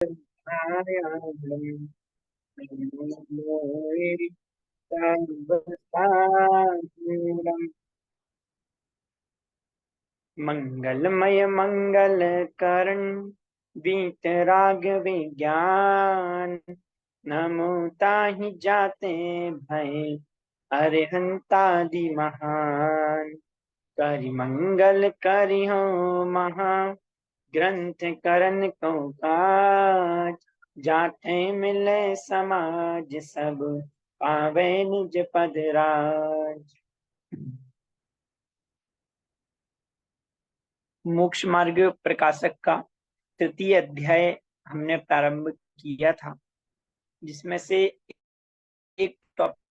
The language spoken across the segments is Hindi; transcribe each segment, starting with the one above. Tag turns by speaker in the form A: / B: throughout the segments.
A: नारायणं मोहि सर्वसाधारणं मंगलमय मंगल करण वीतराग विज्ञान नमो ताहि जाते भय अरिहंतादि महान करि मंगल करि हो महा ग्रंथ करन को काज जाते मिले समाज सब पावे निज पद राज। मोक्ष मार्ग प्रकाशक का तृतीय अध्याय हमने प्रारंभ किया था, जिसमें से एक टॉपिक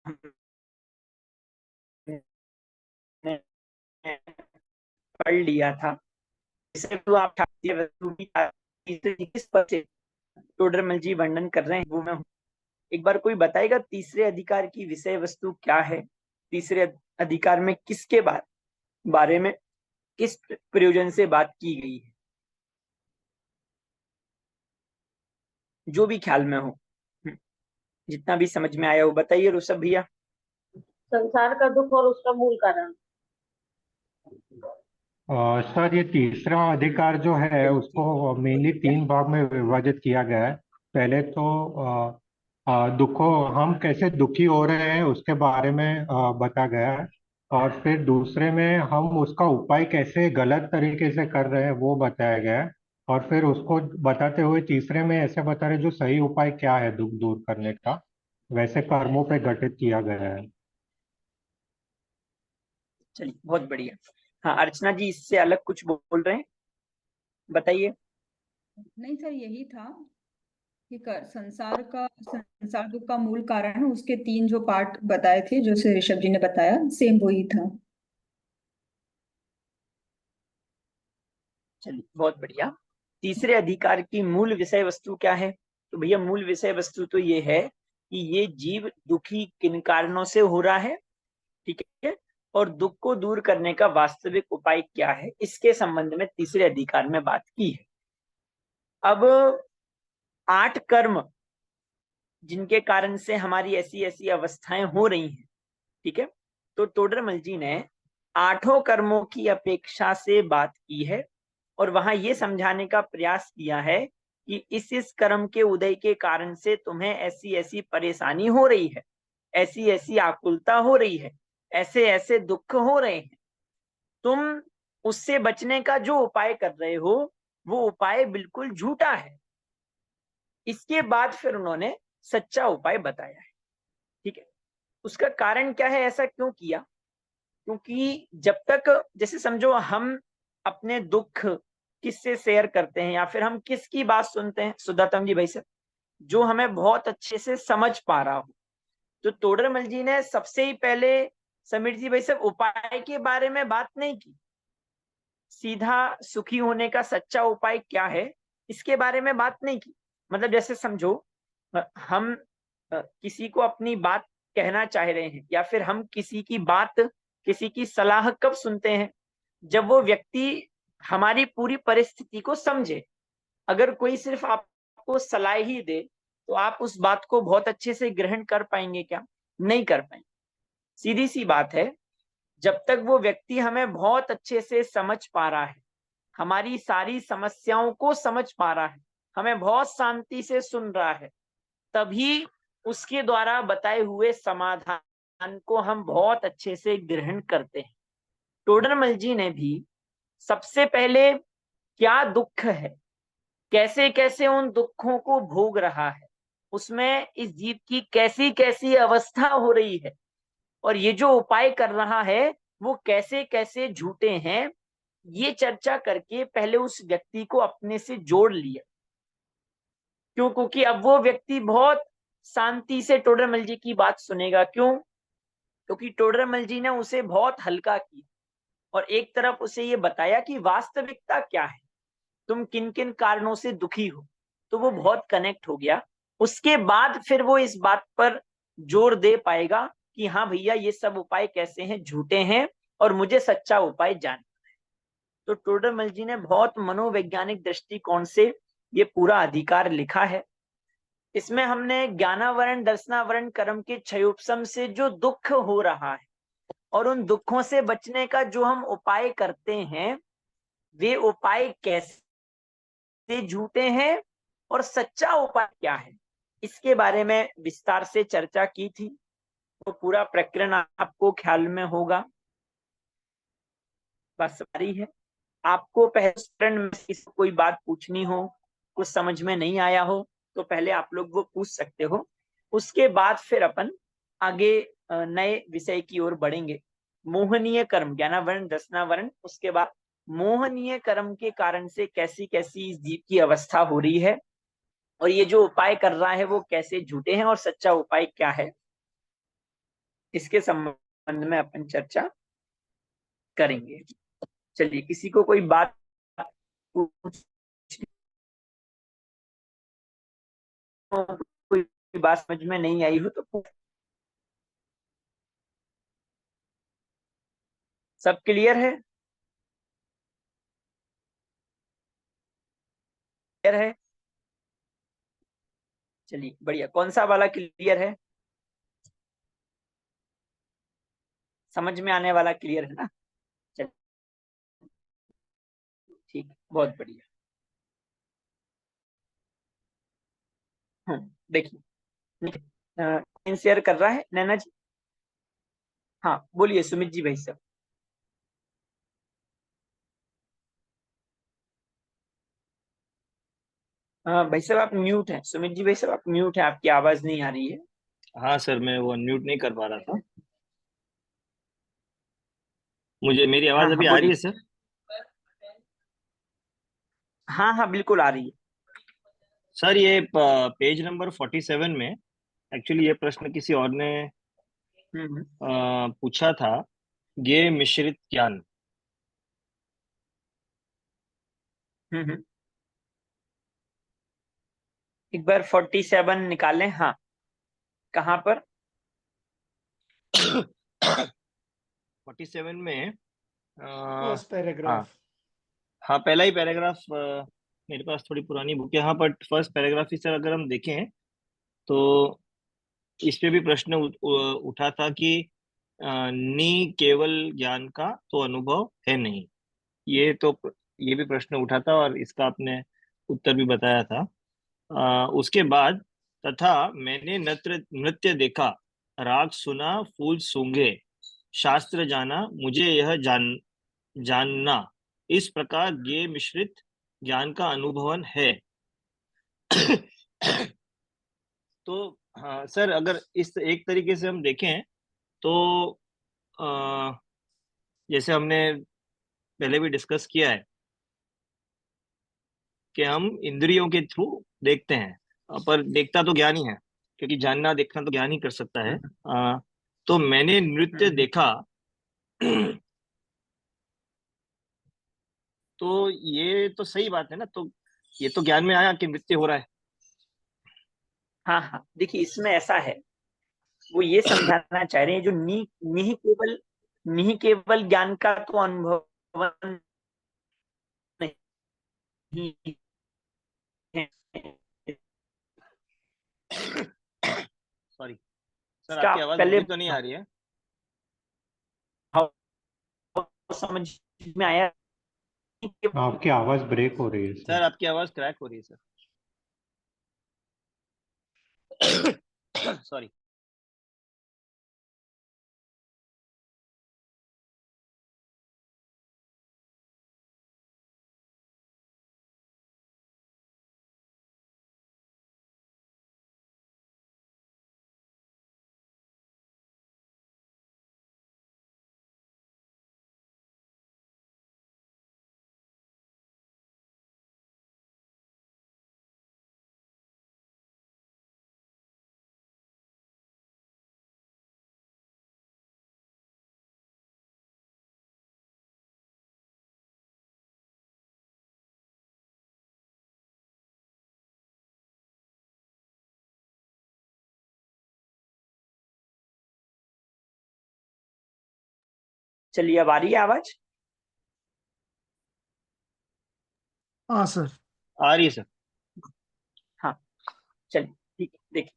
A: हमने पढ़ लिया था। इसे तो आप किस पद से टोडरमल जी वर्णन कर रहे हैं वो मैं हूँ। एक बार कोई बताएगा तीसरे अधिकार की विषय वस्तु क्या है? तीसरे अधिकार में किसके बारे में किस प्रयोजन से बात की गई है, जो भी ख्याल में हो, जितना भी समझ में आया हो बताइए ऋषभ भैया।
B: संसार का दुख और उसका मूल कारण।
C: सर, ये तीसरा अधिकार जो है उसको मेनली तीन भाग में विभाजित किया गया है। पहले तो दुखों हम कैसे दुखी हो रहे हैं उसके बारे में बताया गया है। और फिर दूसरे में हम उसका उपाय कैसे गलत तरीके से कर रहे हैं वो बताया गया है। और फिर उसको बताते हुए तीसरे में ऐसे बता रहे जो सही उपाय क्या है दुख दूर करने का, वैसे कर्मों पे गठित किया गया है।
A: चलिए बहुत बढ़िया। हाँ अर्चना जी इससे अलग कुछ बोल रहे हैं, बताइए।
D: नहीं सर, यही था कि संसार दुख का मूल कारण, उसके तीन जो पार्ट बताए थे, जो से ऋषभ जी ने बताया, सेम वही था।
A: चलिए बहुत बढ़िया। तीसरे अधिकार की मूल विषय वस्तु क्या है? तो भैया मूल विषय वस्तु तो ये है कि ये जीव दुखी किन कारणों से हो रहा है, ठीक है, और दुख को दूर करने का वास्तविक उपाय क्या है, इसके संबंध में तीसरे अधिकार में बात की है। अब 8 कर्म जिनके कारण से हमारी ऐसी ऐसी अवस्थाएं हो रही हैं, ठीक है, तो टोडरमल जी ने 8 कर्मों की अपेक्षा से बात की है और वहां ये समझाने का प्रयास किया है कि इस कर्म के उदय के कारण से तुम्हें ऐसी ऐसी परेशानी हो रही है, ऐसी ऐसी आकुलता हो रही है, ऐसे ऐसे दुख हो रहे हैं। तुम उससे बचने का जो उपाय कर रहे हो वो उपाय बिल्कुल झूठा है। इसके बाद फिर उन्होंने सच्चा उपाय बताया है, ठीक है। उसका कारण क्या है, ऐसा क्यों किया? क्योंकि जब तक, जैसे समझो हम अपने दुख किससे शेयर करते हैं या फिर हम किसकी बात सुनते हैं, सुदातम जी भाई सर, जो हमें बहुत अच्छे से समझ पा रहा हो। तो तोडरमल जी ने सबसे ही पहले समीर जी भाई साहब उपाय के बारे में बात नहीं की, सीधा सुखी होने का सच्चा उपाय क्या है इसके बारे में बात नहीं की। मतलब जैसे समझो हम किसी को अपनी बात कहना चाह रहे हैं या फिर हम किसी की बात, किसी की सलाह कब सुनते हैं? जब वो व्यक्ति हमारी पूरी परिस्थिति को समझे। अगर कोई सिर्फ आपको सलाह ही दे तो आप उस बात को बहुत अच्छे से ग्रहण कर पाएंगे क्या? नहीं कर पाएंगे। सीधी सी बात है, जब तक वो व्यक्ति हमें बहुत अच्छे से समझ पा रहा है, हमारी सारी समस्याओं को समझ पा रहा है, हमें बहुत शांति से सुन रहा है, तभी उसके द्वारा बताए हुए समाधान को हम बहुत अच्छे से ग्रहण करते हैं। टोडरमल जी ने भी सबसे पहले क्या दुख है, कैसे कैसे उन दुखों को भोग रहा है, उसमें इस जीव की कैसी कैसी अवस्था हो रही है और ये जो उपाय कर रहा है वो कैसे कैसे झूठे हैं, ये चर्चा करके पहले उस व्यक्ति को अपने से जोड़ लिया। क्यों? क्योंकि अब वो व्यक्ति बहुत शांति से टोडरमल जी की बात सुनेगा। क्यों? क्योंकि टोडरमल जी ने उसे बहुत हल्का किया और एक तरफ उसे ये बताया कि वास्तविकता क्या है, तुम किन किन कारणों से दुखी हो, तो वो बहुत कनेक्ट हो गया। उसके बाद फिर वो इस बात पर जोर दे पाएगा कि हाँ भैया ये सब उपाय कैसे हैं, झूठे हैं और मुझे सच्चा उपाय जानना है। तो टोडरमल जी ने बहुत मनोवैज्ञानिक दृष्टिकोण से ये पूरा अधिकार लिखा है। इसमें हमने ज्ञानावरण दर्शनावरण कर्म के क्षयोपशम से जो दुख हो रहा है और उन दुखों से बचने का जो हम उपाय करते हैं, वे उपाय कैसे झूठे हैं और सच्चा उपाय क्या है, इसके बारे में विस्तार से चर्चा की थी। तो पूरा प्रकरण आपको ख्याल में होगा। बस सारी है। आपको पहले प्रकरण में किसी कोई बात पूछनी हो, कुछ समझ में नहीं आया हो, तो पहले आप लोग वो पूछ सकते हो। उसके बाद फिर अपन आगे नए विषय की ओर बढ़ेंगे। मोहनीय कर्म, ज्ञानावरण दर्शनावरण, उसके बाद मोहनीय कर्म के कारण से कैसी कैसी इस जीव की अवस्था हो रही है और ये जो उपाय कर रहा है वो कैसे झूठे हैं और सच्चा उपाय क्या है, इसके संबंध में अपन चर्चा करेंगे। चलिए, किसी को कोई बात पूछ, कोई बात समझ में नहीं आई हो तो सब क्लियर है? क्लियर है? चलिए बढ़िया। कौन सा वाला क्लियर है? समझ में आने वाला क्लियर है ना? चलिए ठीक, बहुत बढ़िया। देखिए, स्क्रीन शेयर कर रहा है नैना जी? हाँ बोलिए सुमित जी भाई साहब। भाई साहब आप म्यूट हैं। सुमित जी भाई साहब आप म्यूट हैं, आपकी आवाज नहीं आ रही है।
E: हाँ सर, मैं वो अनम्यूट नहीं कर पा रहा था। मुझे मेरी
A: हाँ
E: आवाज
A: हाँ
E: अभी आ रही
A: बोलिए।
E: है सर?
A: हाँ हाँ बिल्कुल आ रही है।
E: सर ये पेज नंबर 47 में एक्चुअली ये प्रश्न किसी और ने
A: हम्म
E: पूछा था, ये मिश्रित ज्ञान।
A: हम्म। एक बार 47 निकालें। हाँ, कहाँ पर?
E: 47 में
F: फर्स्ट
E: हाँ
F: पैराग्राफ।
E: हाँ, पहला ही पैराग्राफ। मेरे पास थोड़ी पुरानी बुक है। हाँ, but first paragraph he sir अगर हम देखें तो इस पे भी प्रश्न उठा था कि नी केवल ज्ञान का तो अनुभव है नहीं। ये भी प्रश्न उठा था और इसका आपने उत्तर भी बताया था। उसके बाद, तथा मैंने नृत्य नृत्य देखा, राग सुना, फूल सूंघे, शास्त्र जाना, मुझे यह जानना, इस प्रकार ये मिश्रित ज्ञान का अनुभवन है। तो हाँ सर, अगर इस एक तरीके से हम देखें तो अ, जैसे हमने पहले भी डिस्कस किया है कि हम इंद्रियों के थ्रू देखते हैं, पर देखता तो ज्ञान ही है, क्योंकि जानना देखना तो ज्ञान ही कर सकता है।
A: हम्म
E: तो मैंने नृत्य
A: हम्म।
E: देखा। तो ये तो सही बात है ना, तो ये तो ज्ञान में आया कि नृत्य हो रहा है।
A: हाँ हाँ, देखिए इसमें ऐसा है, वो ये समझाना चाह रहे हैं जो निही केवल ज्ञान का तो अनुभव नहीं है,
E: सॉरी सर,
A: इसका
E: आपकी आवाज
A: पहले
E: मुझे तो नहीं आ रही है।
A: भाव समझ में आया कि
C: आपकी आवाज ब्रेक हो रही है
E: सर
C: सर।
E: आपकी आवाज क्रैक हो रही है सर। सॉरी।
A: चलिए अब आ रही है आवाज।
F: हाँ सर।
E: आ रही है सर।
A: हाँ चलिए ठीक है, देखिए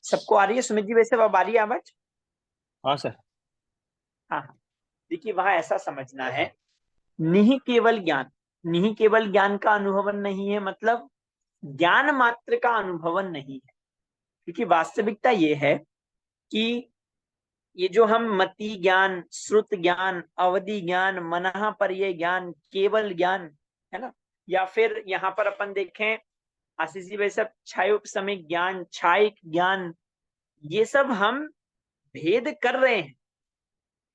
A: सबको आ रही है सुमित जी, वैसे अब आ रही है आवाज?
E: हाँ सर।
A: हाँ हाँ, देखिए वहां ऐसा समझना है, नहीं केवल ज्ञान, नहीं केवल ज्ञान का अनुभवन नहीं है, मतलब ज्ञान मात्र का अनुभवन नहीं है। क्योंकि वास्तविकता ये है कि ये जो हम मति ज्ञान, श्रुत ज्ञान, अवधि ज्ञान, मनः पर्यय ज्ञान, केवल ज्ञान, है ना, या फिर यहाँ पर अपन देखें आशीष जी वैसे छायोपसमिक ज्ञान, छायिक ज्ञान, ये सब हम भेद कर रहे हैं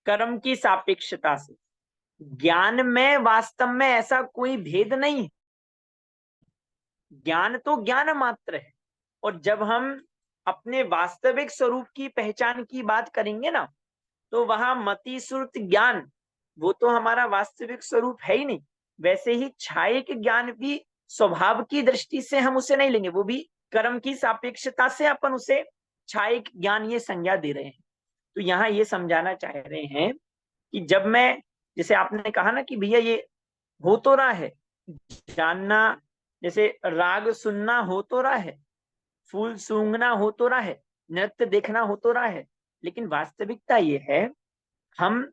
A: कर्म की सापेक्षता से। ज्ञान में वास्तव में ऐसा कोई भेद नहीं है, ज्ञान तो ज्ञान मात्र है। और जब हम अपने वास्तविक स्वरूप की पहचान की बात करेंगे ना, तो वहां मति श्रुत ज्ञान वो तो हमारा वास्तविक स्वरूप है ही नहीं। वैसे ही छायिक ज्ञान भी स्वभाव की दृष्टि से हम उसे नहीं लेंगे, वो भी कर्म की सापेक्षता से अपन उसे छायिक ज्ञान ये संज्ञा दे रहे हैं। तो यहाँ ये समझाना चाह रहे हैं कि जब मैं, जैसे आपने कहा ना कि भैया ये हो तो रहा है जानना, जैसे राग सुनना हो तो रहा है, फूल सूंघना हो तो रहा है, नृत्य देखना हो तो रहा है, लेकिन वास्तविकता ये है हम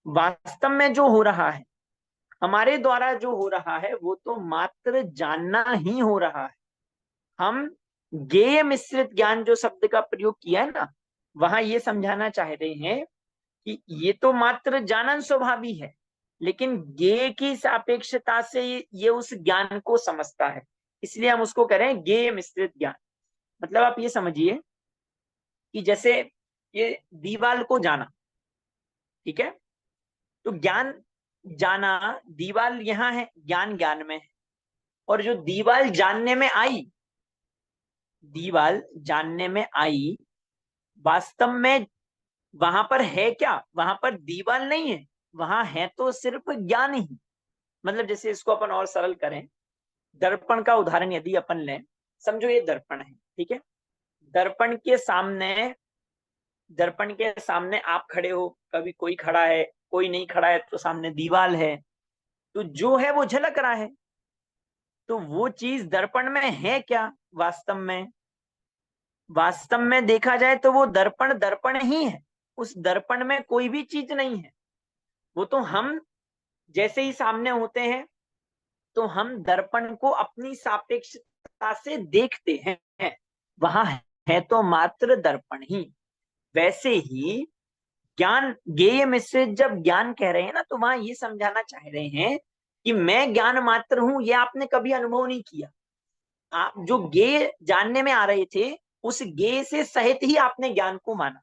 A: वास्तव में जो हो रहा है, हमारे द्वारा जो हो रहा है वो तो मात्र जानना ही हो रहा है। हम ज्ञेय मिश्रित ज्ञान जो शब्द का प्रयोग किया है ना, वहां ये समझाना चाह रहे हैं कि ये तो मात्र जानन स्वभावी है, लेकिन ज्ञेय की सापेक्षता से ये उस ज्ञान को समझता है, इसलिए हम उसको कह रहे हैं ज्ञेय मिश्रित ज्ञान। मतलब आप ये समझिए कि जैसे ये दीवाल को जाना, ठीक है, तो ज्ञान जाना, दीवाल यहाँ है, ज्ञान ज्ञान में है, और जो दीवाल जानने में आई, दीवाल जानने में आई, वास्तव में वहां पर है क्या? वहां पर दीवाल नहीं है, वहां है तो सिर्फ ज्ञान ही। मतलब जैसे इसको अपन और सरल करें, दर्पण का उदाहरण यदि अपन लें, समझो ये दर्पण है, ठीक है, दर्पण के सामने, दर्पण के सामने आप खड़े हो, कभी कोई खड़ा है, कोई नहीं खड़ा है, तो सामने दीवाल है, तो जो है वो झलक रहा है। तो वो चीज दर्पण में है क्या? वास्तव में, वास्तव में देखा जाए तो वो दर्पण दर्पण ही है, उस दर्पण में कोई भी चीज नहीं है। वो तो हम जैसे ही सामने होते हैं तो हम दर्पण को अपनी सापेक्षता से देखते हैं, वहां है तो मात्र दर्पण ही। वैसे ही ज्ञान, ज्ञेय मिश्रित जब ज्ञान कह रहे हैं ना, तो वहां ये समझाना चाह रहे हैं कि मैं ज्ञान मात्र हूं, ये आपने कभी अनुभव नहीं किया। आप जो ज्ञेय जानने में आ रहे थे, उस ज्ञेय से सहित ही आपने ज्ञान को माना।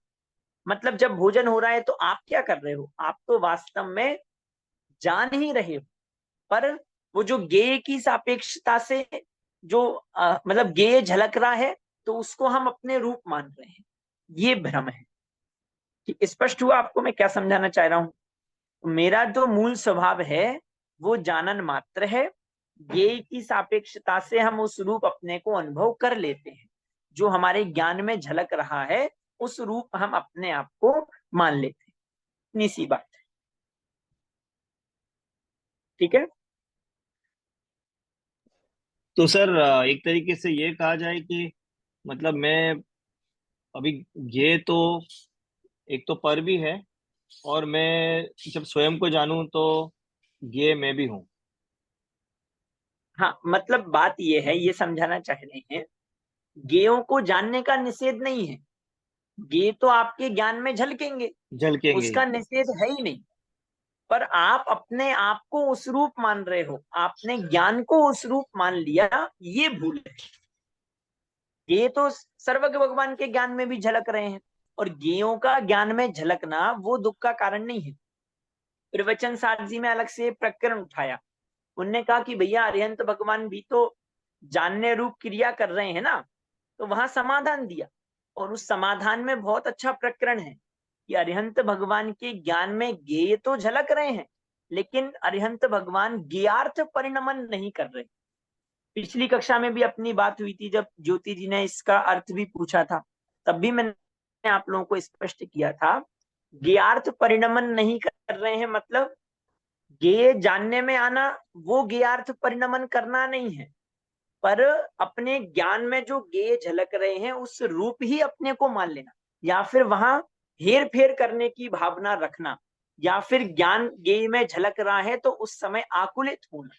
A: मतलब जब भोजन हो रहा है तो आप क्या कर रहे हो? आप तो वास्तव में जान ही रहे हो, पर वो जो ज्ञेय की सापेक्षता से जो मतलब ज्ञेय झलक रहा है, तो उसको हम अपने रूप मान रहे हैं, ये भ्रम है। कि स्पष्ट हुआ आपको मैं क्या समझाना चाह रहा हूं? मेरा जो मूल स्वभाव है वो जानन मात्र है, ज्ञेय की सापेक्षता से हम उस रूप अपने को अनुभव कर लेते हैं, जो हमारे ज्ञान में झलक रहा है उस रूप हम अपने आप को मान लेते हैं। इतनी सी बात है, ठीक है।
E: तो सर एक तरीके से ये कहा जाए कि मतलब मैं अभी, ये तो एक तो पर भी है, और मैं जब स्वयं को जानूं तो ये मैं भी हूँ।
A: हाँ मतलब बात ये है, ये समझाना चाह रहे हैं, ज्ञेयों को जानने का निषेध नहीं है, ज्ञेय तो आपके ज्ञान में झलकेंगे,
E: झलकेंगे ही।
A: उसका निषेध है ही नहीं। पर आप अपने आप को उस रूप मान रहे हो, आपने ज्ञान को उस रूप मान लिया, ये भूल है। ये तो सर्वज्ञ भगवान के ज्ञान में भी झलक रहे हैं, और ज्ञेयों का ज्ञान में झलकना वो दुख का कारण नहीं है। प्रवचन सार जी में अलग से प्रकरण उठाया, उनने कहा कि भैया अरिहंत भगवान भी तो जानने रूप क्रिया कर रहे हैं ना, तो वहां समाधान दिया, और उस समाधान में बहुत अच्छा प्रकरण है कि अरिहंत भगवान के ज्ञान में ज्ञेय तो झलक रहे हैं, लेकिन अरिहंत भगवान ज्ञार्थ परिणमन नहीं कर रहे। पिछली कक्षा में भी अपनी बात हुई थी, जब ज्योति जी ने इसका अर्थ भी पूछा था, तब भी मैंने आप लोगों को स्पष्ट किया था, ज्ञार्थ परिणमन नहीं कर रहे हैं, मतलब गेय जानने में आना वो गेयार्थ परिणमन करना नहीं है, पर अपने ज्ञान में जो गेय झलक रहे हैं उस रूप ही अपने को मान लेना, या फिर वहां हेर फेर करने की भावना रखना, या फिर ज्ञान गेय में झलक रहा है तो उस समय आकुलित होना।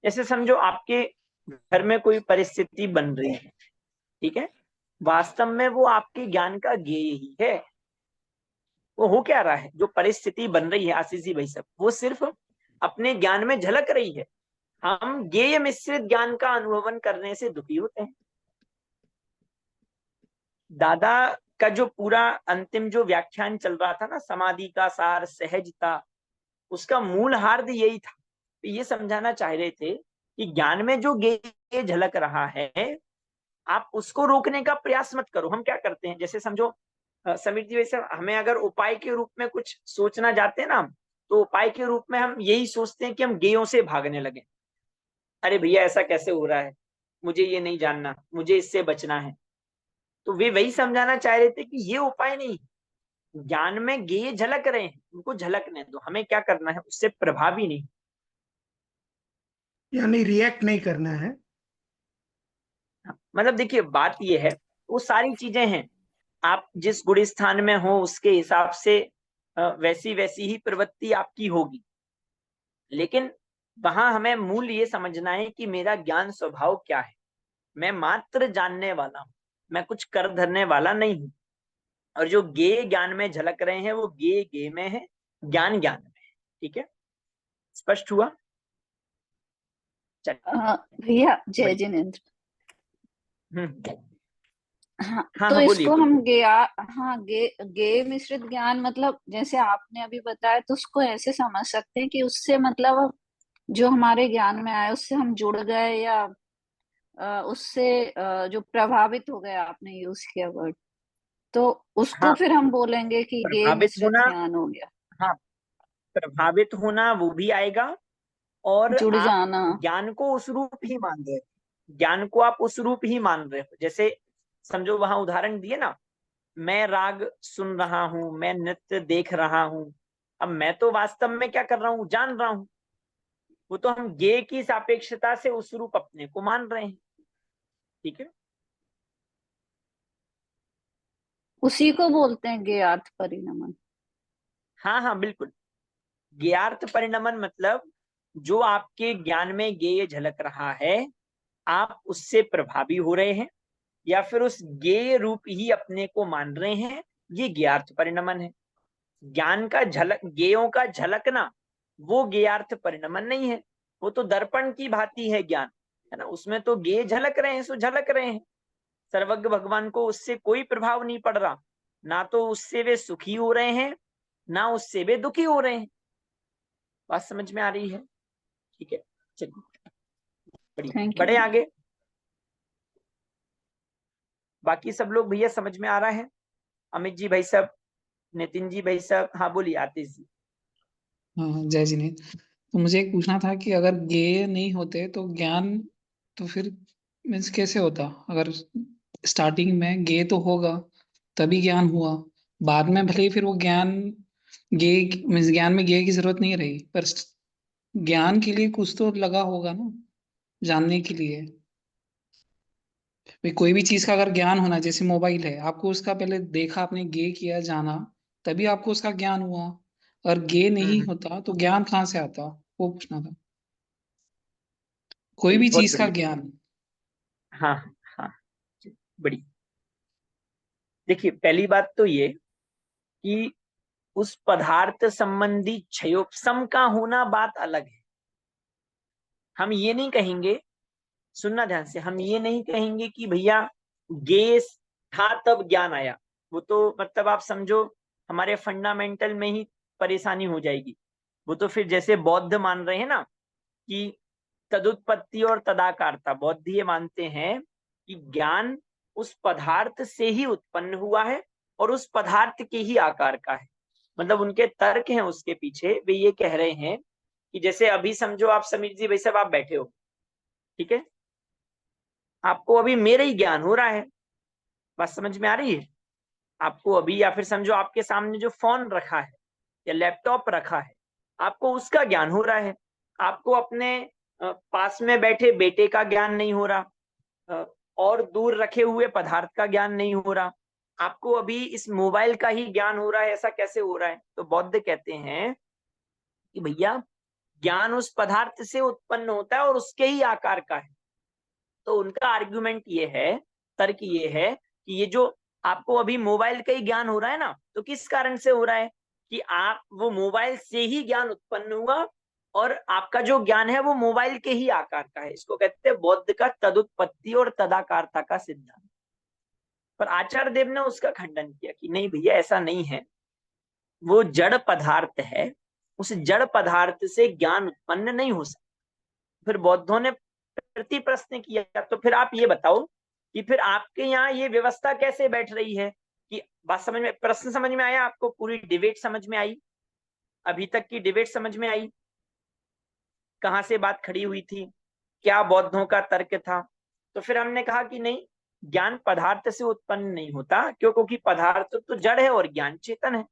A: जैसे समझो आपके घर में कोई परिस्थिति बन रही है, ठीक है, वास्तव में वो आपके ज्ञान का गेय ही है। वो हो क्या रहा है, जो परिस्थिति बन रही है आशीष जी भाई साहब, वो सिर्फ अपने ज्ञान में झलक रही है। हम गेय मिश्रित ज्ञान का अनुभवन करने से दुखी होते हैं। दादा का जो पूरा अंतिम जो व्याख्यान चल रहा था ना, समाधि का सार सहजता, उसका मूल हार्द यही था। तो ये समझाना चाह रहे थे कि ज्ञान में जो गेय झलक रहा है, आप उसको रोकने का प्रयास मत करो। हम क्या करते हैं, जैसे समझो समीर जी, वैसे हमें अगर उपाय के रूप में कुछ सोचना चाहते हैं ना, तो उपाय के रूप में हम यही सोचते हैं कि हम गेयों से भागने लगे। अरे भैया ऐसा कैसे हो रहा है, मुझे ये नहीं जानना, मुझे इससे बचना है। तो वे वही समझाना चाह रहे थे कि ये उपाय नहीं, ज्ञान में गेय झलक रहे हैं, उनको झलकने दो, हमें क्या करना है, उससे प्रभावी नहीं।
F: यानी रिएक्ट नहीं करना है।
A: मतलब देखिए बात ये है, वो सारी चीजें हैं, आप जिस गुण स्थान में हो उसके हिसाब से वैसी वैसी ही प्रवृत्ति आपकी होगी, लेकिन वहां हमें मूल ये समझना है कि मेरा ज्ञान स्वभाव क्या है। मैं मात्र जानने वाला हूं, मैं कुछ कर धरने वाला नहीं हूं। और जो गेय ज्ञान में झलक रहे हैं वो गेय गेय में है, ज्ञान ज्ञान में है। ठीक है, स्पष्ट हुआ? चलिए
G: भैया जय
A: बढ़िया।
G: जिनेन्द्र।
A: हाँ
G: हाँ, तो
A: हाँ बोलिए
G: इसको
A: बोलिए।
G: हम गेया हाँ गे मिश्रित ज्ञान मतलब जैसे आपने अभी बताया, तो उसको ऐसे समझ सकते हैं कि उससे मतलब जो हमारे ज्ञान में आया उससे हम जुड़ गए, या उससे जो प्रभावित हो गया, आपने यूज किया वर्ड, तो उसको
A: हाँ,
G: फिर हम बोलेंगे कि गे
A: प्रभावित
G: मिश्रित
A: होना,
G: ज्ञान हो गया।
A: हाँ प्रभावित होना वो भी आएगा, और
G: जुड़
A: आप
G: जाना।
A: ज्ञान को उस रूप ही मान रहे हो, ज्ञान को आप उस रूप ही मान रहे हो। जैसे समझो वहां उदाहरण दिए ना, मैं राग सुन रहा हूं, मैं नृत्य देख रहा हूं, अब मैं तो वास्तव में क्या कर रहा हूं, जान रहा हूं। वो तो हम गेय की सापेक्षता से उस रूप अपने को मान रहे हैं। ठीक है,
G: उसी को बोलते हैं गेयार्थ परिणमन।
A: हाँ हाँ बिल्कुल। ज्ञार्थ परिणमन मतलब जो आपके ज्ञान में गेय झलक रहा है, आप उससे प्रभावी हो रहे हैं, या फिर उस गेय रूप ही अपने को मान रहे हैं, ये ज्ञार्थ परिणमन है। ज्ञान का झलक, गेयों का झलकना वो ज्ञार्थ परिणमन नहीं है। वो तो दर्पण की भांति है ज्ञान, है ना, उसमें तो गेय झलक रहे हैं, सो झलक रहे हैं। सर्वज्ञ भगवान को उससे कोई प्रभाव नहीं पड़ रहा, ना तो उससे वे सुखी हो रहे हैं, ना उससे वे दुखी हो रहे हैं। बात समझ में आ रही है? ठीक है, चलिए बढ़िया,
G: थैंक यू
A: बढ़े
G: भैया।
A: आगे। बाकी सब लोग भैया समझ में आ रहा है? अमित जी भाई साहब, नितिन जी भाई साहब, हाँ बोलिए आतिश जी।
H: हाँ जय जी ने। तो मुझे एक पूछना था कि अगर गेय नहीं होते तो ज्ञान तो फिर मीन्स कैसे होता? अगर स्टार्टिंग में गेय तो होगा तभी ज्ञान हुआ, बाद में भले ही फिर वो ज्ञान गेय मीन्स ज्ञान में गेय की जरूरत नहीं रही, पर ज्ञान के लिए कुछ तो लगा होगा ना, जानने के लिए। भाई कोई भी चीज का अगर ज्ञान होना, जैसे मोबाइल है, आपको उसका पहले देखा, आपने गे किया, जाना, तभी आपको उसका ज्ञान हुआ। और गे नहीं
A: हम्म,
H: होता तो ज्ञान कहाँ से आता? वो पूछना था, कोई
A: चलिए
H: भी
A: बहुत
H: चीज का
A: बढ़िया।
H: ज्ञान।
A: हाँ हाँ, बढ़िया। देखिए पहली बात तो ये कि उस पदार्थ संबंधी क्षयोपशम का होना बात अलग है। हम ये नहीं कहेंगे, सुनना ध्यान से, हम ये नहीं कहेंगे कि भैया गैस था तब ज्ञान आया। वो तो मतलब आप समझो हमारे फंडामेंटल में ही परेशानी हो जाएगी। वो तो फिर जैसे बौद्ध मान रहे हैं ना कि तदुत्पत्ति और तदाकारता, बौद्ध ये मानते हैं कि ज्ञान उस पदार्थ से ही उत्पन्न हुआ है और उस पदार्थ के ही आकार का है। मतलब उनके तर्क हैं उसके पीछे, वे ये कह रहे हैं कि जैसे अभी समझो आप समीर जी भाई साहब, आप बैठे हो, ठीक है, आपको अभी मेरे ही ज्ञान हो रहा है। बात समझ में आ रही है आपको अभी? या फिर समझो आपके सामने जो फोन रखा है या लैपटॉप रखा है, आपको उसका ज्ञान हो रहा है, आपको अपने पास में बैठे बेटे का ज्ञान नहीं हो रहा, और दूर रखे हुए पदार्थ का ज्ञान नहीं हो रहा, आपको अभी इस मोबाइल का ही ज्ञान हो रहा है। ऐसा कैसे हो रहा है? तो बौद्ध कहते हैं कि भैया ज्ञान उस पदार्थ से उत्पन्न होता है और उसके ही आकार का है। तो उनका आर्गुमेंट ये है, तर्क ये है कि ये जो आपको अभी मोबाइल का ही ज्ञान हो रहा है ना, तो किस कारण से हो रहा है कि आप वो मोबाइल से ही ज्ञान उत्पन्न हुआ और आपका जो ज्ञान है वो मोबाइल के ही आकार का है। इसको कहते हैं बौद्ध का तदुत्पत्ति और तदाकारता का सिद्धांत। पर आचार्य देव ने उसका खंडन किया कि नहीं भैया ऐसा नहीं है, वो जड़ पदार्थ है, उस जड़ पदार्थ से ज्ञान उत्पन्न नहीं हो सकता। फिर बौद्धों ने प्रति प्रश्न किया, तो फिर आप ये बताओ कि फिर आपके यहाँ ये व्यवस्था कैसे बैठ रही है? कि बात समझ में, प्रश्न समझ में आया आपको? पूरी डिबेट समझ में आई? अभी तक की डिबेट समझ में आई? कहाँ से बात खड़ी हुई थी, क्या बौद्धों का तर्क था? तो फिर हमने कहा कि नहीं, ज्ञान पदार्थ से उत्पन्न नहीं होता, क्यों? क्योंकि पदार्थ तो जड़ है और ज्ञान चेतन है।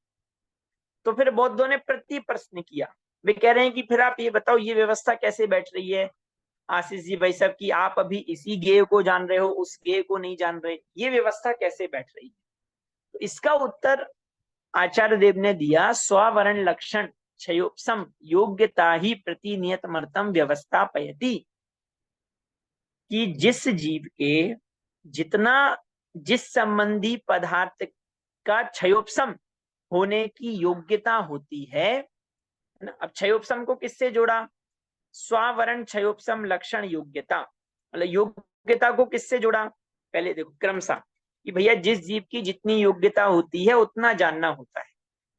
A: तो फिर बौद्धों ने प्रति प्रश्न किया, वे कह रहे हैं कि फिर आप ये बताओ ये व्यवस्था कैसे बैठ रही है आशीष जी भाई साहब, की आप अभी इसी गेय को जान रहे हो, उस गेय को नहीं जान रहे, ये व्यवस्था कैसे बैठ रही है? तो इसका उत्तर आचार्य देव ने दिया, स्ववर्ण लक्षण क्षयोपम योग्यता ही प्रतिनियत मर्तम व्यवस्था पयति, कि जिस जीव के जितना जिस संबंधी पदार्थ का क्षयोपम होने की योग्यता होती है। अब क्षयोपम को किससे जोड़ा? स्वावरण क्षयोपम लक्षण योग्यता, मतलब योग्यता को किससे जोड़ा? पहले देखो क्रमशः कि भैया जिस जीव की जितनी योग्यता होती है उतना जानना होता है।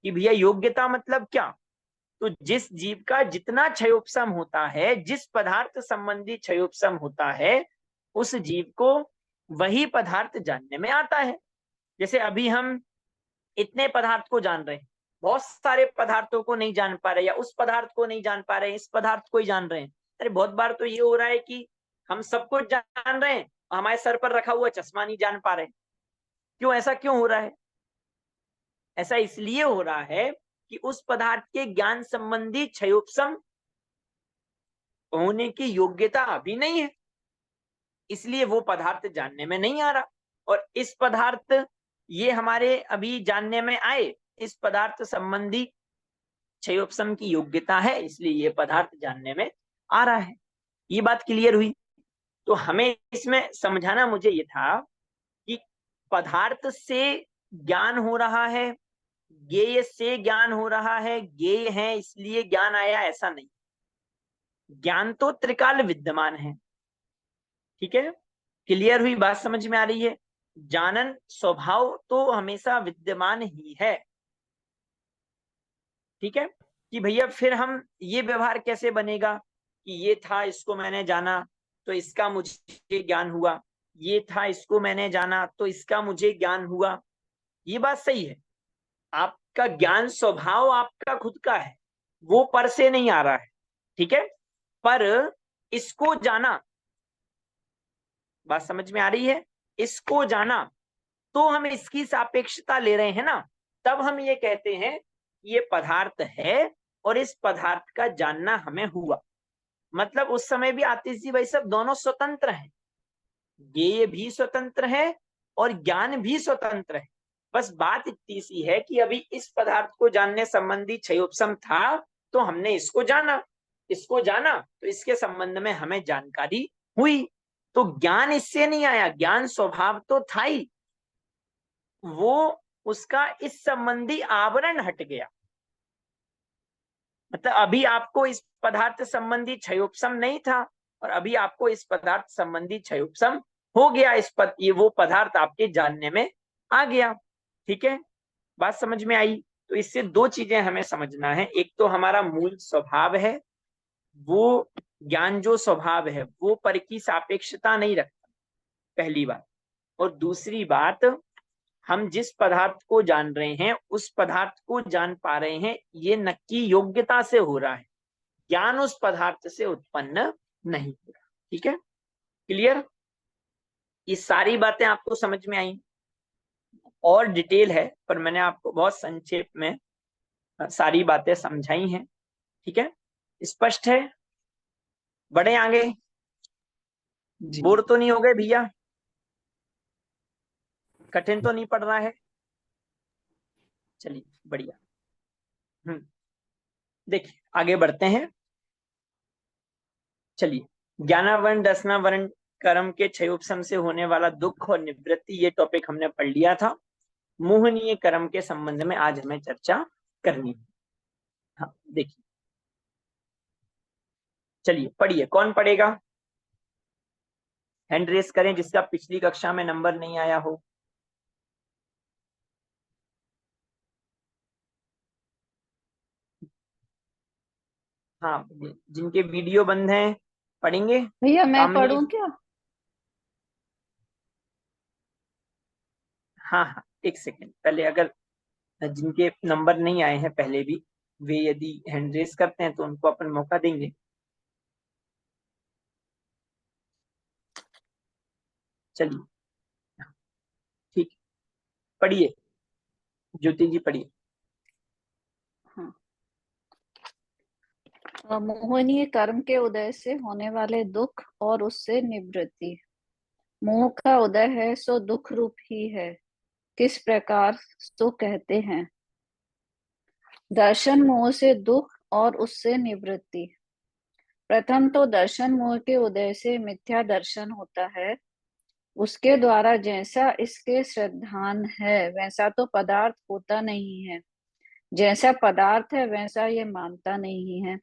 A: कि भैया योग्यता मतलब क्या? तो जिस जीव का जितना क्षयोपम होता है, जिस पदार्थ संबंधी क्षयोपम होता है, उस जीव को वही पदार्थ जानने में आता है। जैसे अभी हम इतने पदार्थ को जान रहे हैं, बहुत सारे पदार्थों को नहीं जान पा रहे, या उस पदार्थ को नहीं जान पा रहे, इस पदार्थ को ही जान रहे हैं। अरे बहुत बार तो ये हो रहा है कि हम सब कुछ जान रहे हैं, हमारे सर पर रखा हुआ चश्मा नहीं जान पा रहे। क्यों? ऐसा क्यों हो रहा है? ऐसा इसलिए हो रहा है कि उस पदार्थ के ज्ञान संबंधी क्षयोपम होने की योग्यता अभी नहीं है, इसलिए वो पदार्थ जानने में नहीं आ रहा। और इस पदार्थ ये हमारे अभी जानने में आए, इस पदार्थ संबंधी क्षयोपम की योग्यता है, इसलिए ये पदार्थ जानने में आ रहा है। ये बात क्लियर हुई? तो हमें इसमें समझाना मुझे ये था कि पदार्थ से ज्ञान हो रहा है, ज्ञेय से ज्ञान हो रहा है, ज्ञेय है इसलिए ज्ञान आया, ऐसा नहीं। ज्ञान तो त्रिकाल विद्यमान है। ठीक है, क्लियर हुई? बात समझ में आ रही है? जानन स्वभाव तो हमेशा विद्यमान ही है। ठीक है, कि भैया फिर हम ये व्यवहार कैसे बनेगा कि ये था, इसको मैंने जाना तो इसका मुझे ज्ञान हुआ, ये था, इसको मैंने जाना तो इसका मुझे ज्ञान हुआ। ये बात सही है, आपका ज्ञान स्वभाव आपका खुद का है, वो पर से नहीं आ रहा है। ठीक है, पर इसको जाना, बात समझ में आ रही है? इसको जाना तो हम इसकी सापेक्षता ले रहे हैं ना, तब हम ये कहते हैं ये पदार्थ है और इस पदार्थ का जानना हमें हुआ। मतलब उस समय भी आतिश जी भाई सब दोनों स्वतंत्र हैं, ज्ञेय भी स्वतंत्र है और ज्ञान भी स्वतंत्र है। बस बात इतनी सी है कि अभी इस पदार्थ को जानने संबंधी क्षयोपम था तो हमने इसको जाना, इसको जाना तो इसके संबंध में हमें जानकारी हुई। तो ज्ञान इससे नहीं आया, ज्ञान स्वभाव तो था ही, वो उसका इस संबंधी आवरण हट गया। मतलब अभी आपको इस पदार्थ संबंधी क्षयोपम नहीं था और अभी आपको इस पदार्थ संबंधी क्षयोपम हो गया, ये वो पदार्थ आपके जानने में आ गया। ठीक है, बात समझ में आई? तो इससे दो चीजें हमें समझना है, एक तो हमारा मूल स्वभाव है, वो ज्ञान जो स्वभाव है वो पर की सापेक्षता नहीं रखता, पहली बात। और दूसरी बात, हम जिस पदार्थ को जान रहे हैं उस पदार्थ को जान पा रहे हैं, ये नक्की योग्यता से हो रहा है, ज्ञान उस पदार्थ से उत्पन्न नहीं हो रहा। ठीक है, क्लियर? ये सारी बातें आपको समझ में आई? और डिटेल है पर मैंने आपको बहुत संक्षेप में सारी बातें समझाई हैं। ठीक है, स्पष्ट है? बढ़े आगे?
H: जी
A: बोर तो नहीं हो गए भैया? कठिन तो नहीं पड़ रहा है? चलिए बढ़िया। देखिए आगे बढ़ते हैं। चलिए, ज्ञानावरण दर्शनावरण कर्म के क्षयोपशम से होने वाला दुख और निवृत्ति, ये टॉपिक हमने पढ़ लिया था। मोहनीय कर्म के संबंध में आज हमें चर्चा करनी है। हाँ देखिए, चलिए पढ़िए, कौन पढ़ेगा? हैंड रेस करें जिसका पिछली कक्षा में नंबर नहीं आया हो। हाँ, जिनके वीडियो बंद हैं पढ़ेंगे?
G: भैया मैं
A: कामनी?
G: पढ़ूं क्या?
A: हाँ हाँ, एक सेकेंड पहले, अगर जिनके नंबर नहीं आए हैं पहले भी, वे यदि हैंड रेस करते हैं तो उनको अपन मौका देंगे। चलिए ठीक, पढ़िए ज्योति जी, पढ़िए।
G: मोहनीय कर्म के उदय से होने वाले दुख और उससे निवृत्ति। मोह का उदय है सो दुख रूप ही है, किस प्रकार तो कहते हैं। दर्शन मोह से दुख और उससे निवृत्ति। प्रथम तो दर्शन मोह के उदय से मिथ्या दर्शन होता है, उसके द्वारा जैसा इसके श्रद्धान है वैसा तो पदार्थ होता नहीं है, जैसा पदार्थ है वैसा ये मानता नहीं है,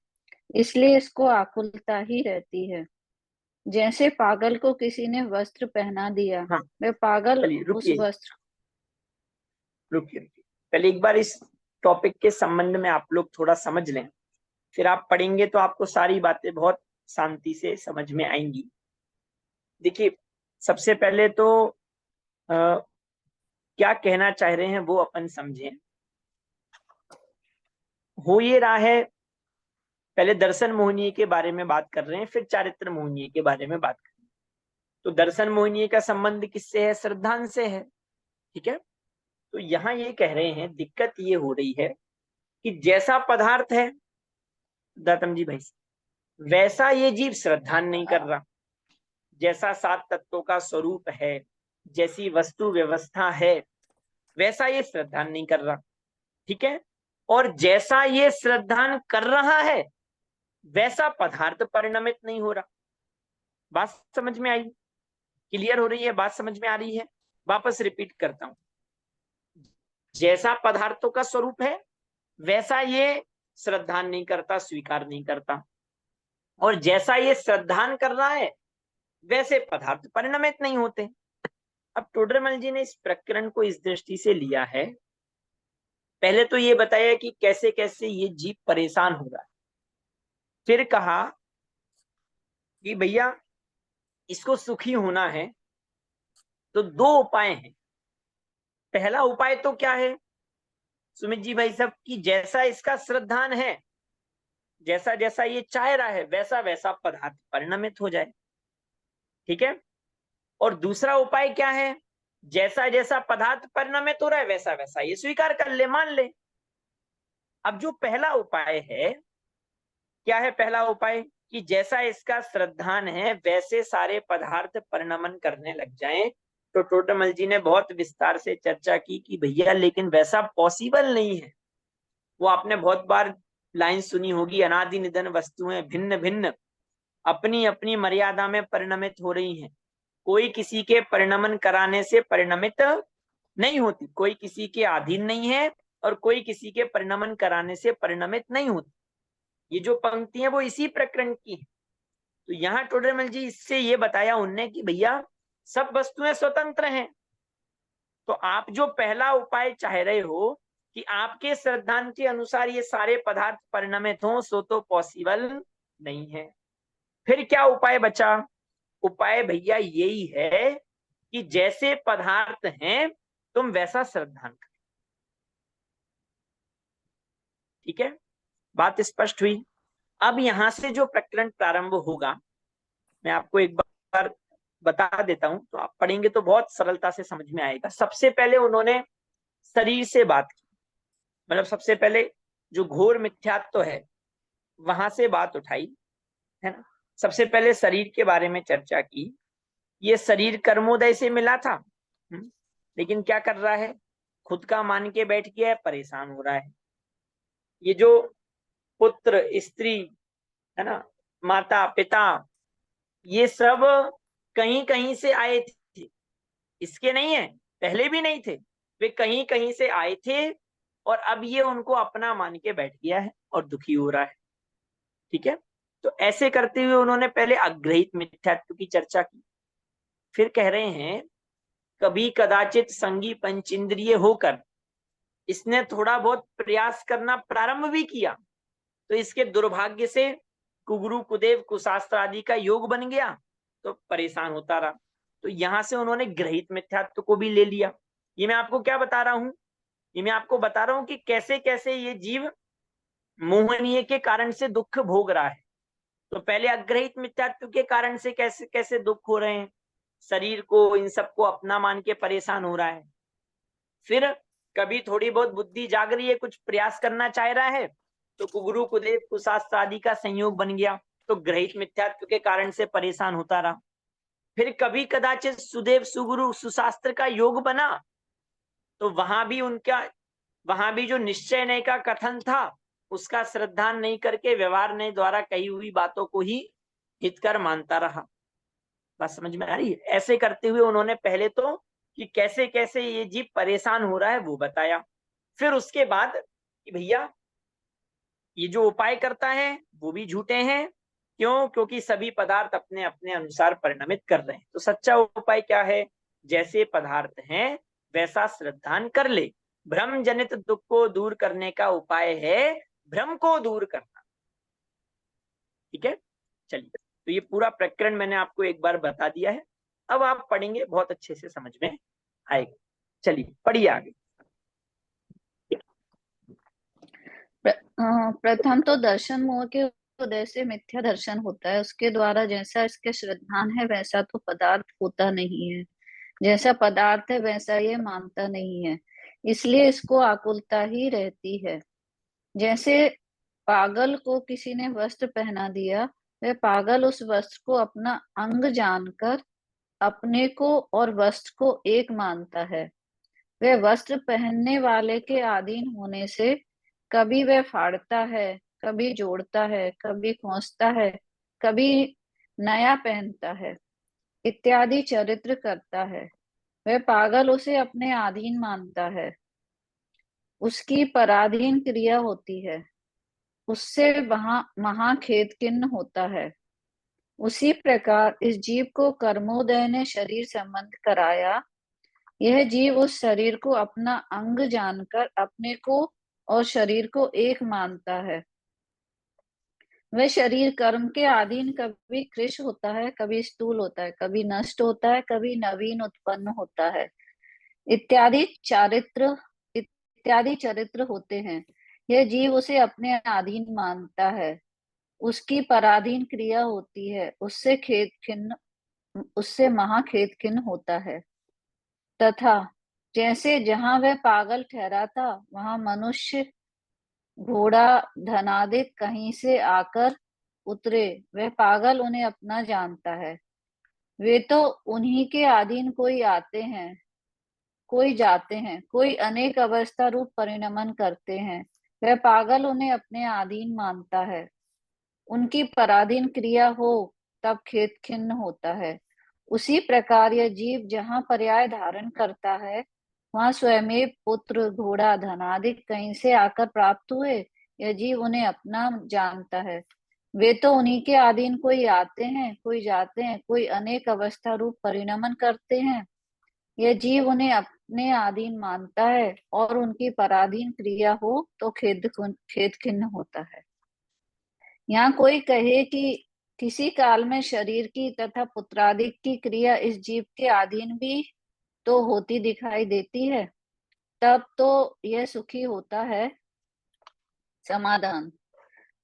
G: इसलिए इसको आकुलता ही रहती है। जैसे पागल को किसी ने वस्त्र पहना दिया,
A: हाँ
G: वह पागल
A: चलिए,
G: उस
A: रुकिए
G: वस्त्र।
A: रुकिए, पहले एक बार इस टॉपिक के संबंध में आप लोग थोड़ा समझ लें, फिर आप पढ़ेंगे तो आपको सारी बातें बहुत शांति से समझ में आएंगी। देखिए, सबसे पहले तो क्या कहना चाह रहे हैं वो अपन समझें। हो ये रहा है, पहले दर्शन मोहनीय के बारे में बात कर रहे हैं, फिर चारित्र मोहनीय के बारे में बात कर रहे हैं। तो दर्शन मोहनीय का संबंध किससे है? श्रद्धान से है। ठीक है, तो यहाँ ये कह रहे हैं, दिक्कत ये हो रही है कि जैसा पदार्थ है दातम जी भाई, वैसा ये जीव श्रद्धान नहीं कर रहा। जैसा सात तत्वों का स्वरूप है, जैसी वस्तु व्यवस्था है, वैसा ये श्रद्धान नहीं कर रहा। ठीक है, और जैसा ये श्रद्धान कर रहा है वैसा पदार्थ परिणमित नहीं हो रहा। बात समझ में आई? क्लियर हो रही है? बात समझ में आ रही है? वापस रिपीट करता हूं, जैसा पदार्थों का स्वरूप है वैसा ये श्रद्धान नहीं करता, स्वीकार नहीं करता, और जैसा ये श्रद्धान कर रहा है वैसे पदार्थ परिणमित नहीं होते। अब टोडरमल जी ने इस प्रकरण को इस दृष्टि से लिया है, पहले तो ये बताया कि कैसे कैसे ये जीव परेशान हो रहा है, फिर कहा कि भैया इसको सुखी होना है तो दो उपाय हैं। पहला उपाय तो क्या है सुमित जी भाई साहब, कि जैसा इसका श्रद्धान है, जैसा जैसा ये चाह रहा है वैसा वैसा पदार्थ परिणमित हो जाए। ठीक है, और दूसरा उपाय क्या है? जैसा जैसा पदार्थ परिणमित हो रहा है वैसा वैसा ये स्वीकार कर ले, मान ले। अब जो पहला उपाय है, क्या है पहला उपाय? कि जैसा इसका श्रद्धान है वैसे सारे पदार्थ परिणमन करने लग जाएं। तो टोटमल जी ने बहुत विस्तार से चर्चा की कि भैया लेकिन वैसा पॉसिबल नहीं है। वो आपने बहुत बार लाइन सुनी होगी, अनादि निधन वस्तुएं भिन्न भिन्न अपनी अपनी मर्यादा में परिणमित हो रही हैं, कोई किसी के परिणमन कराने से परिणमित नहीं होती, कोई किसी के अधीन नहीं है और कोई किसी के परिणमन कराने से परिणमित नहीं होती। ये जो पंक्ति है वो इसी प्रकरण की है। तो यहाँ टोडरमल जी इससे ये बताया उनने कि भैया सब वस्तुएं स्वतंत्र हैं। तो आप जो पहला उपाय चाह रहे हो कि आपके श्रद्धान के अनुसार ये सारे पदार्थ परिणमित हों, सो तो पॉसिबल नहीं है। फिर क्या उपाय बचा? उपाय भैया यही है कि जैसे पदार्थ हैं तुम वैसा श्रद्धान करो। ठीक है, बात स्पष्ट हुई? अब यहां से जो प्रकरण प्रारंभ होगा मैं आपको एक बार बता देता हूं, तो आप पढ़ेंगे तो बहुत सरलता से समझ में आएगा। सबसे पहले उन्होंने शरीर से बात की, मतलब सबसे पहले जो घोर मिथ्यात्व है वहां से बात उठाई, है ना। सबसे पहले शरीर के बारे में चर्चा की। ये शरीर कर्मोदय से मिला था, लेकिन क्या कर रहा है, खुद का मान के बैठ गया है, परेशान हो रहा है। ये जो पुत्र स्त्री, है ना, माता पिता, ये सब कहीं कहीं से आए थे, इसके नहीं है, पहले भी नहीं थे, वे कहीं कहीं से आए थे, और अब ये उनको अपना मान के बैठ गया है और दुखी हो रहा है। ठीक है, तो ऐसे करते हुए उन्होंने पहले अग्रहित मिथ्यात्व की चर्चा की। फिर कह रहे हैं कभी कदाचित संगी पंचेंद्रिय होकर इसने थोड़ा बहुत प्रयास करना प्रारंभ भी किया, तो इसके दुर्भाग्य से कुगुरु कुदेव कुशास्त्र आदि का योग बन गया, तो परेशान होता रहा। तो यहां से उन्होंने ग्रहित मिथ्यात्व को भी ले लिया। ये मैं आपको क्या बता रहा हूं, ये मैं आपको बता रहा हूं कि कैसे कैसे ये जीव मोहनीय के कारण से दुख भोग रहा है। तो पहले अग्रहित मिथ्यात्व के कारण से कैसे कैसे दुख हो रहे हैं, शरीर को, इन सबको अपना मान के परेशान हो रहा है। फिर कभी थोड़ी बहुत बुद्धि जाग रही है, कुछ प्रयास करना चाह रहा है, तो कुगुरु कुदेव कुशास्त्र आदि का संयोग बन गया, तो ग्रहित मिथ्यात्व के कारण से परेशान होता रहा। फिर कभी कदाचित सुदेव सुगुरु सुशास्त्र का योग बना, तो वहां भी जो निश्चय नय का कथन था उसका श्रद्धा नहीं करके व्यवहार नय द्वारा कही हुई बातों को ही हितकर मानता रहा। बात समझ में आ रही है। ऐसे करते हुए उन्होंने पहले तो कि कैसे कैसे ये जीव परेशान हो रहा है वो बताया। फिर उसके बाद कि भैया ये जो उपाय करता है वो भी झूठे हैं। क्यों? क्योंकि सभी पदार्थ अपने अपने अनुसार परिणमित कर रहे हैं। तो सच्चा उपाय क्या है? जैसे पदार्थ हैं वैसा श्रद्धान कर ले। भ्रम जनित दुख को दूर करने का उपाय है भ्रम को दूर करना। ठीक है, चलिए, तो ये पूरा प्रकरण मैंने आपको एक बार बता दिया है। अब आप पढ़ेंगे बहुत अच्छे से समझ में आएगा। चलिए पढ़िए आगे।
G: प्रथम तो दर्शन मोह के उदय से मिथ्या दर्शन होता है। उसके द्वारा जैसा इसके श्रद्धान है वैसा तो पदार्थ होता नहीं है, जैसा पदार्थ है वैसा ये मानता नहीं है, इसलिए इसको आकुलता ही रहती है। जैसे पागल को किसी ने वस्त्र पहना दिया, वह पागल उस वस्त्र को अपना अंग जानकर अपने को और वस्त्र को एक मानता है। वह वस्त्र पहनने वाले के अधीन होने से कभी वह फाड़ता है, कभी जोड़ता है, कभी खोसता है, कभी नया पहनता है, इत्यादि चरित्र करता है। वह पागल उसे अपने अधीन मानता है, उसकी पराधीन क्रिया होती है, उससे वहां महाखेद किन्न होता है। उसी प्रकार इस जीव को कर्मोदय ने शरीर संबंध कराया। यह जीव उस शरीर को अपना अंग जानकर अपने को और शरीर को एक मानता है। वह शरीर कर्म के अधीन कभी कृश होता है, कभी स्थूल होता है, कभी नष्ट होता है, कभी नवीन उत्पन्न होता है, इत्यादि चरित्र होते हैं। यह जीव उसे अपने अधीन मानता है, उसकी पराधीन क्रिया होती है, उससे महाखेद खिन्न होता है। तथा जैसे जहां वह पागल ठहरा था वहां मनुष्य, घोड़ा, धनादिक कहीं से आकर उतरे, वह पागल उन्हें अपना जानता है। वे तो उन्हीं के अधीन कोई आते हैं, कोई जाते हैं, कोई अनेक अवस्था रूप परिणमन करते हैं। वह पागल उन्हें अपने अधीन मानता है। उनकी पराधीन क्रिया हो तब खेद खिन्न होता है। उसी प्रकार यह जीव जहाँ पर्याय धारण करता है वहां स्वयं पुत्र, घोड़ा, धनादिक कहीं से आकर प्राप्त हुए, यह जीव उन्हें अपना जानता है। वे तो उन्हीं के अधीन कोई आते हैं, कोई जाते हैं, कोई अनेक अवस्था रूप परिणमन करते हैं। यह जीव उन्हें अपने अधीन मानता है और उनकी पराधीन क्रिया हो तो खेद खिन्न होता है। यहाँ कोई कहे कि किसी काल में शरीर की तथा पुत्रादिक की क्रिया इस जीव के अधीन भी तो होती दिखाई देती है, तब तो यह सुखी होता है। समाधान: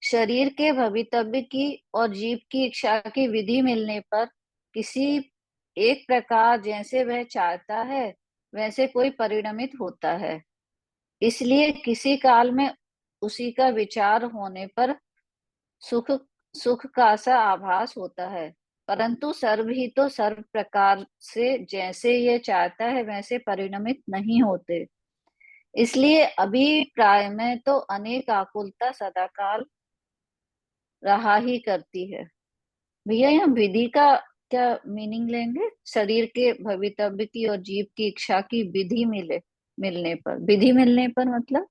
G: शरीर के भवितव्य की और जीव की इच्छा की विधि मिलने पर किसी एक प्रकार जैसे वह चाहता है वैसे कोई परिणमित होता है। इसलिए किसी काल में उसी का विचार होने पर सुख सुख का सा आभास होता है, परंतु सर्व ही तो सर्व प्रकार से जैसे ये चाहता है वैसे परिणमित नहीं होते। इसलिए अभिप्राय में तो अनेक आकुलता सदाकाल रहा ही करती है। भैया यहाँ विधि का क्या मीनिंग लेंगे? शरीर के भवितव्य की और जीव की इच्छा की विधि मिलने पर मतलब?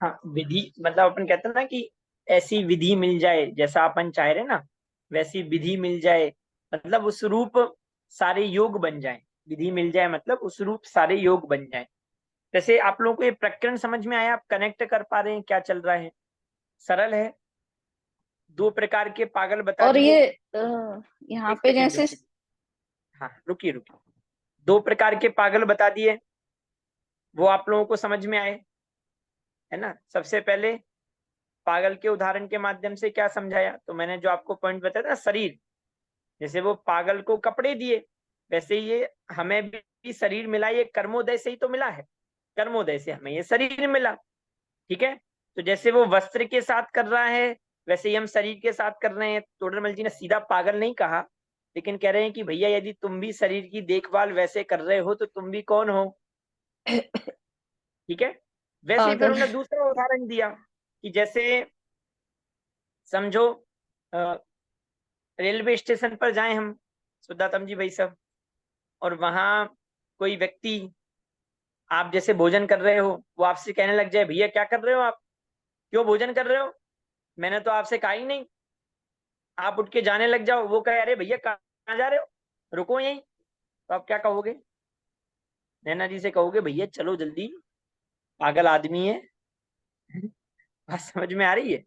A: हाँ, विधि मतलब अपन कहते हैं ना कि ऐसी विधि मिल जाए जैसा अपन चाह रहे ना, वैसी विधि मिल जाए, मतलब उस रूप सारे योग बन जाए। विधि मिल जाए मतलब उस रूप सारे योग बन जाए। जैसे आप लोगों को ये प्रकरण समझ में आया? आप कनेक्ट कर पा रहे हैं क्या चल रहा है? सरल है। दो प्रकार के पागल बता
G: और
A: दिए।
G: ये यहाँ
A: एक
G: पे
A: सेकंड
G: जैसे
A: रुकिए। हाँ, रुकिए रुकिए। दो प्रकार के पागल बता दिए, वो आप लोगों को समझ में आए, है ना? सबसे पहले पागल के उदाहरण के माध्यम से क्या समझाया? तो मैंने जो आपको पॉइंट बताया था ना, शरीर, जैसे वो पागल को कपड़े दिए, वैसे ये हमें भी शरीर मिला। ये कर्मोदय से ही तो मिला है, कर्मोदय से हमें ये शरीर मिला। ठीक है, तो जैसे वो वस्त्र के साथ कर रहा है, वैसे ही हम शरीर के साथ कर रहे हैं। तोडरमल जी ने सीधा पागल नहीं कहा, लेकिन कह रहे हैं कि भैया यदि तुम भी शरीर की देखभाल वैसे कर रहे हो तो तुम भी कौन हो? ठीक है। वैसे ही फिर
G: पागल।
A: उन्होंने दूसरा उदाहरण दिया कि जैसे समझो रेलवे स्टेशन पर जाएं हम, सुदातम जी भाई साहब, और वहां कोई व्यक्ति, आप जैसे भोजन कर रहे हो, वो आपसे कहने लग जाए भैया क्या कर रहे हो आप, क्यों भोजन कर रहे हो, मैंने तो आपसे कहा ही नहीं। आप उठ के जाने लग जाओ, वो कहे अरे भैया कहाँ जा रहे हो, रुको यहीं। तो आप क्या कहोगे? नैना जी से कहोगे भैया चलो जल्दी, पागल आदमी है। बात समझ में आ रही है?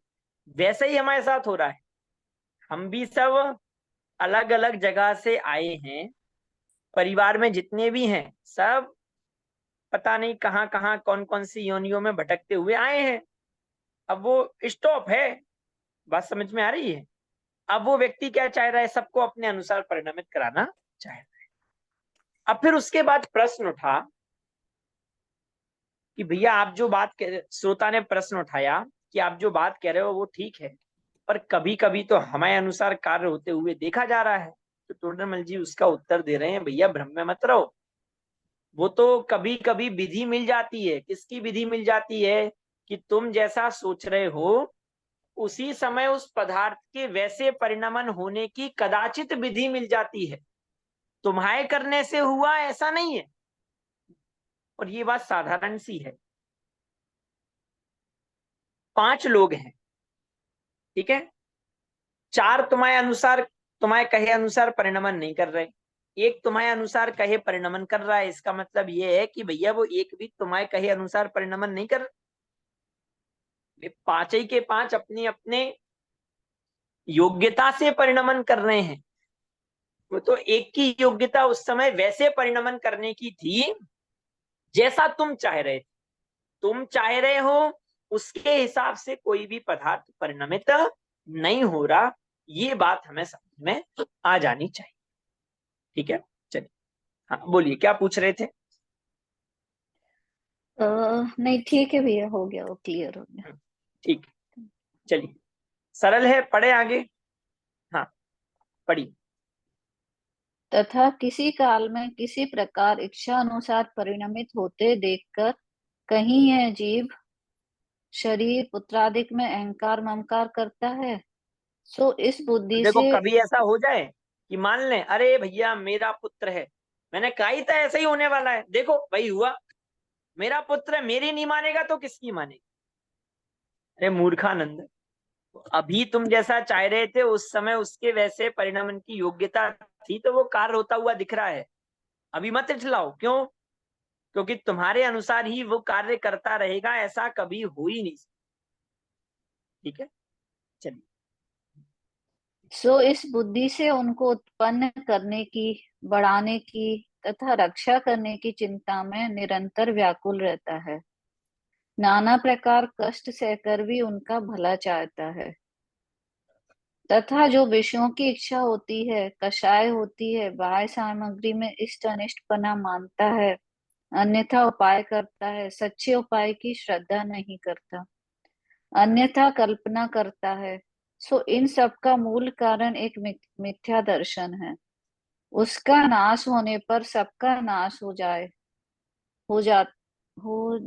A: वैसा ही हमारे साथ हो रहा है। हम भी सब अलग अलग जगह से आए हैं, परिवार में जितने भी हैं सब पता नहीं कहाँ कहाँ कौन कौन सी योनियों में भटकते हुए आए हैं। अब वो स्टॉप है। बात समझ में आ रही है? अब वो व्यक्ति क्या चाह रहा है? सबको अपने अनुसार परिणमित कराना चाह रहा है। अब फिर उसके बाद प्रश्न उठा कि भैया आप जो बात श्रोता ने प्रश्न उठाया कि आप जो बात कह रहे हो वो ठीक है, पर कभी कभी तो हमारे अनुसार कार्य होते हुए देखा जा रहा है। तो टोडरमल जी उसका उत्तर दे रहे हैं, भैया भ्रम में मत रहो। वो तो कभी कभी विधि मिल जाती है। किसकी विधि मिल जाती है? कि तुम जैसा सोच रहे हो उसी समय उस पदार्थ के वैसे परिणमन होने की कदाचित विधि मिल जाती है। तुम्हारे करने से हुआ ऐसा नहीं है। और ये बात साधारण सी है। 5 लोग हैं, ठीक है, 4 तुम्हारे अनुसार, तुम्हारे कहे अनुसार परिणमन नहीं कर रहे, एक तुम्हारे अनुसार कहे परिणमन कर रहा है। इसका मतलब ये है कि भैया वो एक भी तुम्हारे कहे अनुसार परिणमन नहीं कर। पांच ही के 5 अपनी अपने योग्यता से परिणमन कर रहे हैं। वो तो एक की योग्यता उस समय वैसे परिणमन करने की थी जैसा तुम चाह रहे थे। तुम चाह रहे हो उसके हिसाब से कोई भी पदार्थ परिणमित नहीं हो रहा। ये बात हमें समझ में आ जानी चाहिए। ठीक है, चलिए। हाँ बोलिए, क्या पूछ रहे थे?
G: नहीं ठीक है भैया, हो गया, वो क्लियर हो गया।
A: ठीक, चलिए। सरल है, पढ़े आगे। हाँ, पढ़िए।
G: तथा किसी काल में किसी प्रकार इच्छा अनुसार परिणमित होते देखकर कहीं यह जीव शरीर पुत्रादिक में अहंकार ममकार करता है, सो इस बुद्धि
A: देखो
G: से।
A: कभी ऐसा हो जाए कि मान लें अरे भैया मेरा पुत्र है, मैंने कहा ही था ऐसा ही होने वाला है, देखो भाई हुआ, मेरा पुत्र है, मेरी नहीं मानेगा तो किसकी मानेगी? अरे मूर्खानंद, अभी तुम जैसा चाह रहे थे उस समय उसके वैसे परिणमन की योग्यता थी, तो वो कार्य होता हुआ दिख रहा है। अभी मत इठलाओ, क्यों? क्योंकि तुम्हारे अनुसार ही वो कार्य करता रहेगा, ऐसा कभी हो ही नहीं सकता। ठीक है, चलिए।
G: सो इस बुद्धि से उनको उत्पन्न करने की, बढ़ाने की तथा रक्षा करने की चिंता में निरंतर व्याकुल रहता है। नाना प्रकार कष्ट सहकर भी उनका भला चाहता है। तथा जो विषयों की इच्छा होती है, कषाय होती है, बाह्य सामग्री में इष्ट अनिष्टपना मानता है, अन्यथा उपाय करता है, सच्चे उपाय की श्रद्धा नहीं करता। अन्यथा कल्पना करता है। सो इन सब का मूल कारण एक मिथ्या दर्शन है। उसका नाश होने पर सबका नाश हो जा हो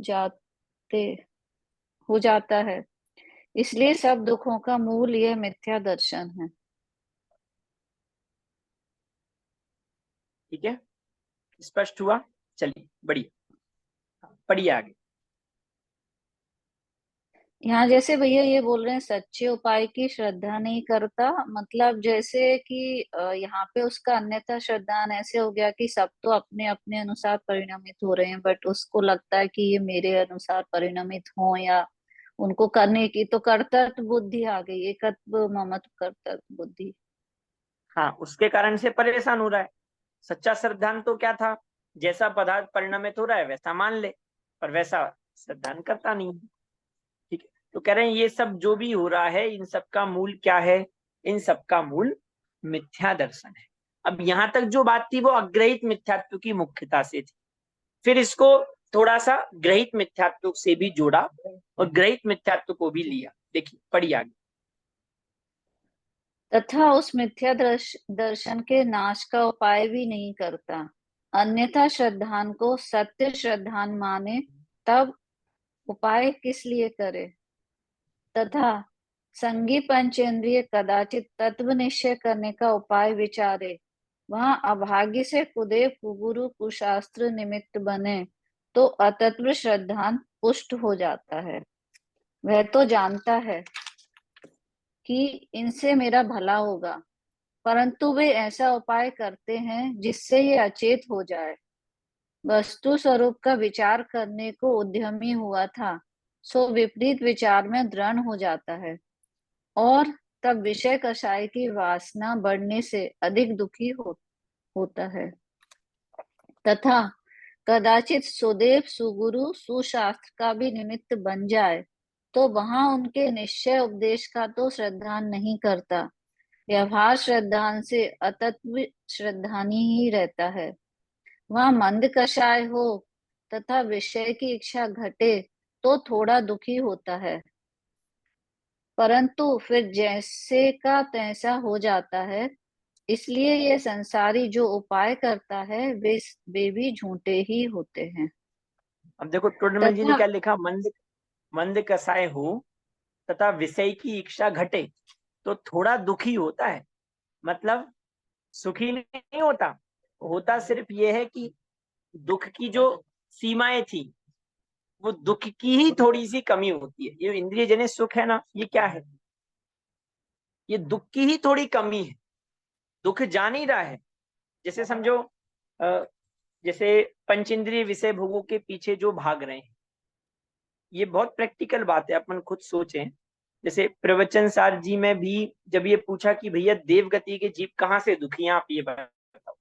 G: जाते हो जाता है। इसलिए सब दुखों का मूल यह मिथ्या दर्शन है।
A: ठीक है, स्पष्ट हुआ? चलिए बढ़िया, पढ़िए आगे।
G: यहाँ जैसे भैया ये बोल रहे हैं सच्चे उपाय की श्रद्धा नहीं करता, मतलब जैसे कि यहाँ पे उसका अन्यथा श्रद्धान ऐसे हो गया कि सब तो अपने अपने अनुसार परिणमित हो रहे हैं, बट उसको लगता है कि ये मेरे अनुसार परिणमित हो, या उनको करने की तो कर्तृत्व बुद्धि आ गई, एकत्व ममत्व कर्तृत्व बुद्धि।
A: हाँ, उसके कारण से परेशान हो रहा है। सच्चा श्रद्धांत तो क्या था, जैसा पदार्थ परिणमित हो रहा है वैसा मान ले, पर वैसा श्रद्धांत करता नहीं है। ठीक है, तो कह रहे हैं ये सब जो भी हो रहा है, इन सब का मूल क्या है? इन सब का मूल मिथ्या दर्शन है। अब यहां तक जो बात थी वो अग्रहित मिथ्यात्व की मुख्यता से थी, फिर इसको थोड़ा सा ग्रहित मिथ्यात्व से भी जोड़ा और ग्रहित मिथ्यात्व को भी लिया। देखिए पढ़िए आगे।
G: तथा उस मिथ्या दर्शन के नाश का उपाय भी नहीं करता। अन्यथा श्रद्धान को सत्य श्रद्धान माने, तब उपाय किस लिए करे। तथा संगी पंचेंद्रिय कदाचित तत्व निश्चय करने का उपाय विचारे, वहां अभाग्य से कुदेव कुगुरु कुशास्त्र निमित्त बने, तो अतत्व श्रद्धान पुष्ट हो जाता है। वह तो जानता है कि इनसे मेरा भला होगा, परंतु वे ऐसा उपाय करते हैं जिससे ये अचेत हो जाए। वस्तु स्वरूप का विचार करने को उद्यमी हुआ था, सो विपरीत विचार में दृढ़ हो जाता है, और तब विषय कषाय की वासना बढ़ने से अधिक दुखी होता है। तथा कदाचित सुदेव सुगुरु सुशास्त्र का भी निमित्त बन जाए, तो वहां उनके निश्चय उपदेश का तो श्रद्धान नहीं करता, व्यवहार श्रद्धान से अतत्व श्रद्धानी ही रहता है। वहां मंद कषाय हो तथा विषय की इच्छा घटे तो थोड़ा दुखी होता है, परंतु फिर जैसे का तैसा हो जाता है। इसलिए ये संसारी जो उपाय करता है वे भी झूठे ही होते हैं।
A: अब देखो टोडरमल जी ने
G: तथा
A: क्या लिखा, मंद मंद कसाय हो तथा विषय की इच्छा घटे तो थोड़ा दुखी होता है, मतलब सुखी नहीं होता। होता सिर्फ ये है कि दुख की जो सीमाएं थी वो दुख की ही थोड़ी सी कमी होती है। ये इंद्रिय जनित सुख है ना, ये क्या है, ये दुख की ही थोड़ी कमी है। दुख जा नहीं रहा है। जैसे समझो जैसे पंचेंद्रिय विषय भोगों के पीछे जो भाग रहे हैं, ये बहुत प्रैक्टिकल बात है, अपन खुद सोचें। जैसे प्रवचन सार जी में भी जब ये पूछा कि भैया देव गति के जीव कहाँ से दुखी हैं, आप ये बताओ।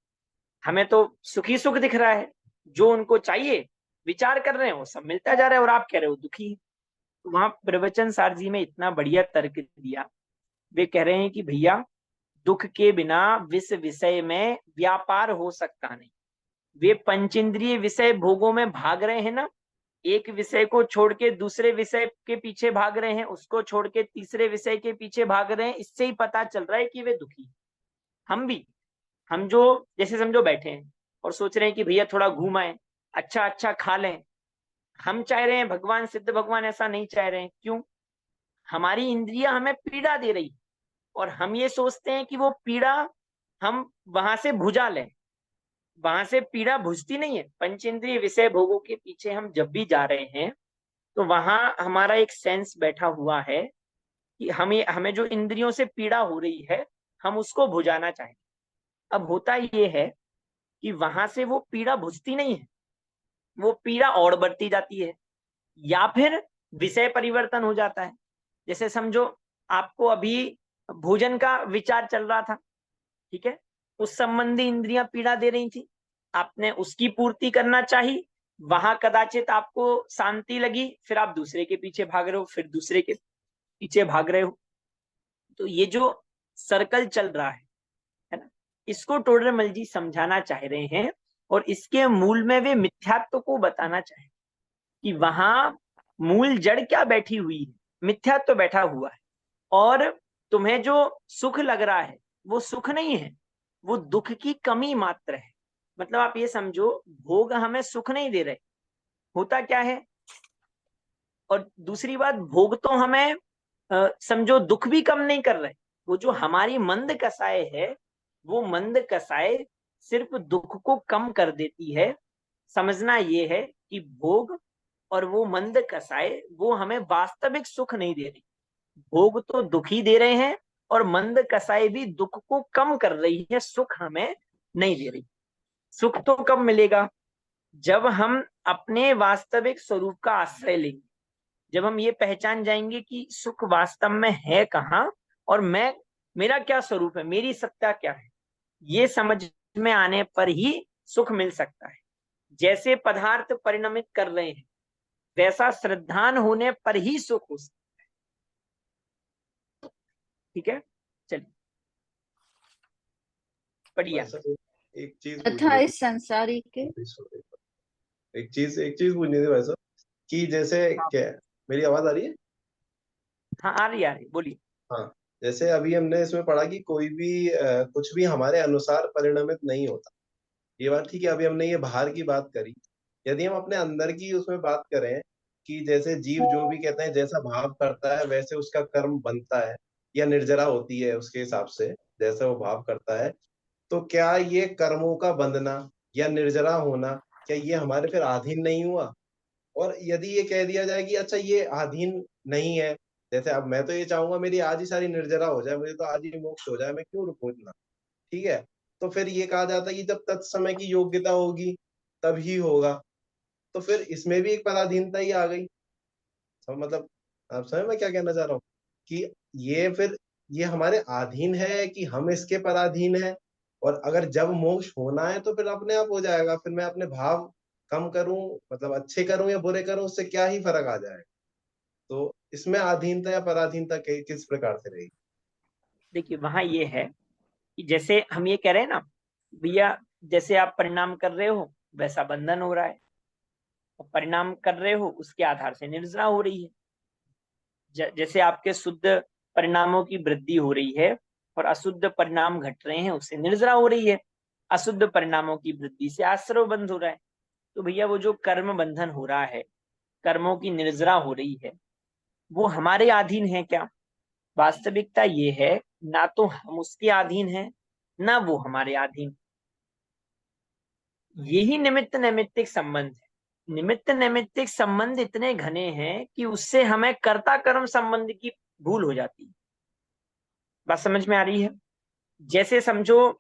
A: हमें तो सुखी सुख दिख रहा है, जो उनको चाहिए विचार कर रहे हैं वो सब मिलता जा रहा है, और आप कह रहे हो दुखी। तो वहां प्रवचन सार जी में इतना बढ़िया तर्क दिया। वे कह रहे हैं कि भैया दुख के बिना विषय में व्यापार हो सकता नहीं। वे पंचेंद्रिय विषय भोगों में भाग रहे हैं ना, एक विषय को छोड़ के दूसरे विषय के पीछे भाग रहे हैं, उसको छोड़ के तीसरे विषय के पीछे भाग रहे हैं, इससे ही पता चल रहा है कि वे दुखी। हम भी, हम जो जैसे समझो बैठे हैं और सोच रहे हैं कि भैया थोड़ा घूम आए, अच्छा अच्छा खा लें, हम चाह रहे हैं, भगवान सिद्ध भगवान ऐसा नहीं चाह रहे हैं। क्यों? हमारी इंद्रियां हमें पीड़ा दे रही, और हम ये सोचते हैं कि वो पीड़ा हम वहां से भुजा लें। वहां से पीड़ा भुजती नहीं है। पंचेंद्रिय विषय भोगों के पीछे हम जब भी जा रहे हैं तो वहां हमारा एक सेंस बैठा हुआ है कि हमें जो इंद्रियों से पीड़ा हो रही है हम उसको भुजाना चाहें। अब होता ये है कि वहां से वो पीड़ा भुजती नहीं है, वो पीड़ा और बढ़ती जाती है, या फिर विषय परिवर्तन हो जाता है। जैसे समझो आपको अभी भोजन का विचार चल रहा था, ठीक है, उस संबंधी इंद्रियां पीड़ा दे रही थी, आपने उसकी पूर्ति करना चाहिए, वहां कदाचित आपको शांति लगी, फिर आप दूसरे के पीछे भाग रहे हो, फिर दूसरे के पीछे भाग रहे हो। तो ये जो सर्कल चल रहा है ना, इसको टोडरमल जी समझाना चाह रहे हैं, और इसके मूल में वे मिथ्यात्व को बताना चाहे कि वहां मूल जड़ क्या बैठी हुई है। मिथ्यात्व बैठा हुआ है, और तुम्हें जो सुख लग रहा है वो सुख नहीं है, वो दुख की कमी मात्र है। मतलब आप ये समझो, भोग हमें सुख नहीं दे रहे, होता क्या है। और दूसरी बात, भोग तो हमें समझो दुख भी कम नहीं कर रहे। वो जो हमारी मंद कसाय है, वो मंद कसाय सिर्फ दुख को कम कर देती है। समझना ये है कि भोग और वो मंद कसाय वो हमें वास्तविक सुख नहीं दे रही। भोग तो दुखी दे रहे हैं, और मंद कसाई भी दुख को कम कर रही है, सुख हमें नहीं दे रही। सुख तो कब मिलेगा? जब हम अपने वास्तविक स्वरूप का आश्रय लेंगे, जब हम ये पहचान जाएंगे कि सुख वास्तव में है कहाँ, और मेरा क्या स्वरूप है, मेरी सत्ता क्या है, ये समझ में आने पर ही सुख मिल सकता है। जैसे पदार्थ परिणमित कर रहे हैं, वैसा श्रद्धान होने पर ही सुख हो सकता है। ठीक है, चलिए बढ़िया।
I: भाई साहब एक चीज
G: तथा
I: पूछनी
G: इस संसारी के
I: थी। एक चीज पूछनी थी भाई साहब, कि जैसे क्या, मेरी आवाज आ रही है?
A: हाँ आ रही बोलिए।
I: हाँ, जैसे अभी हमने इसमें पढ़ा कि कोई भी कुछ भी हमारे अनुसार परिणमित नहीं होता। ये बात ठीक है। अभी हमने ये बाहर की बात करी, यदि हम अपने अंदर की उसमें बात करें कि जैसे जीव जो भी कहते हैं जैसा भाव करता है वैसे उसका कर्म बनता है, या निर्जरा होती है उसके हिसाब से जैसे वो भाव करता है, तो क्या ये कर्मों का बंधना या निर्जरा होना, क्या ये हमारे फिर अधीन नहीं हुआ? और यदि ये कह दिया जाए कि अच्छा ये अधीन नहीं है, जैसे अब मैं तो ये चाहूंगा मेरी आज ही सारी निर्जरा हो जाए, मुझे तो आज ही मोक्ष हो जाए, मैं क्यों रुकूं इतना? ठीक है, तो फिर ये कहा जाता है कि जब तत्समय की योग्यता होगी तभी होगा। तो फिर इसमें भी एक पराधीनता ही आ गई। मतलब आप समझ मैं क्या कहना चाह रहा हूँ, कि ये फिर ये हमारे अधीन है कि हम इसके पराधीन है? और अगर जब मोक्ष होना है तो फिर अपने आप हो जाएगा, फिर मैं अपने भाव कम करूं, मतलब अच्छे करूं या बुरे करूं, उससे क्या ही फर्क आ जाएगा? तो इसमें अधीनता या पराधीनता किस प्रकार से रहेगी?
A: देखिए वहां ये है कि जैसे हम ये कह रहे हैं ना भैया, जैसे आप परिणाम कर रहे हो वैसा बंधन हो रहा है, और परिणाम कर रहे हो उसके आधार से निर्जरा हो रही है। जैसे आपके शुद्ध परिणामों की वृद्धि हो रही है और अशुद्ध परिणाम घट रहे हैं, उससे निर्जरा हो रही है। अशुद्ध परिणामों की वृद्धि से आश्रव बंध हो रहा है। तो भैया वो जो कर्म बंधन हो रहा है, कर्मों की निर्जरा हो रही है, वो हमारे अधीन है क्या? वास्तविकता ये है, ना तो हम उसके अधीन हैं, ना वो हमारे अधीन। यही निमित्त नैमित्तिक संबंध है। निमित्त नैमित्तिक संबंध इतने घने हैं कि उससे हमें कर्ता कर्म संबंध की भूल हो जाती है। बात समझ में आ रही है? जैसे समझो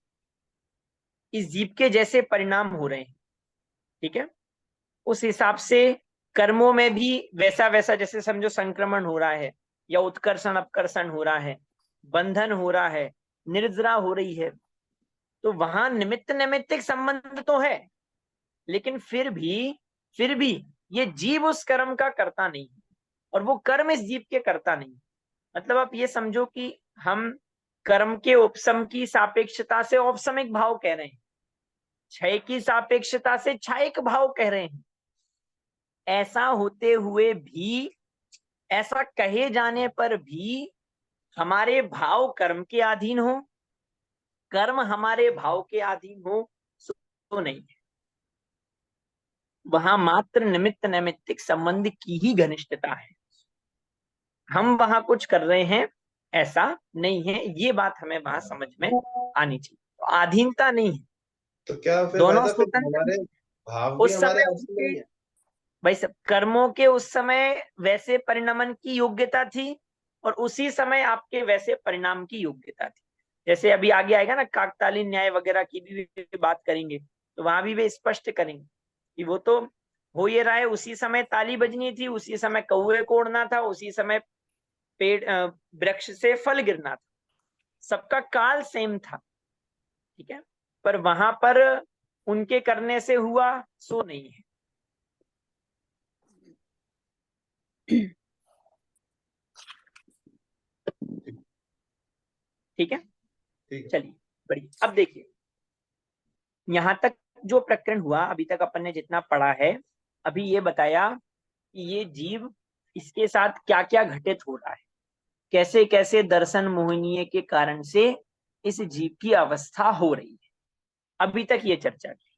A: इस जीव के जैसे परिणाम हो रहे हैं, ठीक है, उस हिसाब से कर्मों में भी वैसा वैसा, जैसे समझो संक्रमण हो रहा है, या उत्कर्षण अपकर्षण हो रहा है, बंधन हो रहा है, निर्जरा हो रही है, तो वहां निमित्त नैमित्तिक संबंध तो है, लेकिन फिर भी ये जीव उस कर्म का कर्ता नहीं है, और वो कर्म इस जीव के कर्ता नहीं। मतलब आप ये समझो कि हम कर्म के उपशम की सापेक्षता से औपसमिक भाव कह रहे हैं, क्षय की सापेक्षता से क्षयिक भाव कह रहे हैं। ऐसा होते हुए भी, ऐसा कहे जाने पर भी हमारे भाव कर्म के अधीन हो, कर्म हमारे भाव के अधीन हो, तो नहीं है। वहां मात्र निमित्त नैमित्तिक संबंध की ही घनिष्ठता है। हम वहां कुछ कर रहे हैं ऐसा नहीं है, ये बात हमें वहां समझ में आनी चाहिए। तो अधीनता नहीं है,
I: तो क्या फिर भाई
A: दोनों
I: साहब फिर
A: स्वतंत्र
I: हमारे
A: हैं।
I: भाव भी
A: उस
I: हमारे
A: समय
I: अधीन
A: उनके,
I: नहीं है?
A: भाई सब कर्मों के उस समय वैसे परिणमन की योग्यता थी, और उसी समय आपके वैसे परिणाम की योग्यता थी। जैसे अभी आगे आएगा ना, काकतालीय न्याय वगैरह की भी बात करेंगे, तो वहां भी वे स्पष्ट करेंगे कि वो तो हो ये रहा है, उसी समय ताली बजनी थी, उसी समय कौवे को उड़ना था, उसी समय पेड़ वृक्ष से फल गिरना था, सबका काल सेम था। ठीक है, पर वहां पर उनके करने से हुआ, सो नहीं है। ठीक है,
I: ठीक है।
A: चलिए बढ़िया। अब देखिए यहां तक जो प्रकरण हुआ, अभी तक अपन ने जितना पढ़ा है, अभी ये बताया कि ये जीव इसके साथ क्या क्या घटित हो रहा है, कैसे कैसे दर्शन मोहनीय के कारण से इस जीव की अवस्था हो रही है। अभी तक ये चर्चा की।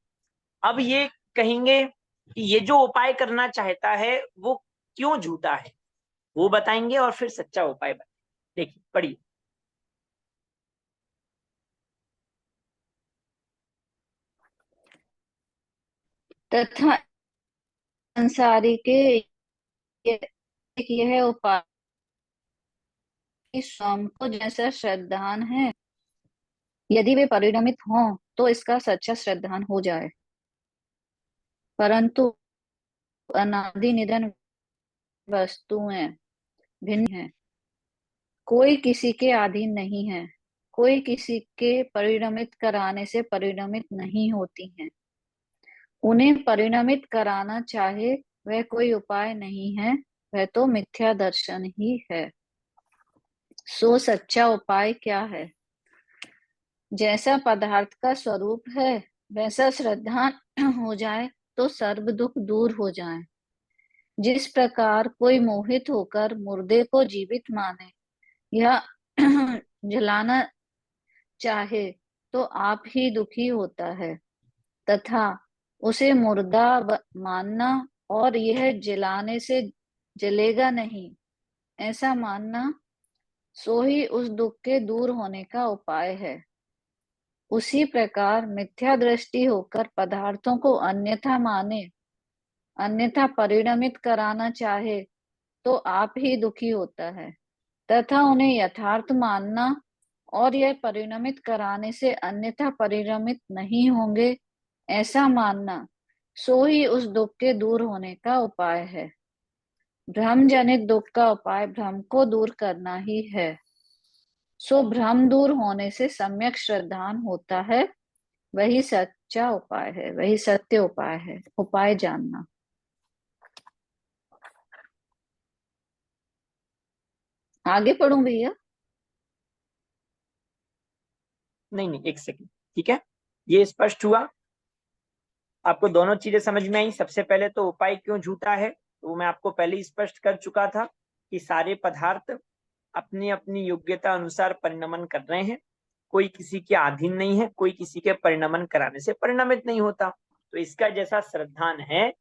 A: अब ये कहेंगे कि ये जो उपाय करना चाहता है वो क्यों झूठा है, वो बताएंगे और फिर सच्चा उपाय बताएंगे। देखिए पढ़िए।
G: तथा संसारी के एक यह उपाय कि स्वयं को जैसा श्रद्धान है, यदि वे परिणमित हों तो इसका सच्चा श्रद्धान हो जाए। परंतु अनादि निधन वस्तुएं भिन्न हैं, कोई किसी के अधीन नहीं है, कोई किसी के परिणमित कराने से परिणमित नहीं होती हैं। उन्हें परिणमित कराना चाहे वह कोई उपाय नहीं है, वह तो मिथ्या दर्शन ही है। सो सच्चा उपाय क्या है? जैसा पदार्थ का स्वरूप है वैसा श्रद्धा हो जाए तो सर्व दुख दूर हो जाए। जिस प्रकार कोई मोहित होकर मुर्दे को जीवित माने या जलाना चाहे तो आप ही दुखी होता है, तथा उसे मुर्दा मानना और यह जलाने से जलेगा नहीं ऐसा मानना, सो ही उस दुख के दूर होने का उपाय है। उसी प्रकार मिथ्या दृष्टि होकर पदार्थों को अन्यथा माने, अन्यथा परिणमित कराना चाहे तो आप ही दुखी होता है, तथा उन्हें यथार्थ मानना और यह परिणमित कराने से अन्यथा परिणमित नहीं होंगे ऐसा मानना, सो ही उस दुख के दूर होने का उपाय है। भ्रम जनित दुख का उपाय भ्रम को दूर करना ही है। सो भ्रम दूर होने से सम्यक श्रद्धान होता है, वही सच्चा उपाय है, वही सत्य उपाय है। उपाय जानना। आगे पढ़ूं भैया?
A: नहीं नहीं, एक सेकंड, ठीक है। ये स्पष्ट हुआ, आपको दोनों चीजें समझ में आई। सबसे पहले तो उपाय क्यों झूठा है, तो वो मैं आपको पहले ही स्पष्ट कर चुका था कि सारे पदार्थ अपनी अपनी योग्यता अनुसार परिणमन कर रहे हैं, कोई किसी के अधीन नहीं है, कोई किसी के परिणमन कराने से परिणमित नहीं होता। तो इसका जैसा श्रद्धान है,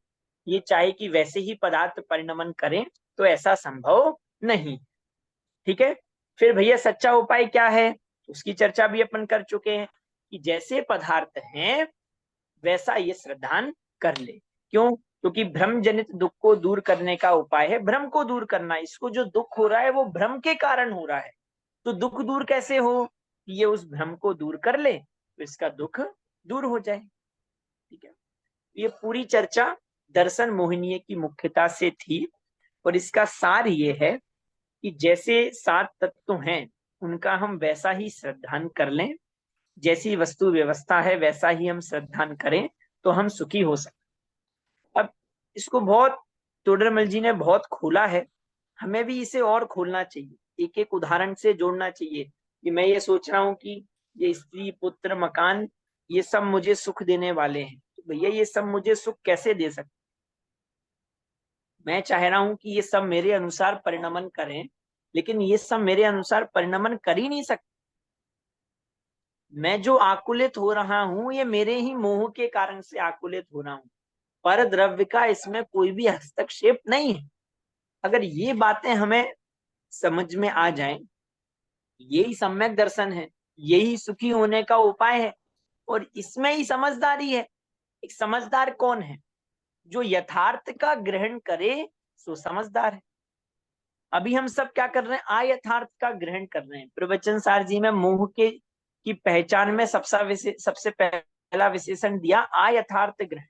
A: ये चाहे कि वैसे ही पदार्थ परिणमन करें तो ऐसा संभव नहीं। ठीक है। फिर भैया सच्चा उपाय क्या है, उसकी चर्चा भी अपन कर चुके हैं कि जैसे पदार्थ हैं वैसा ये श्रद्धान कर ले। क्यों? क्योंकि भ्रम जनित दुख को दूर करने का उपाय है भ्रम को दूर करना। इसको जो दुख हो रहा है वो भ्रम के कारण हो रहा है, तो दुख दूर कैसे हो? ये उस भ्रम को दूर कर ले तो इसका दुख दूर हो जाए। ठीक है। ये पूरी चर्चा दर्शन मोहिनीय की मुख्यता से थी, और इसका सार ये है कि जैसे 7 तत्व हैं उनका हम वैसा ही श्रद्धान कर लें, जैसी वस्तु व्यवस्था है वैसा ही हम श्रद्धान करें तो हम सुखी हो सकते। अब इसको बहुत तोडरमल जी ने बहुत खोला है, हमें भी इसे और खोलना चाहिए, एक एक उदाहरण से जोड़ना चाहिए। कि मैं ये सोच रहा हूँ कि ये स्त्री पुत्र मकान ये सब मुझे सुख देने वाले हैं, तो भैया ये सब मुझे सुख कैसे दे सकते? मैं चाह रहा हूं कि ये सब मेरे अनुसार परिणमन करें, लेकिन ये सब मेरे अनुसार परिणमन कर ही नहीं सकते। मैं जो आकुलित हो रहा हूं ये मेरे ही मोह के कारण से आकुलित हो रहा हूं, पर द्रव्य का इसमें कोई भी हस्तक्षेप नहीं है। अगर ये बातें हमें समझ में आ जाएं, यही सम्यक दर्शन है, यही सुखी होने का उपाय है, और इसमें ही समझदारी है। एक समझदार कौन है? जो यथार्थ का ग्रहण करे सो समझदार है। अभी हम सब क्या कर रहे हैं? अयथार्थ का ग्रहण कर रहे हैं। प्रवचन सार जी में मोह के की पहचान में सबसे पहला विशेषण दिया अयथार्थ ग्रहण।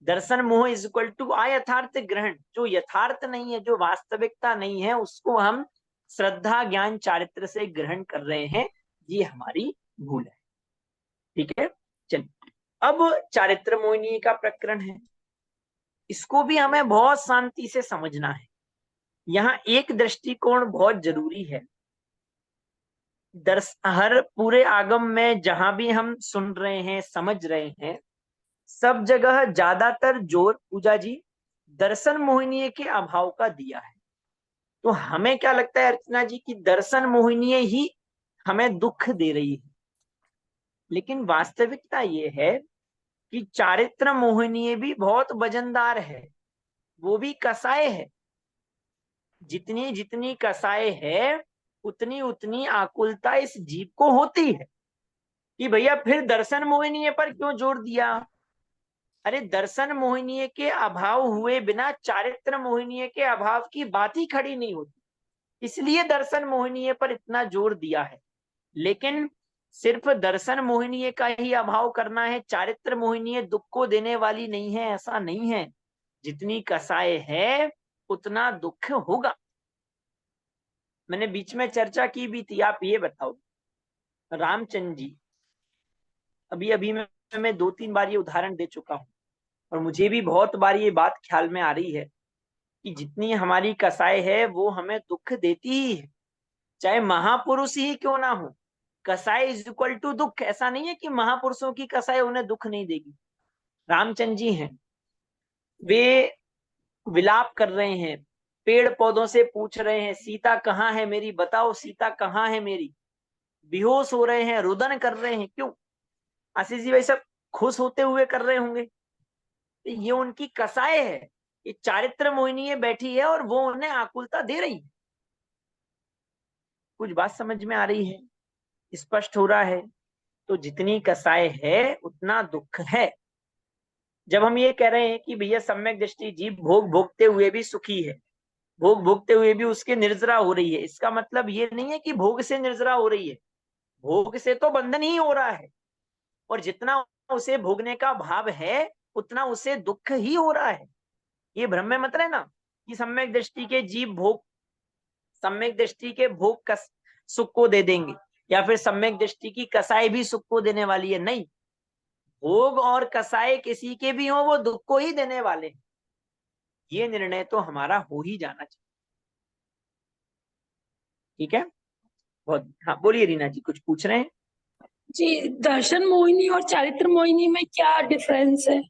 A: दर्शन मोह इज इक्वल टू अयथार्थ ग्रहण। जो यथार्थ नहीं है, जो वास्तविकता नहीं है, उसको हम श्रद्धा ज्ञान चारित्र से ग्रहण कर रहे हैं, ये हमारी भूल है। ठीक है। चलिए, अब चारित्र मोहिनी का प्रकरण है, इसको भी हमें बहुत शांति से समझना है। यहाँ एक दृष्टिकोण बहुत जरूरी है। हर पूरे आगम में जहां भी हम सुन रहे हैं समझ रहे हैं, सब जगह ज्यादातर जोर, पूजा जी, दर्शन मोहिनीय के अभाव का दिया है। तो हमें क्या लगता है अर्चना जी कि दर्शन मोहिनीय ही हमें दुख दे रही है, लेकिन वास्तविकता ये है कि चारित्र मोहिनीय भी बहुत वजनदार है, वो भी कसाय है। जितनी जितनी कसाय है उतनी उतनी आकुलता इस जीव को होती है कि भैया फिर दर्शन मोहिनीय पर क्यों जोर दिया। अरे दर्शन मोहिनीय के अभाव हुए बिना चारित्र मोहिनीय के अभाव की बात ही खड़ी नहीं होती, इसलिए दर्शन मोहिनीय पर इतना जोर दिया है। लेकिन सिर्फ दर्शन मोहिनीय का ही अभाव करना है, चारित्र मोहिनीय दुख को देने वाली नहीं है, ऐसा नहीं है। जितनी कसाय है उतना दुख होगा। मैंने बीच में चर्चा की भी थी, आप ये बताओ रामचंद्र जी, अभी अभी मैं 2-3 बार ये उदाहरण दे चुका हूं और मुझे भी बहुत बार ये बात ख्याल में आ रही है कि जितनी हमारी कसाय है वो हमें दुख देती ही है, चाहे महापुरुष ही क्यों ना हो। कसाय इज इक्वल टू दुख। ऐसा नहीं है कि महापुरुषों की कसाय उन्हें दुख नहीं देगी। रामचंद्र जी हैं, वे विलाप कर रहे हैं, पेड़ पौधों से पूछ रहे हैं सीता कहाँ है मेरी, बताओ सीता कहाँ है मेरी। बेहोश हो रहे हैं, रुदन कर रहे हैं। क्यों? आशीष जी भाई सब खुश होते हुए कर रहे होंगे। ये उनकी कसाय है, ये चारित्र मोहिनी बैठी है और वो उन्हें आकुलता दे रही है। कुछ बात समझ में आ रही है, स्पष्ट हो रहा है? तो जितनी कसाय है उतना दुख है। जब हम ये कह रहे हैं कि भैया सम्यक दृष्टि जीव भोग भोगते हुए भी सुखी है, भोग भोगते हुए भी उसके निर्जरा हो रही है, इसका मतलब ये नहीं है कि भोग से निर्जरा हो रही है। भोग से तो बंधन ही हो रहा है, और जितना उसे भोगने का भाव है उतना उसे दुख ही हो रहा है। ये भ्रम में मत रहना कि सम्यक दृष्टि के जीव भोग, सम्यक दृष्टि के भोग सुख को दे देंगे, या फिर सम्यक दृष्टि की कसाई भी सुख को देने वाली है। नहीं, भोग और कसाई किसी के भी हो वो दुख को ही देने वाले हैं। ये निर्णय तो हमारा हो ही जाना चाहिए। ठीक है, बहुत। हाँ बोलिए रीना जी, कुछ पूछ रहे हैं?
B: जी, दर्शन मोहिनी और चारित्र मोहिनी में क्या डिफरेंस है?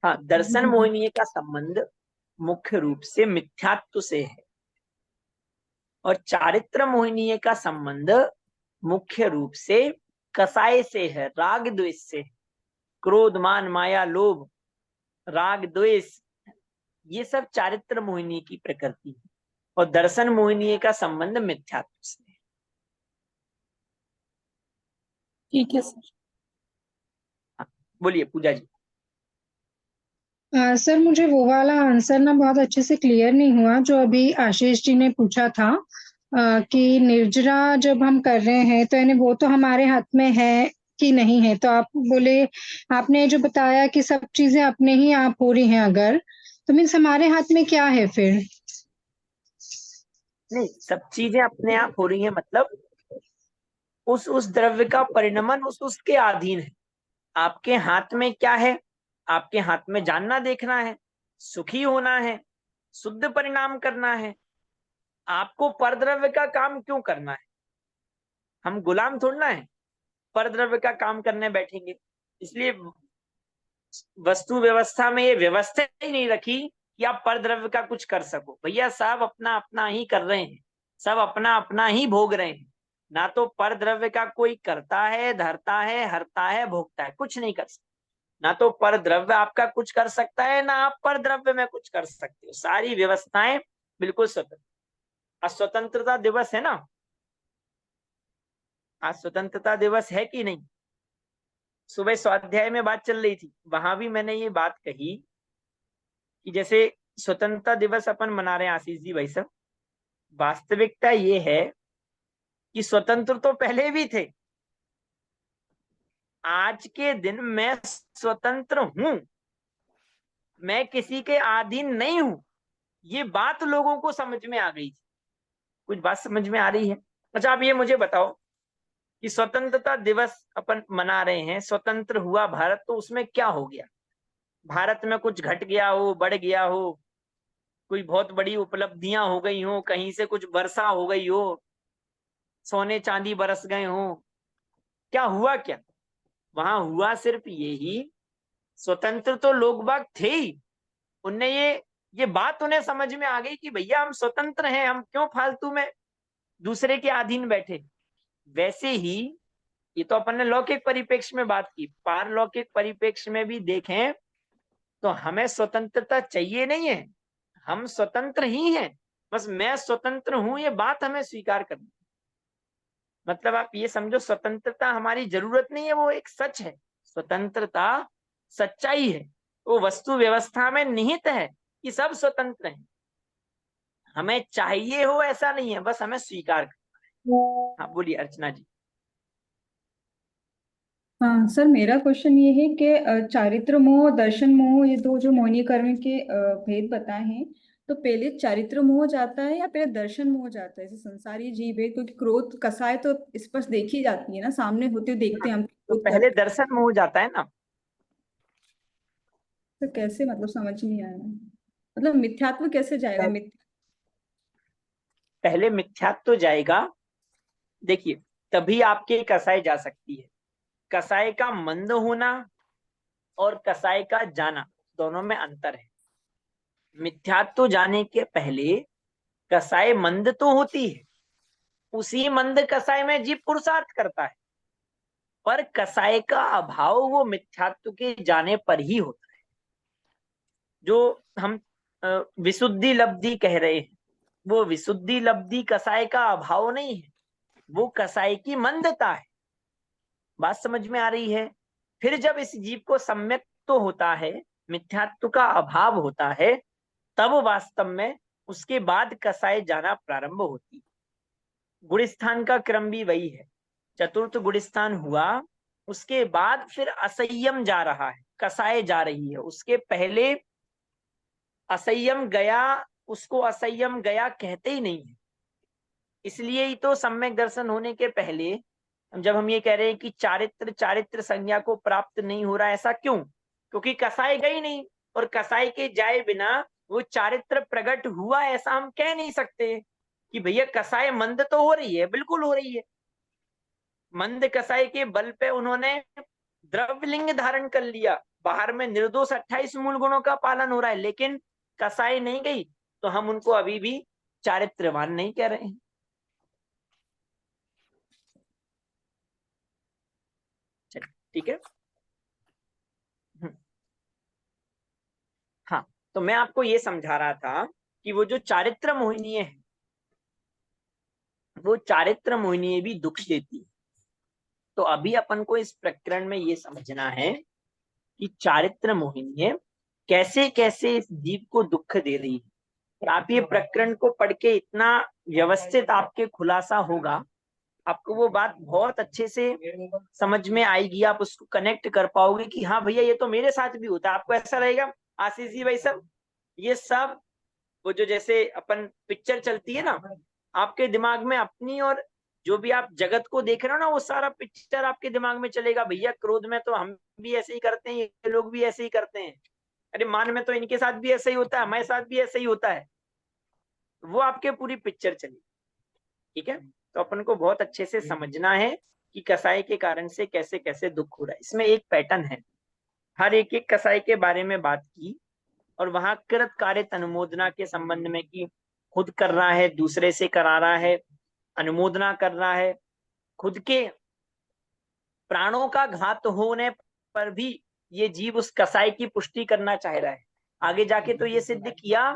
A: हाँ, दर्शन मोहिनी का संबंध मुख्य रूप से मिथ्यात्व से है, और चारित्र मोहिनी का संबंध मुख्य रूप से कसाय से है, राग द्वेष से। क्रोध मान माया लोभ राग द्वेष, ये सब चारित्र मोहिनी की प्रकृति है, और दर्शन मोहिनी का संबंध मिथ्यात्व से है।
B: ठीक है सर।
A: बोलिए पूजा जी।
J: सर मुझे वो वाला आंसर ना बहुत अच्छे से क्लियर नहीं हुआ जो अभी आशीष जी ने पूछा था कि निर्जरा जब हम कर रहे हैं तो यानी वो तो हमारे हाथ में है कि नहीं है। तो आप बोले, आपने जो बताया कि सब चीजें अपने ही आप हो रही हैं, अगर तो मीन्स हमारे हाथ में क्या है फिर?
A: नहीं, सब चीजें अपने आप हो रही हैं मतलब उस द्रव्य का परिणमन उसके अधीन है। आपके हाथ में क्या है? आपके हाथ में जानना देखना है, सुखी होना है, शुद्ध परिणाम करना है। आपको परद्रव्य का काम क्यों करना है? हम गुलाम थोड़ना है, परद्रव्य का काम करने बैठेंगे। इसलिए वस्तु व्यवस्था में ये व्यवस्था ही नहीं रखी कि आप परद्रव्य का कुछ कर सको। भैया सब अपना अपना ही कर रहे हैं, सब अपना अपना ही भोग रहे हैं। ना तो परद्रव्य का कोई करता है, धरता है, हरता है, भोगता है, कुछ नहीं कर सकता। ना तो परद्रव्य आपका कुछ कर सकता है, ना आप परद्रव्य में कुछ कर सकते हो। सारी व्यवस्थाएं बिल्कुल स्वतंत्र। आज स्वतंत्रता दिवस है ना, आज स्वतंत्रता दिवस है कि नहीं? सुबह स्वाध्याय में बात चल रही थी, वहां भी मैंने ये बात कही कि जैसे स्वतंत्रता दिवस अपन मना रहे हैं आशीष जी भाई साहब, वास्तविकता ये है कि स्वतंत्र तो पहले भी थे। आज के दिन मैं स्वतंत्र हूं, मैं किसी के अधीन नहीं हूं। ये बात लोगों को समझ में आ गई थी। कुछ बात समझ में आ रही है? अच्छा, आप ये मुझे बताओ कि स्वतंत्रता दिवस अपन मना रहे हैं, स्वतंत्र हुआ भारत, तो उसमें क्या हो गया? भारत में कुछ घट गया हो, बढ़ गया हो, कोई बहुत बड़ी उपलब्धियां हो गई हो, कहीं से कुछ वर्षा हो गई हो, सोने चांदी बरस गए हो, क्या हुआ? क्या वहां हुआ? सिर्फ यही, स्वतंत्र तो लोग बाग थे ही, उनने ये बात उन्हें समझ में आ गई कि भैया हम स्वतंत्र हैं, हम क्यों फालतू में दूसरे के अधीन बैठे। वैसे ही ये तो अपन ने लौकिक परिप्रेक्ष्य में बात की, पारलौकिक परिप्रेक्ष्य में भी देखें तो हमें स्वतंत्रता चाहिए नहीं है, हम स्वतंत्र ही हैं, बस मैं स्वतंत्र हूं ये बात हमें स्वीकार करनी। मतलब आप ये समझो स्वतंत्रता हमारी जरूरत नहीं है, वो एक सच है। स्वतंत्रता सच्चाई है, वो वस्तु व्यवस्था में निहित है कि सब स्वतंत्र हैं। हमें चाहिए हो ऐसा नहीं है, बस हमें स्वीकार करना है। हाँ बोलिए अर्चना जी।
D: हाँ सर, मेरा क्वेश्चन ये है कि चारित्र मोह, दर्शन मोह, ये दो जो मोहिनीकरण के भेद बताए हैं, तो पहले चारित्र मोह जाता है या पहले दर्शन मोह जाता है? जैसे संसारी जीव है, क्योंकि क्रोध कसाय तो स्पष्ट देखी जाती है ना, सामने होते हुए देखते हैं हम
A: तो
D: क्रोध
A: पहले
D: करते हैं।
A: दर्शन मोह जाता है ना।
D: तो कैसे, मतलब समझ नहीं आया, मतलब मिथ्यात्व कैसे जाएगा?
A: पहले मिथ्यात्व जाएगा। देखिए तभी आपके कसाय जा सकती है। कसाय का मंद होना और कसाय का जाना दोनों में अंतर है। मिथ्यात्व जाने के पहले कसाय मंद तो होती है, उसी मंद कसाय में जीव पुरुषार्थ करता है, पर कसाय का अभाव वो मिथ्यात्व के जाने पर ही होता है। जो हम विशुद्धि लब्धि कह रहे हैं, वो विशुद्धि लब्धि कसाय का अभाव नहीं है, वो कसाय की मंदता है। बात समझ में आ रही है? फिर जब इस जीव को सम्यक तो होता है, मिथ्यात्व का अभाव होता है, तब वास्तव में उसके बाद कसाय जाना प्रारंभ होती है। गुणस्थान का क्रम भी वही है। चतुर्थ गुणस्थान हुआ, उसके बाद फिर असंयम जा रहा है, कसाय जा रही है। उसके पहले असंयम गया, उसको असंयम गया कहते ही नहीं है। इसलिए ही तो सम्यक दर्शन होने के पहले जब हम ये कह रहे हैं कि चारित्र चारित्र संज्ञा को प्राप्त नहीं हो रहा, ऐसा क्यों? क्योंकि कसाय गई नहीं, और कसाय के जाए बिना वो चारित्र प्रकट हुआ ऐसा हम कह नहीं सकते कि भैया कसाय मंद तो हो रही है, बिल्कुल हो रही है। मंद कसाय के बल पे उन्होंने द्रव्यलिंग धारण कर लिया, बाहर में निर्दोष 28 मूल गुणों का पालन हो रहा है, लेकिन कसाई नहीं गई, तो हम उनको अभी भी चारित्रवान नहीं कह रहे हैं। चलिए ठीक है। हाँ, तो मैं आपको ये समझा रहा था कि वो जो चारित्र मोहिनी है, वो चारित्र मोहिनी भी दुख देती है। तो अभी अपन को इस प्रकरण में ये समझना है कि चारित्र मोहिनी कैसे कैसे इस जीव को दुख दे रही है। और आप ये प्रकरण को पढ़ के इतना व्यवस्थित आपके खुलासा होगा, आपको वो बात बहुत अच्छे से समझ में आएगी, आप उसको कनेक्ट कर पाओगे कि हाँ भैया ये तो मेरे साथ भी होता है। आपको ऐसा रहेगा आशीष जी भाई सब, ये सब वो जो जैसे अपन पिक्चर चलती है ना, आपके दिमाग में अपनी और जो भी आप जगत को देख रहे हो ना, वो सारा पिक्चर आपके दिमाग में चलेगा। भैया क्रोध में तो हम भी ऐसे ही करते हैं, ये लोग भी ऐसे ही करते हैं, अरे मान में तो इनके साथ भी ऐसा ही होता है, हमारे साथ भी ऐसा ही होता है। वो आपके पूरी पिक्चर चली। ठीक है, तो अपन को बहुत अच्छे से समझना है कि कसाई के कारण से कैसे कैसे दुख हो रहा है। इसमें एक पैटर्न है, हर एक एक कसाई के बारे में बात की, और वहां कृत कारित अनुमोदना के संबंध में कि खुद कर रहा है, दूसरे से करा रहा है, अनुमोदना कर रहा है, खुद के प्राणों का घात होने पर भी ये जीव उस कसाई की पुष्टि करना चाह रहा है। आगे जाके तो ये सिद्ध किया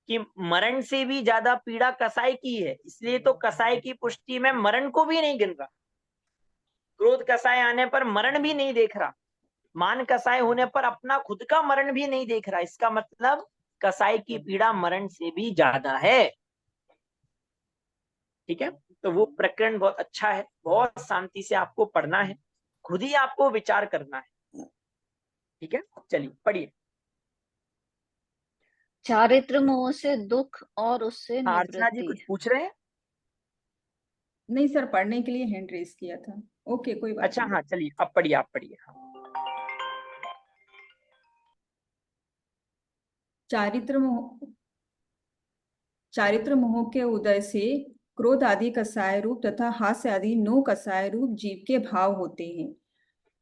A: कि मरण से भी ज्यादा पीड़ा कसाई की है, इसलिए तो कसाई की पुष्टि में मरण को भी नहीं गिन रहा। क्रोध कसाय आने पर मरण भी नहीं देख रहा, मान कसाय होने पर अपना खुद का मरण भी नहीं देख रहा। इसका मतलब कसाई की पीड़ा मरण से भी ज्यादा है। ठीक है, तो वो प्रकरण बहुत अच्छा है, बहुत शांति से आपको पढ़ना है, खुद ही आपको विचार करना है। ठीक है, चलिए पढ़िए।
G: चारित्र मोह से दुख और उससे
A: अर्चना जी
G: निवृत्ति।
A: कुछ पूछ रहे हैं?
D: नहीं सर, पढ़ने के लिए हैंड रेस किया था। ओके, कोई बात
A: अच्छा
D: नहीं।
A: हाँ चलिए, अब पढ़िए, आप पढ़िए। हाँ।
D: चारित्र मोह, चारित्र मोह के उदय से क्रोध आदि कसाय रूप तथा हास्य आदि 9 कसाय रूप जीव के भाव होते हैं।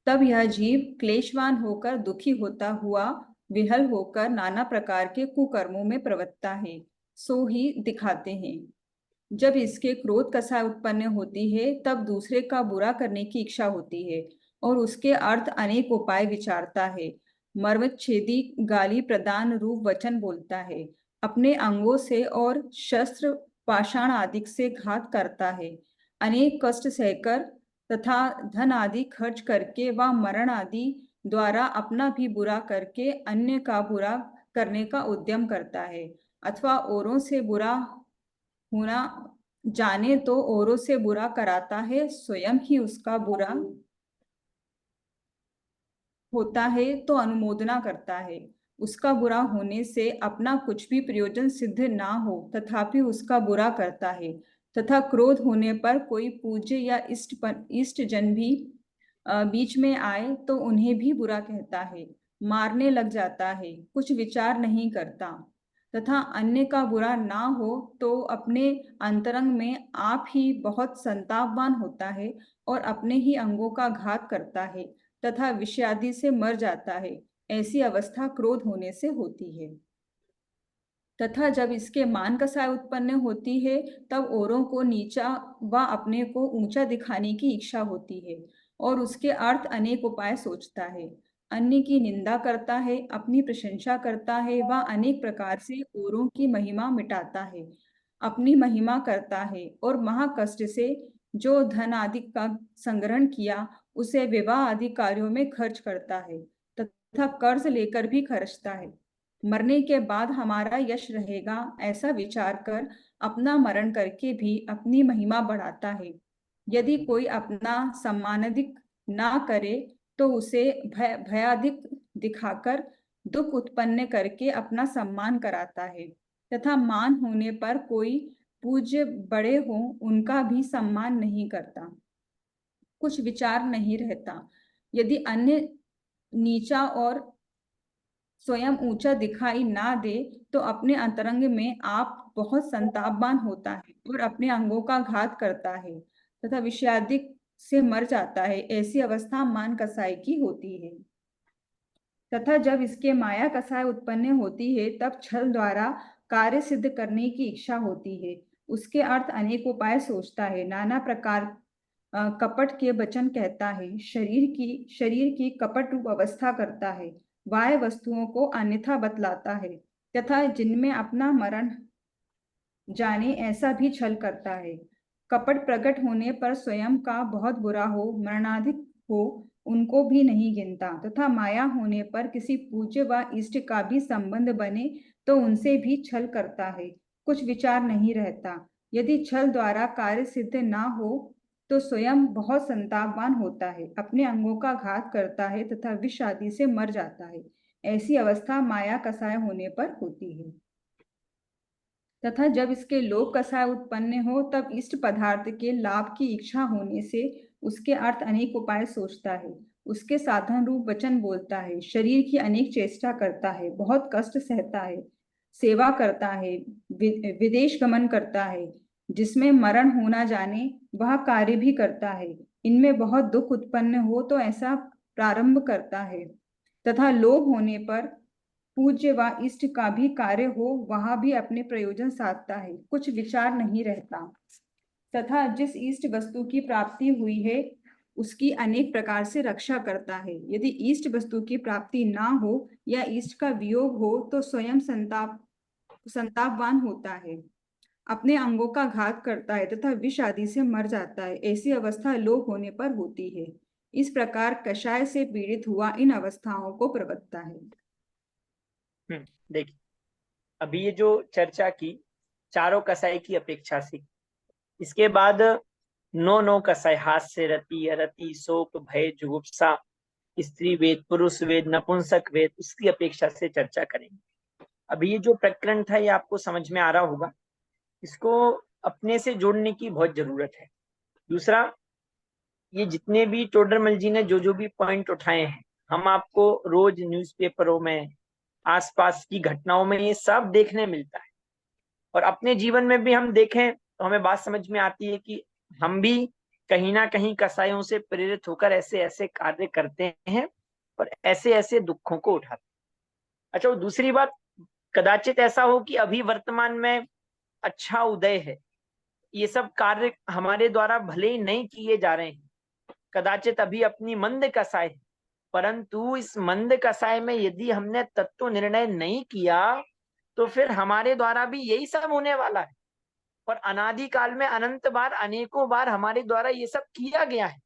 D: तब यह जीव क्लेशवान होकर दुखी होता हुआ विहल होकर नाना प्रकार के कुकर्मों में प्रवृत्ता है, सो ही दिखाते हैं। जब इसके क्रोध कषाय उत्पन्न होती है तब दूसरे का बुरा करने की इच्छा होती है और उसके अर्थ अनेक उपाय विचारता है। मर्मच्छेदी गाली प्रदान रूप वचन बोलता है, अपने अंगों से और शस्त्र पाषाण आदि से घात करता है। अनेक कष्ट सहकर तथा धन आदि खर्च करके व मरण आदि द्वारा अपना भी बुरा करके अन्य का बुरा करने का उद्यम करता है, अथवा औरों से बुरा होना जाने तो औरों से बुरा कराता है, स्वयं ही उसका बुरा होता है तो अनुमोदना करता है। उसका बुरा होने से अपना कुछ भी प्रयोजन सिद्ध ना हो तथापि उसका बुरा करता है, तथा क्रोध होने पर कोई पूज्य या इष्ट जन भी बीच में आए तो उन्हें भी बुरा कहता है, मारने लग जाता है, कुछ विचार नहीं करता, तथा अन्य का बुरा ना हो तो अपने अंतरंग में आप ही बहुत संतापवान होता है और अपने ही अंगों का घात करता है तथा विषादि से मर जाता है। ऐसी अवस्था क्रोध होने से होती है। तथा जब इसके मान कषाय उत्पन्न होती है तब औरों को नीचा व अपने को ऊंचा दिखाने की इच्छा होती है और उसके अर्थ अनेक उपाय सोचता है। अन्य की निंदा करता है, अपनी प्रशंसा करता है व अनेक प्रकार से औरों की महिमा मिटाता है, अपनी महिमा करता है और महाकष्ट से जो धन आदि का संग्रहण किया उसे विवाह आदि कार्यों में खर्च करता है तथा कर्ज लेकर भी खर्चता है। मरने के बाद हमारा यश रहेगा ऐसा विचार कर अपना मरण करके भी अपनी महिमा बढ़ाता है। यदि कोई अपना सम्मानाधिक ना करे तो उसे भयाधिक दिखाकर दुख उत्पन्न करके अपना सम्मान कराता है, तथा मान होने पर कोई पूज्य बड़े हो उनका भी सम्मान नहीं करता, कुछ विचार नहीं रहता। यदि अन्य नीचा और स्वयं ऊंचा दिखाई ना दे तो अपने अंतरंग में आप बहुत संतापवान होता है और अपने अंगों का घात करता है तथा विषादिक से मर जाता है। ऐसी अवस्था मान कसाई की होती है। तथा जब इसके माया कसाय उत्पन्न होती है तब छल द्वारा कार्य सिद्ध करने की इच्छा होती है। उसके अर्थ अनेक उपाय सोचता है, नाना प्रकार कपट के वचन कहता है, शरीर की कपट रूप अवस्था करता है, बाह्य वस्तुओं को अन्यथा बतलाता है तथा जिनमें अपना मरण जाने ऐसा भी छल करता है। कपट प्रकट होने पर स्वयं का बहुत बुरा हो, मरणाधिक हो, उनको भी नहीं गिनता तथा माया होने पर किसी पूज्य व इष्ट का भी संबंध बने तो उनसे भी छल करता है, कुछ विचार नहीं रहता। यदि छल द्वारा कार्य सिद्ध ना हो तो स्वयं बहुत संतापवान होता है, अपने अंगों का घात करता है तथा विष आदि से मर जाता है। ऐसी अवस्था माया कसाय होने पर होती है। तथा जब इसके लोभ कसाय उत्पन्न हो तब इष्ट पदार्थ के लाभ की इच्छा होने से उसके अर्थ अनेक उपाय सोचता है, उसके साधन रूप वचन बोलता है, शरीर की अनेक चेष्टा करता है, बहुत कष्ट सहता है, सेवा करता है, विदेश गमन करता है, जिसमें मरण होना जाने वह कार्य भी करता है। इनमें बहुत दुख उत्पन्न हो तो ऐसा प्रारंभ करता है तथा लोभ होने पर पूज्य व इष्ट का भी कार्य हो वहां भी अपने प्रयोजन साधता है, कुछ विचार नहीं रहता। तथा जिस इष्ट वस्तु की प्राप्ति हुई है उसकी अनेक प्रकार से रक्षा करता है। यदि इष्ट वस्तु की प्राप्ति ना हो या इष्ट का वियोग हो तो स्वयं संतापवान होता है, अपने अंगों का घात करता है तथा विष आदि से मर जाता है। ऐसी अवस्था लोभ होने पर होती है। इस प्रकार कषाय से पीड़ित हुआ इन अवस्थाओं को प्रवत्ता है।
A: देखिए, अभी ये जो चर्चा की चारों कसाई की अपेक्षा से, इसके बाद नो कसाई, हास्य, रति, अरति, शोक, भय, जुगुप्सा, स्त्री वेद, पुरुष वेद, नपुंसक वेद, उसकी अपेक्षा से चर्चा करेंगे। अभी ये जो प्रकरण था ये आपको समझ में आ रहा होगा, इसको अपने से जोड़ने की बहुत जरूरत है। दूसरा, ये जितने भी टोडरमल जी ने जो भी पॉइंट उठाए हैं, हम आपको रोज न्यूज़पेपरों में, आसपास की घटनाओं में ये सब देखने मिलता है और अपने जीवन में भी हम देखें तो हमें बात समझ में आती है कि हम भी कहीं ना कहीं कसाईयों से प्रेरित होकर ऐसे ऐसे कार्य करते हैं और ऐसे ऐसे दुखों को उठाते हैं। अच्छा, वो दूसरी बात, कदाचित ऐसा हो कि अभी वर्तमान में अच्छा उदय है, ये सब कार्य हमारे द्वारा भले ही नहीं किए जा रहे हैं, कदाचित अभी अपनी मंद कसाय है, परंतु इस मंद कसाय में यदि हमने तत्व निर्णय नहीं किया तो फिर हमारे द्वारा भी यही सब होने वाला है। और अनादि काल में अनंत बार, अनेकों बार हमारे द्वारा ये सब किया गया है।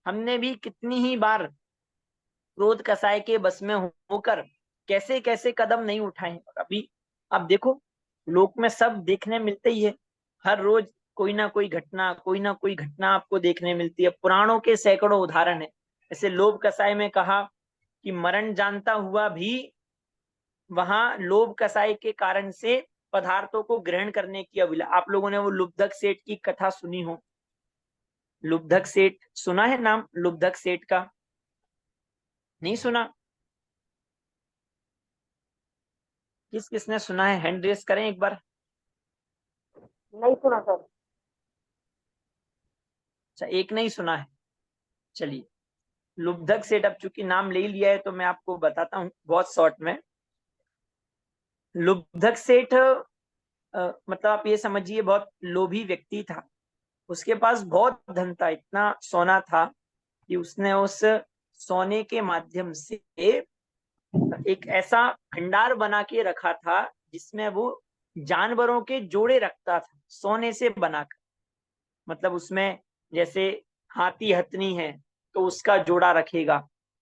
A: हमने भी कितनी ही बार क्रोध कसाय के बस में होकर कैसे कैसे कदम नहीं उठाए। और अभी आप देखो, लोक में सब देखने मिलते ही है, हर रोज कोई ना कोई घटना, कोई ना कोई घटना आपको देखने मिलती है। पुराणों के सैकड़ों उदाहरण है। जैसे लोभ कसाय में कहा कि मरण जानता हुआ भी वहां लोभ कसाय के कारण से पदार्थों को ग्रहण करने की अभिलाषा। आप लोगों ने वो लुब्धक सेठ की कथा सुनी हो? लुब्धक सेठ सुना है नाम? लुब्धक सेठ का नहीं सुना? किस किसने सुना है? हैंड रेस करें एक बार।
B: नहीं सुना सर।
A: अच्छा, एक नहीं सुना है। चलिए, लुब्धक सेठ, अब चूंकि नाम ले लिया है तो मैं आपको बताता हूँ बहुत शॉर्ट में। लुब्धक सेठ मतलब आप ये समझिए बहुत लोभी व्यक्ति था। उसके पास बहुत धन था, इतना सोना था कि उसने उस सोने के माध्यम से एक ऐसा भंडार बना के रखा था जिसमें वो जानवरों के जोड़े रखता था, सोने से बनाकर। मतलब उसमें जैसे हाथी हथनी है तो उसका जोड़ा रखेगा,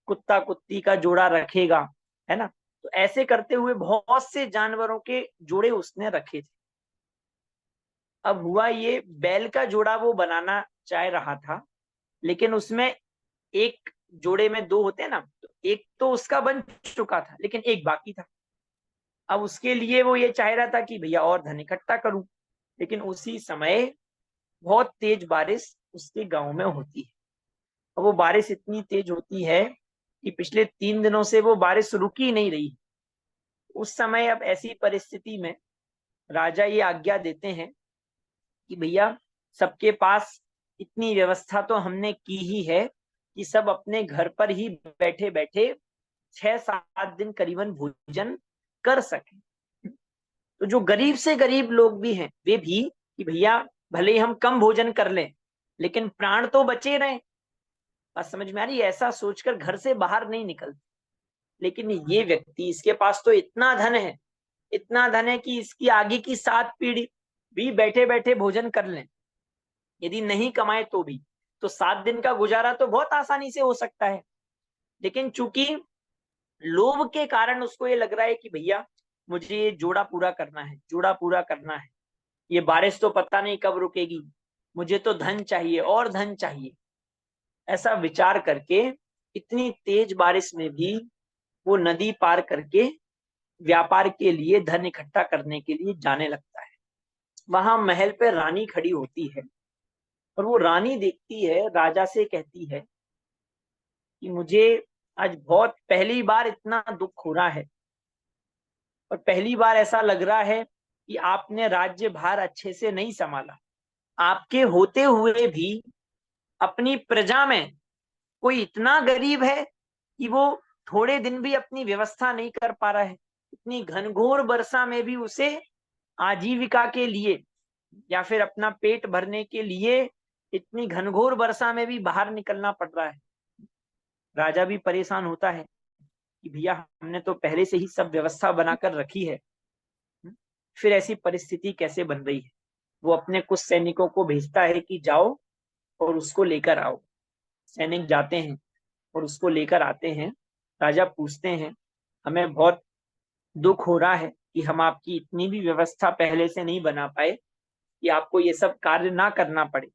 A: कुत्ता कुत्ती का जोड़ा रखेगा, है ना। तो ऐसे करते हुए बहुत से जानवरों के जोड़े उसने रखे थे। अब हुआ ये, बैल का जोड़ा वो बनाना चाह रहा था, लेकिन उसमें एक जोड़े में दो होते हैं ना, तो एक तो उसका बन चुका था लेकिन एक बाकी था। अब उसके लिए वो ये चाह रहा था कि भैया और धन इकट्ठा करूं, लेकिन उसी समय बहुत तेज बारिश उसके गांव में होती है। और वो बारिश इतनी तेज होती है कि पिछले 3 दिनों से वो बारिश रुकी ही नहीं रही। उस समय अब ऐसी परिस्थिति में राजा ये आज्ञा देते हैं कि भैया सबके पास इतनी व्यवस्था तो हमने की ही है कि सब अपने घर पर ही बैठे बैठे 6-7 दिन करीबन भोजन कर सके। तो जो गरीब से गरीब लोग भी हैं वे भी कि भैया भले ही हम कम भोजन कर लें लेकिन प्राण तो बचे रहे। बात समझ में आ रही है? ऐसा सोचकर घर से बाहर नहीं निकलते। लेकिन ये व्यक्ति, इसके पास तो इतना धन है, इतना धन है कि इसकी आगे की 7 पीढ़ी भी बैठे बैठे भोजन कर लें, यदि नहीं कमाए तो भी। तो 7 दिन का गुजारा तो बहुत आसानी से हो सकता है। लेकिन चूंकि लोभ के कारण उसको ये लग रहा है कि भैया मुझे ये जोड़ा पूरा करना है, जोड़ा पूरा करना है, ये बारिश तो पता नहीं कब रुकेगी, मुझे तो धन चाहिए और धन चाहिए। ऐसा विचार करके इतनी तेज बारिश में भी वो नदी पार करके व्यापार के लिए, धन इकट्ठा करने के लिए जाने लगता है। वहां महल पे रानी खड़ी होती है और वो रानी देखती है, राजा से कहती है कि मुझे आज बहुत पहली बार इतना दुख हो रहा है और पहली बार ऐसा लग रहा है कि आपने राज्य भार अच्छे से नहीं संभाला। आपके होते हुए भी अपनी प्रजा में कोई इतना गरीब है कि वो थोड़े दिन भी अपनी व्यवस्था नहीं कर पा रहा है। इतनी घनघोर वर्षा में भी उसे आजीविका के लिए या फिर अपना पेट भरने के लिए इतनी घनघोर वर्षा में भी बाहर निकलना पड़ रहा है। राजा भी परेशान होता है कि भैया हमने तो पहले से ही सब व्यवस्था बनाकर रखी है, फिर ऐसी परिस्थिति कैसे बन रही है। वो अपने कुछ सैनिकों को भेजता है कि जाओ और उसको लेकर आओ। सैनिक जाते हैं और उसको लेकर आते हैं। राजा पूछते हैं, हमें बहुत दुख हो रहा है कि हम आपकी इतनी भी व्यवस्था पहले से नहीं बना पाए कि आपको ये सब कार्य ना करना पड़े।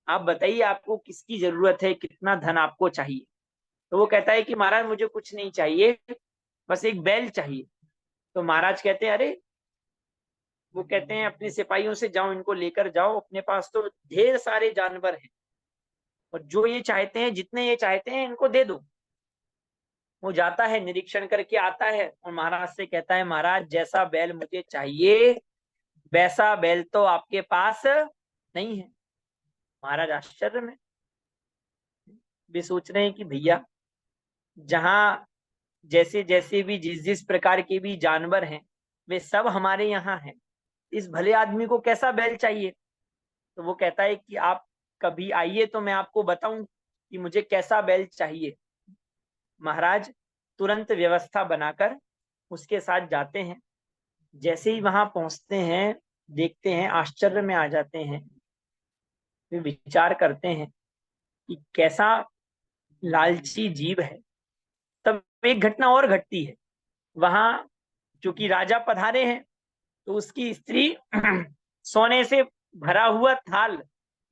A: आप बताइए आपको किसकी जरूरत है, कितना धन आपको चाहिए? तो वो कहता है कि महाराज मुझे कुछ नहीं चाहिए, बस एक बैल चाहिए। तो महाराज कहते हैं, अरे, वो कहते हैं अपने सिपाहियों से, जाओ इनको लेकर जाओ, अपने पास तो ढेर सारे जानवर हैं और जो ये चाहते हैं, जितने ये चाहते हैं इनको दे दो। वो जाता है, निरीक्षण करके आता है और महाराज से कहता है, महाराज जैसा बैल मुझे चाहिए वैसा बैल तो आपके पास नहीं है। महाराज आश्चर्य में भी सोच रहे हैं कि भैया जहां जैसे जैसे भी जिस जिस प्रकार के भी जानवर हैं वे सब हमारे यहाँ हैं। इस भले आदमी को कैसा बैल चाहिए? तो वो कहता है कि आप कभी आइए तो मैं आपको बताऊं कि मुझे कैसा बैल चाहिए। महाराज तुरंत व्यवस्था बनाकर उसके साथ जाते हैं। जैसे ही वहां पहुंचते हैं, देखते हैं, आश्चर्य में आ जाते हैं। वे विचार करते हैं कि कैसा लालची जीव है। तब एक घटना और घटती है। वहां चूंकि राजा पधारे हैं तो उसकी स्त्री सोने से भरा हुआ थाल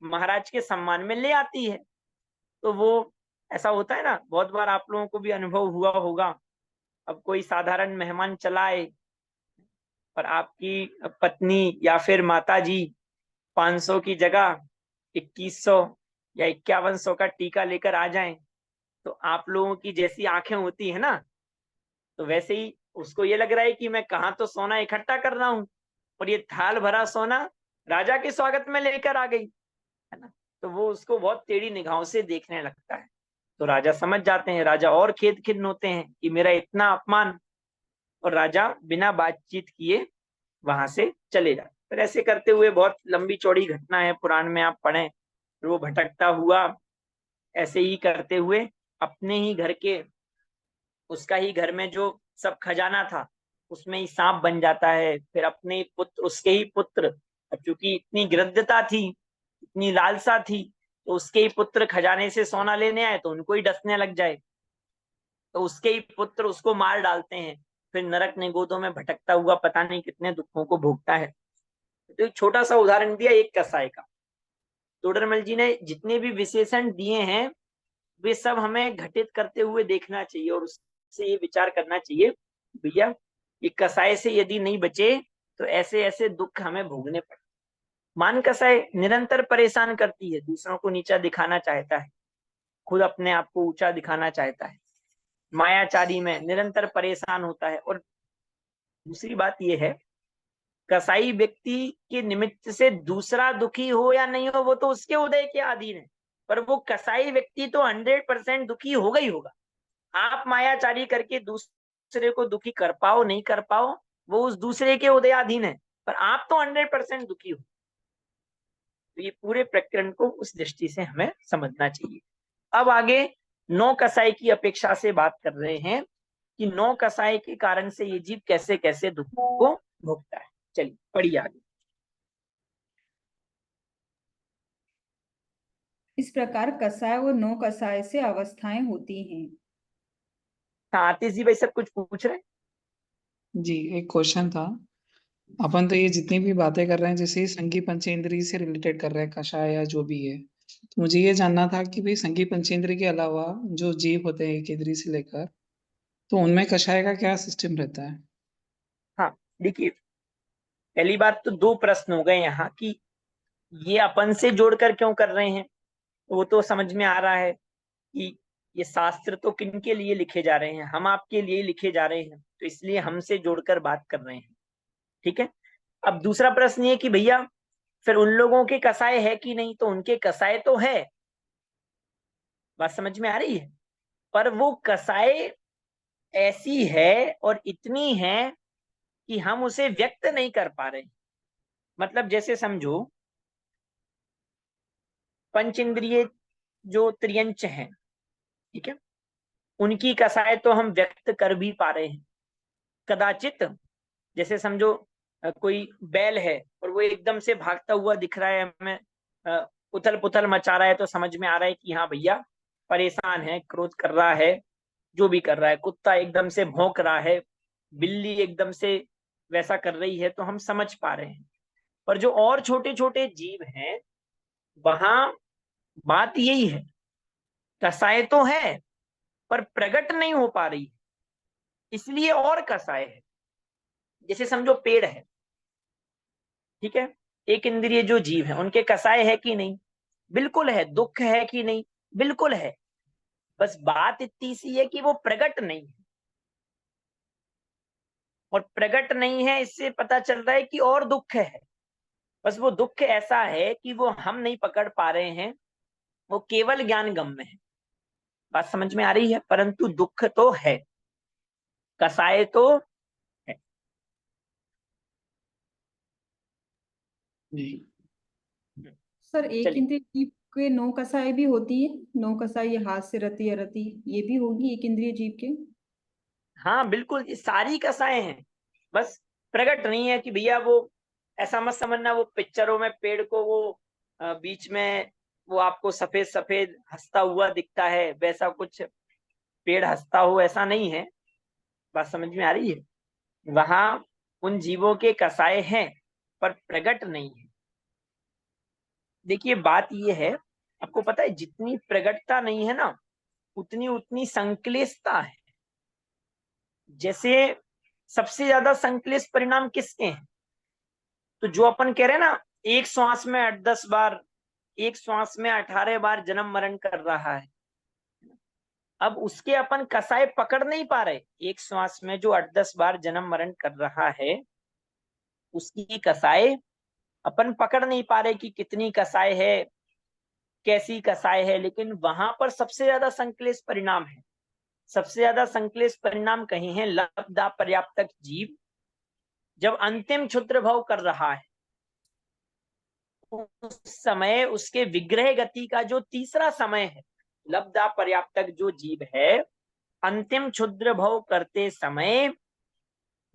A: महाराज के सम्मान में ले आती है। तो वो ऐसा होता है ना, बहुत बार आप लोगों को भी अनुभव हुआ होगा। अब कोई साधारण मेहमान चला आए और आपकी पत्नी या फिर माता जी 500 की जगह 2100 या 5100 का टीका लेकर आ जाएं, तो आप लोगों की जैसी आंखें होती है ना, तो वैसे ही उसको ये लग रहा है कि मैं कहाँ तो सोना इकट्ठा कर रहा हूं और ये थाल भरा सोना राजा के स्वागत में लेकर आ गई, है ना। तो वो उसको बहुत टेढ़ी निगाहों से देखने लगता है। तो राजा समझ जाते हैं, राजा और खेद खिन्न होते हैं कि मेरा इतना अपमान, और राजा बिना बातचीत किए वहां से चले जाते। फिर ऐसे करते हुए, बहुत लंबी चौड़ी घटना है, पुराण में आप पढ़ें, फिर वो भटकता हुआ ऐसे ही करते हुए अपने ही घर के, उसका ही घर में जो सब खजाना था उसमें ही सांप बन जाता है। फिर अपने पुत्र, उसके ही पुत्र, अब चूंकि इतनी गृद्धता थी, इतनी लालसा थी, तो उसके ही पुत्र खजाने से सोना लेने आए तो उनको ही डसने लग जाए, तो उसके ही पुत्र उसको मार डालते हैं। फिर नरक निगोदों में भटकता हुआ पता नहीं कितने दुखों को भोगता है। तो एक छोटा सा उदाहरण दिया एक कसाई का। तोडरमल जी ने जितने भी विशेषण दिए हैं वे सब हमें घटित करते हुए देखना चाहिए और उससे ये विचार करना चाहिए, भैया ये कसाई से यदि नहीं बचे तो ऐसे ऐसे दुख हमें भोगने पड़े। मान कसाई निरंतर परेशान करती है, दूसरों को नीचा दिखाना चाहता है, खुद अपने आप को ऊंचा दिखाना चाहता है, मायाचारी में निरंतर परेशान होता है। और दूसरी बात यह है, कसाई व्यक्ति के निमित्त से दूसरा दुखी हो या नहीं हो वो तो उसके उदय के अधीन है, पर वो कसाई व्यक्ति तो 100% दुखी होगा ही होगा। आप मायाचारी करके दूसरे को दुखी कर पाओ नहीं कर पाओ वो उस दूसरे के उदयाधीन है, पर आप तो 100% दुखी हो। तो ये पूरे प्रकरण को उस दृष्टि से हमें समझना चाहिए। अब आगे 9 कसाई की अपेक्षा से बात कर रहे हैं कि 9 कसाई के कारण से ये जीव कैसे कैसे दुख को भोगता है। चलिए पढ़िए आगे।
D: इस प्रकार कसाय और 9 कसाय से अवस्थाएं होती हैं।
A: हाँ आतिश जी भाई सब कुछ पूछ रहे हैं?
H: जी एक क्वेश्चन था। अपन तो ये जितनी भी बातें कर रहे हैं जैसे ही संगी पंचेंद्रिय से रिलेटेड कर रहे हैं, कषाय या जो भी है, तो मुझे ये जानना था कि भाई संगी पंचेंद्रिय के अलावा जो जीव होते हैं एक इंद्रिय से लेकर, तो उनमें कषाय का क्या सिस्टम रहता है?
A: हाँ देखिए, पहली बात तो 2 प्रश्न हो गए यहाँ कि ये अपन से जोड़कर क्यों कर रहे हैं। वो तो समझ में आ रहा है कि ये शास्त्र तो किन के लिए लिखे जा रहे हैं, हम आपके लिए लिखे जा रहे हैं, तो इसलिए हमसे जोड़कर बात कर रहे हैं। ठीक है। अब दूसरा प्रश्न ये कि भैया फिर उन लोगों के कसाय है कि नहीं, तो उनके कसाय तो है, बात समझ में आ रही है, पर वो कसाय ऐसी है और इतनी है कि हम उसे व्यक्त नहीं कर पा रहे। मतलब जैसे समझो पंच इंद्रिय जो त्रियंच हैं, ठीक है, उनकी कसाय तो हम व्यक्त कर भी पा रहे हैं। कदाचित जैसे समझो कोई बैल है और वो एकदम से भागता हुआ दिख रहा है हमें, उथल पुथल मचा रहा है, तो समझ में आ रहा है कि हाँ भैया परेशान है, क्रोध कर रहा है, जो भी कर रहा है। कुत्ता एकदम से भौंक रहा है, बिल्ली एकदम से वैसा कर रही है, तो हम समझ पा रहे हैं। पर जो और छोटे छोटे जीव हैं वहां बात यही है, कसाय तो है पर प्रकट नहीं हो पा रही, इसलिए और कसाय है। जैसे समझो पेड़ है, ठीक है, एक इंद्रिय जो जीव है उनके कसाय है कि नहीं, बिल्कुल है। दुख है कि नहीं, बिल्कुल है। बस बात इतनी सी है कि वो प्रकट नहीं है, और प्रकट नहीं है इससे पता चल रहा है कि और दुख है। बस वो दुख ऐसा है कि वो हम नहीं पकड़ पा रहे हैं, वो केवल ज्ञान गम में है। बात समझ में आ रही है, परंतु दुख तो है। कसाय तो है।
H: जी।
D: सर एक
A: चलिए,
D: इंद्रिय जीव के 9 कसाएं भी होती है, 9 कसाई, ये हाथ से रति अरति, ये भी होगी एक इंद्रिय जीव के?
A: हाँ बिल्कुल, ये सारी कसाएं हैं, बस प्रकट नहीं है कि भैया वो, ऐसा मत समझना वो पिक्चरों में पेड़ को वो बीच में वो आपको सफेद सफेद हंसता हुआ दिखता है, वैसा कुछ पेड़ हंसता हो, ऐसा नहीं है। बात समझ में आ रही है? वहां उन जीवों के कसाए हैं पर प्रकट नहीं है। देखिए बात ये है, आपको पता है जितनी प्रकटता नहीं है ना, उतनी उतनी संक्लिष्टता है। जैसे सबसे ज्यादा संक्लिष्ट परिणाम किसके हैं? तो जो अपन कह रहे हैं ना, एक श्वास में 8-10 बार, एक श्वास में 18 बार जन्म मरण कर रहा है, अब उसके अपन कसाए पकड़ नहीं पा रहे। एक श्वास में जो 8-10 बार जन्म मरण कर रहा है, उसकी कसाए अपन पकड़ नहीं पा रहे कि कितनी कसाए है, कैसी कसाए है। लेकिन वहां पर सबसे ज्यादा संक्लिष्ट परिणाम है। सबसे ज्यादा संक्लिष्ट परिणाम कहीं है, लब्धा पर्याप्तक जीव जब अंतिम क्षुद्र भव कर रहा है, उस समय उसके विग्रह गति का जो तीसरा समय है, लब्धा पर्याप्तक जो जीव है, अंतिम क्षुद्र भव करते समय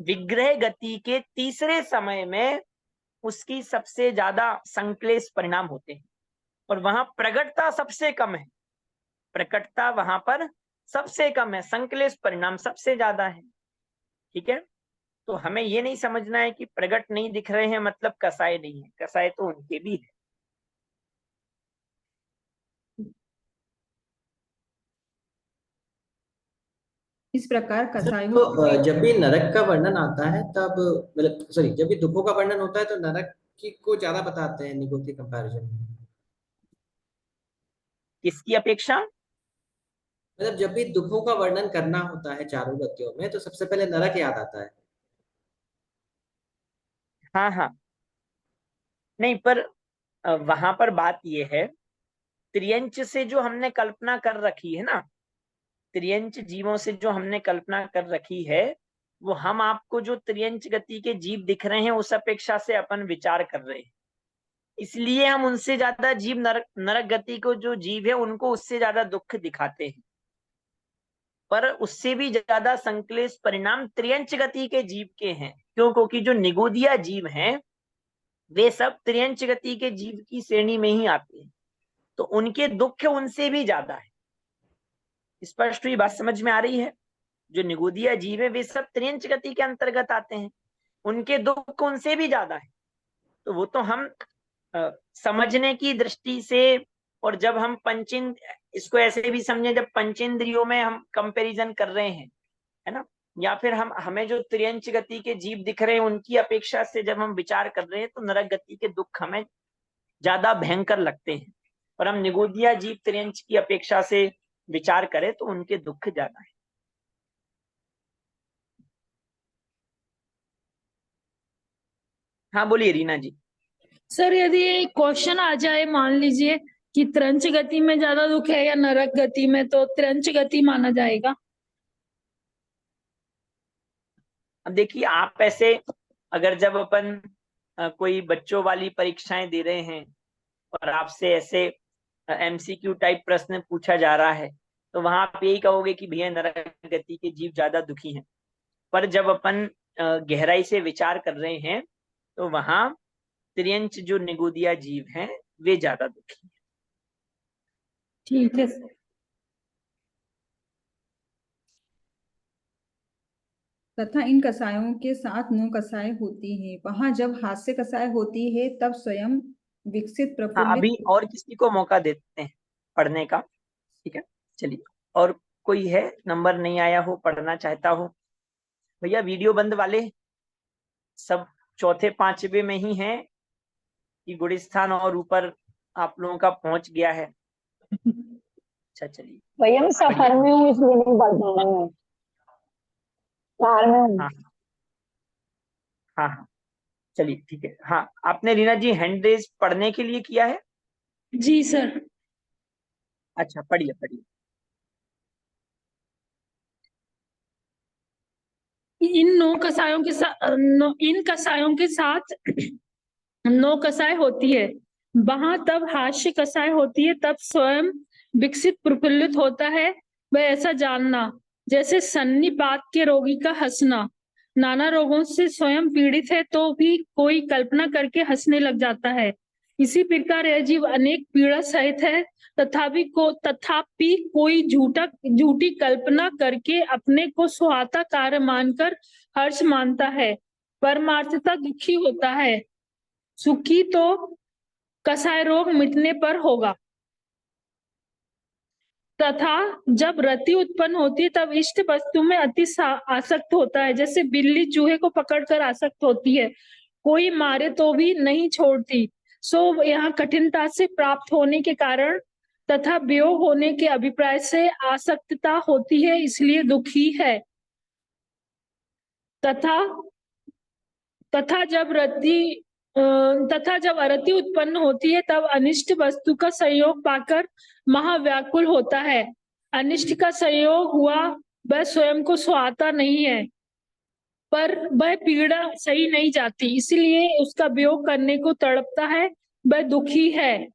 A: विग्रह गति के तीसरे समय में उसकी सबसे ज्यादा संक्लेश परिणाम होते हैं, और वहां प्रकटता सबसे कम है। प्रकटता वहां पर सबसे कम है, संक्लेश परिणाम सबसे ज्यादा है। ठीक है, तो हमें ये नहीं समझना है कि प्रकट नहीं दिख रहे हैं मतलब कसाय नहीं है, कसाय तो उनके भी है।
D: इस प्रकार
K: सर
D: कसायों
K: तो
D: के
K: जब भी नरक का वर्णन आता है तब मतलब सॉरी जब भी दुखों का वर्णन होता है तो नरक की को ज्यादा बताते हैं निगो के कंपैरिजन में।
A: किसकी अपेक्षा?
K: मतलब जब भी दुखों का वर्णन करना होता है चारों गतियों में तो सबसे पहले नरक याद आता है।
A: हाँ हाँ, नहीं पर वहां पर बात ये है, त्रियंच से जो हमने कल्पना कर रखी है ना, त्रियंच जीवों से जो हमने कल्पना कर रखी है, वो हम आपको जो त्रियंच गति के जीव दिख रहे हैं उस अपेक्षा से अपन विचार कर रहे हैं। इसलिए हम उनसे ज्यादा जीव नरक नरक गति को जो जीव है उनको उससे ज्यादा दुख दिखाते हैं। पर उससे भी ज्यादा संक्लेश परिणाम त्रियंच गति के जीव के हैं। क्यों? क्योंकि जो निगोदिया जीव हैं वे सब त्रियंच गति के जीव की श्रेणी में ही आते हैं, तो उनके दुख उनसे भी ज्यादा है। स्पष्ट हुई बात, समझ में आ रही है? जो निगोदिया जीव है वे सब त्रियंच गति के अंतर्गत आते हैं, उनके दुख उनसे भी ज्यादा है। तो वो तो हम समझने की दृष्टि से, और जब हम पंचेंद्र, इसको ऐसे भी समझे जब पंचेंद्रियों में हम कंपैरिजन कर रहे हैं, है ना, या फिर हम हमें जो त्रियंच गति के जीव दिख रहे हैं उनकी अपेक्षा से जब हम विचार कर रहे हैं तो नरक गति के दुख हमें ज्यादा भयंकर लगते हैं। और हम निगोदिया जीव त्रियंच की अपेक्षा से विचार करें तो उनके दुख ज्यादा है। हाँ बोलिए रीना जी।
B: सर यदि क्वेश्चन आ जाए, मान लीजिए कि त्रंच गति में ज्यादा दुख है या नरक गति में, तो त्रंच गति माना जाएगा?
A: अब देखिए आप ऐसे, अगर जब अपन कोई बच्चों वाली परीक्षाएं दे रहे हैं और आपसे ऐसे एमसीक्यू टाइप प्रश्न पूछा जा रहा है, तो वहां आप यही कहोगे कि भैया नरक गति के जीव ज्यादा दुखी हैं। पर जब अपन गहराई से विचार कर रहे हैं तो वहां त्रियंच जो निगोदिया जीव हैं वे ज्यादा दुखी हैं।
B: ठीक है सर।
D: तथा इन कसायों के साथ 9 कसाएं होती हैं, वहां जब हास्य कसाय होती है तब स्वयं विकसित
A: हाँ
D: प्रफुल्लित।
A: अभी और किसी को मौका देते हैं पढ़ने का। ठीक है, चलिए। और कोई है नंबर नहीं आया हो, पढ़ना चाहता हो? भैया वीडियो बंद वाले सब चौथे पांचवे में ही हैं कि गुड़िस्तान और ऊपर आप लोगों का पहुंच गया है? अच्छा चलिए,
L: भैया मैं
A: बढ़िया।
L: सफर में हूँ इसलिए नहीं पढ़ पा रहा हूँ, कार में हूँ।
A: हाँ हाँ हाँ, चलिए ठीक है। हाँ आपने रीना जी हैंड रेज पढ़ने के लिए किया है?
B: जी सर।
A: अच्छा पढ़िए पढ़िए।
B: इन कसायों के साथ 9 कसाय होती है। वहां तब हास्य कसाय होती है, तब स्वयं विकसित प्रफुल्लित होता है वह ऐसा जानना, जैसे सन्निपात के रोगी का हंसना। नाना रोगों से स्वयं पीड़ित है तो भी कोई कल्पना करके हंसने लग जाता है। इसी प्रकार यह जीव अनेक पीड़ा सहित है, तथापि कोई झूठी कल्पना करके अपने को सुहाता कार्य मानकर हर्ष मानता है। परमार्थता दुखी होता है। सुखी तो कसाय रोग मिटने पर होगा। तथा जब रति उत्पन्न होती है तब इष्ट वस्तु में अति आसक्त होता है, जैसे बिल्ली चूहे को पकड़कर आसक्त होती है, कोई मारे तो भी नहीं छोड़ती। सो यहाँ कठिनता से प्राप्त होने के कारण तथा वियोग होने के अभिप्राय से आसक्तता होती है, इसलिए दुखी है। तथा जब अरति उत्पन्न होती है तब अनिष्ट वस्तु का संयोग पाकर महाव्याकुल होता है। अनिष्ट का संयोग हुआ वह स्वयं को सुहाता नहीं है, पर वह पीड़ा सही नहीं जाती, इसलिए उसका वियोग करने को तड़पता है, वह दुखी है।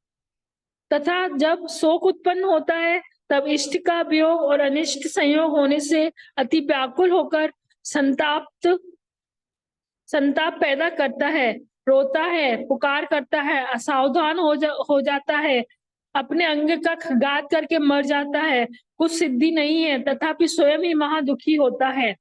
B: तथा जब शोक उत्पन्न होता है तब इष्ट का वियोग और अनिष्ट संयोग होने से अति व्याकुल होकर संताप पैदा करता है, रोता है, पुकार करता है, असावधान हो जाता है, अपने अंग का घात करके मर जाता है, कुछ सिद्धि नहीं है, तथापि स्वयं ही महादुखी होता है।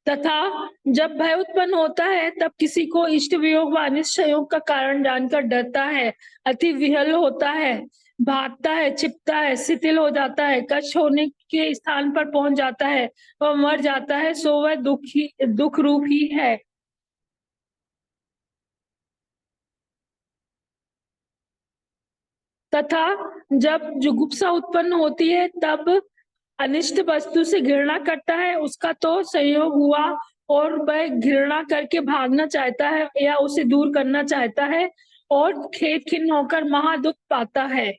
B: तथा जब भय उत्पन्न होता है तब किसी को इष्ट वियोग व अनिष्ट संयोग का कारण जानकर डरता है, अति विहल होता है, भागता है, छिपता है, शिथिल हो जाता है, कष्ट होने के स्थान पर पहुंच जाता है, वह मर जाता है, सो वह दुख रूप ही है। तथा जब जुगुप्सा उत्पन्न होती है तब अनिष्ट वस्तु से घृणा करता है, उसका तो संयोग हुआ और वह घृणा करके भागना चाहता है या उसे दूर करना चाहता है और खेद खिन्न होकर महादुख पाता है।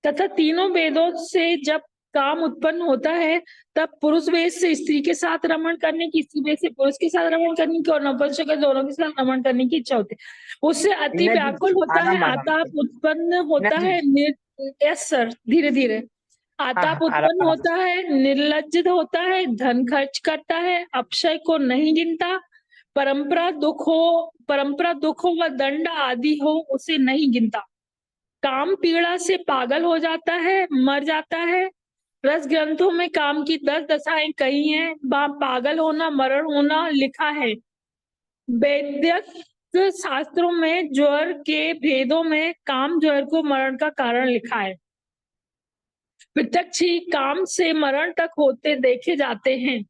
B: तथा तीनों वेदों से जब काम उत्पन्न होता है तब पुरुष वेद से स्त्री के साथ रमण करने की, स्त्री वेद से पुरुष के साथ रमण करने की और नपुंसक दोनों के साथ रमण करने की इच्छा होती है। उससे अति व्याकुल होता है, आताप उत्पन्न होता है, यस सर, धीरे धीरे आताप उत्पन्न होता है, निर्लज्ज होता है, धन खर्च करता है, अक्षय को नहीं गिनता, परंपरा दुख हो व दंड आदि हो उसे नहीं गिनता, काम पीड़ा से पागल हो जाता है, मर जाता है। रस ग्रंथों में काम की 10 दशाएं कही हैं, पागल होना, मरण होना लिखा है। वैद्यक शास्त्रों में ज्वर के भेदों में काम ज्वर को मरण का कारण लिखा है। प्रत्यक्ष ही काम से मरण तक होते देखे जाते हैं।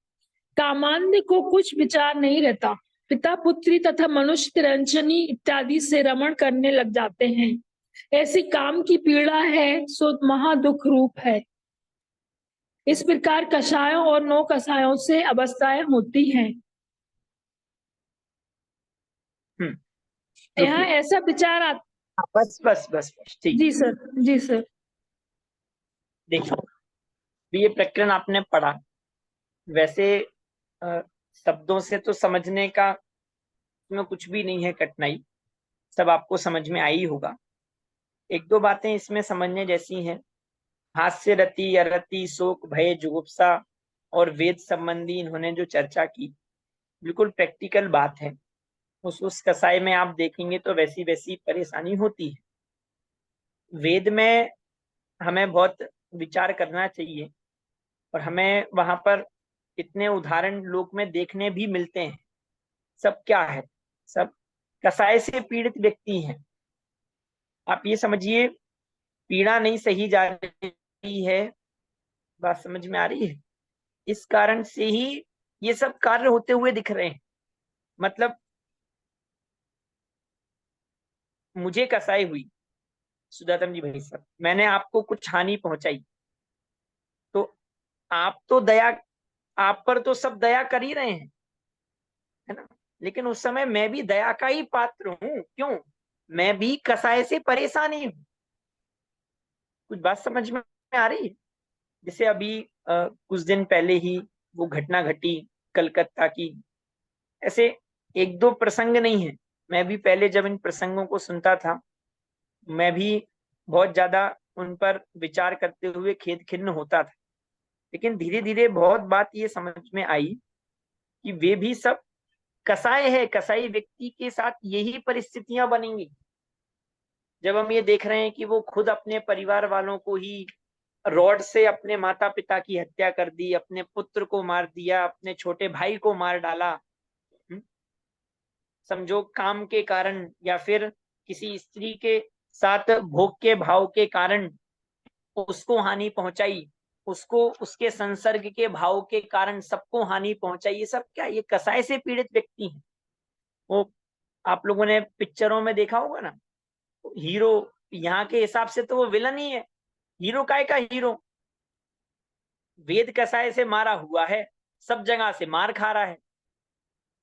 B: कामांध को कुछ विचार नहीं रहता, पिता पुत्री तथा मनुष्य तिरंचनी इत्यादि से रमण करने लग जाते हैं। ऐसी काम की पीड़ा है सो महादुख रूप है। इस प्रकार कषायों और 9 कषायों से अवस्थाएं होती हैं। यहाँ ऐसा विचार आता,
A: बस ठीक।
B: जी सर, जी सर।
A: देखो, ये प्रकरण आपने पढ़ा, वैसे शब्दों से तो समझने का इसमें कुछ भी नहीं है कठिनाई, सब आपको समझ में आई होगा। एक दो बातें इसमें समझने जैसी हैं। हास्य, रति, अरति, शोक, भय, जुगुप्सा और वेद संबंधी इन्होंने जो चर्चा की, बिल्कुल प्रैक्टिकल बात है। उस कसाय में आप देखेंगे तो वैसी वैसी परेशानी होती है। वेद में हमें बहुत विचार करना चाहिए और हमें वहां पर इतने उदाहरण लोक में देखने भी मिलते हैं। सब क्या है, सब कसाय से पीड़ित व्यक्ति हैं। आप ये समझिए, पीड़ा नहीं सही जा रही है, बात समझ में आ रही है? इस कारण से ही ये सब कार्य होते हुए दिख रहे हैं। मतलब मुझे कसाई हुई, सुदातम जी भाई साहब, मैंने आपको कुछ हानि पहुंचाई, तो आप तो दया, आप पर तो सब दया कर ही रहे हैं, है ना? लेकिन उस समय मैं भी दया का ही पात्र हूं। क्यों? मैं भी कसाय से परेशान ही हूं। कुछ बात समझ में आ रही है? जैसे अभी कुछ दिन पहले ही वो घटना घटी कलकत्ता की, ऐसे एक दो प्रसंग नहीं है। मैं भी पहले जब इन प्रसंगों को सुनता था, मैं भी बहुत ज्यादा उन पर विचार करते हुए खेद खिन्न होता था। लेकिन धीरे धीरे बहुत बात ये समझ में आई कि वे भी सब कसाई है। कसाई व्यक्ति के साथ यही परिस्थितियां बनेंगी। जब हम ये देख रहे हैं कि वो खुद अपने परिवार वालों को ही रॉड से अपने माता पिता की हत्या कर दी, अपने पुत्र को मार दिया, अपने छोटे भाई को मार डाला, समझो काम के कारण या फिर किसी स्त्री के साथ भोग के भाव के कारण उसको हानि पहुंचाई, उसको उसके संसर्ग के भाव के कारण सबको हानि पहुंचाई। ये सब क्या, ये कसाय से पीड़ित व्यक्ति हैं। वो आप लोगों ने पिक्चरों में देखा होगा ना, हीरो यहाँ के हिसाब से तो वो विलन ही है। हीरो काय का हीरो, वेद कसाय से मारा हुआ है, सब जगह से मार खा रहा है।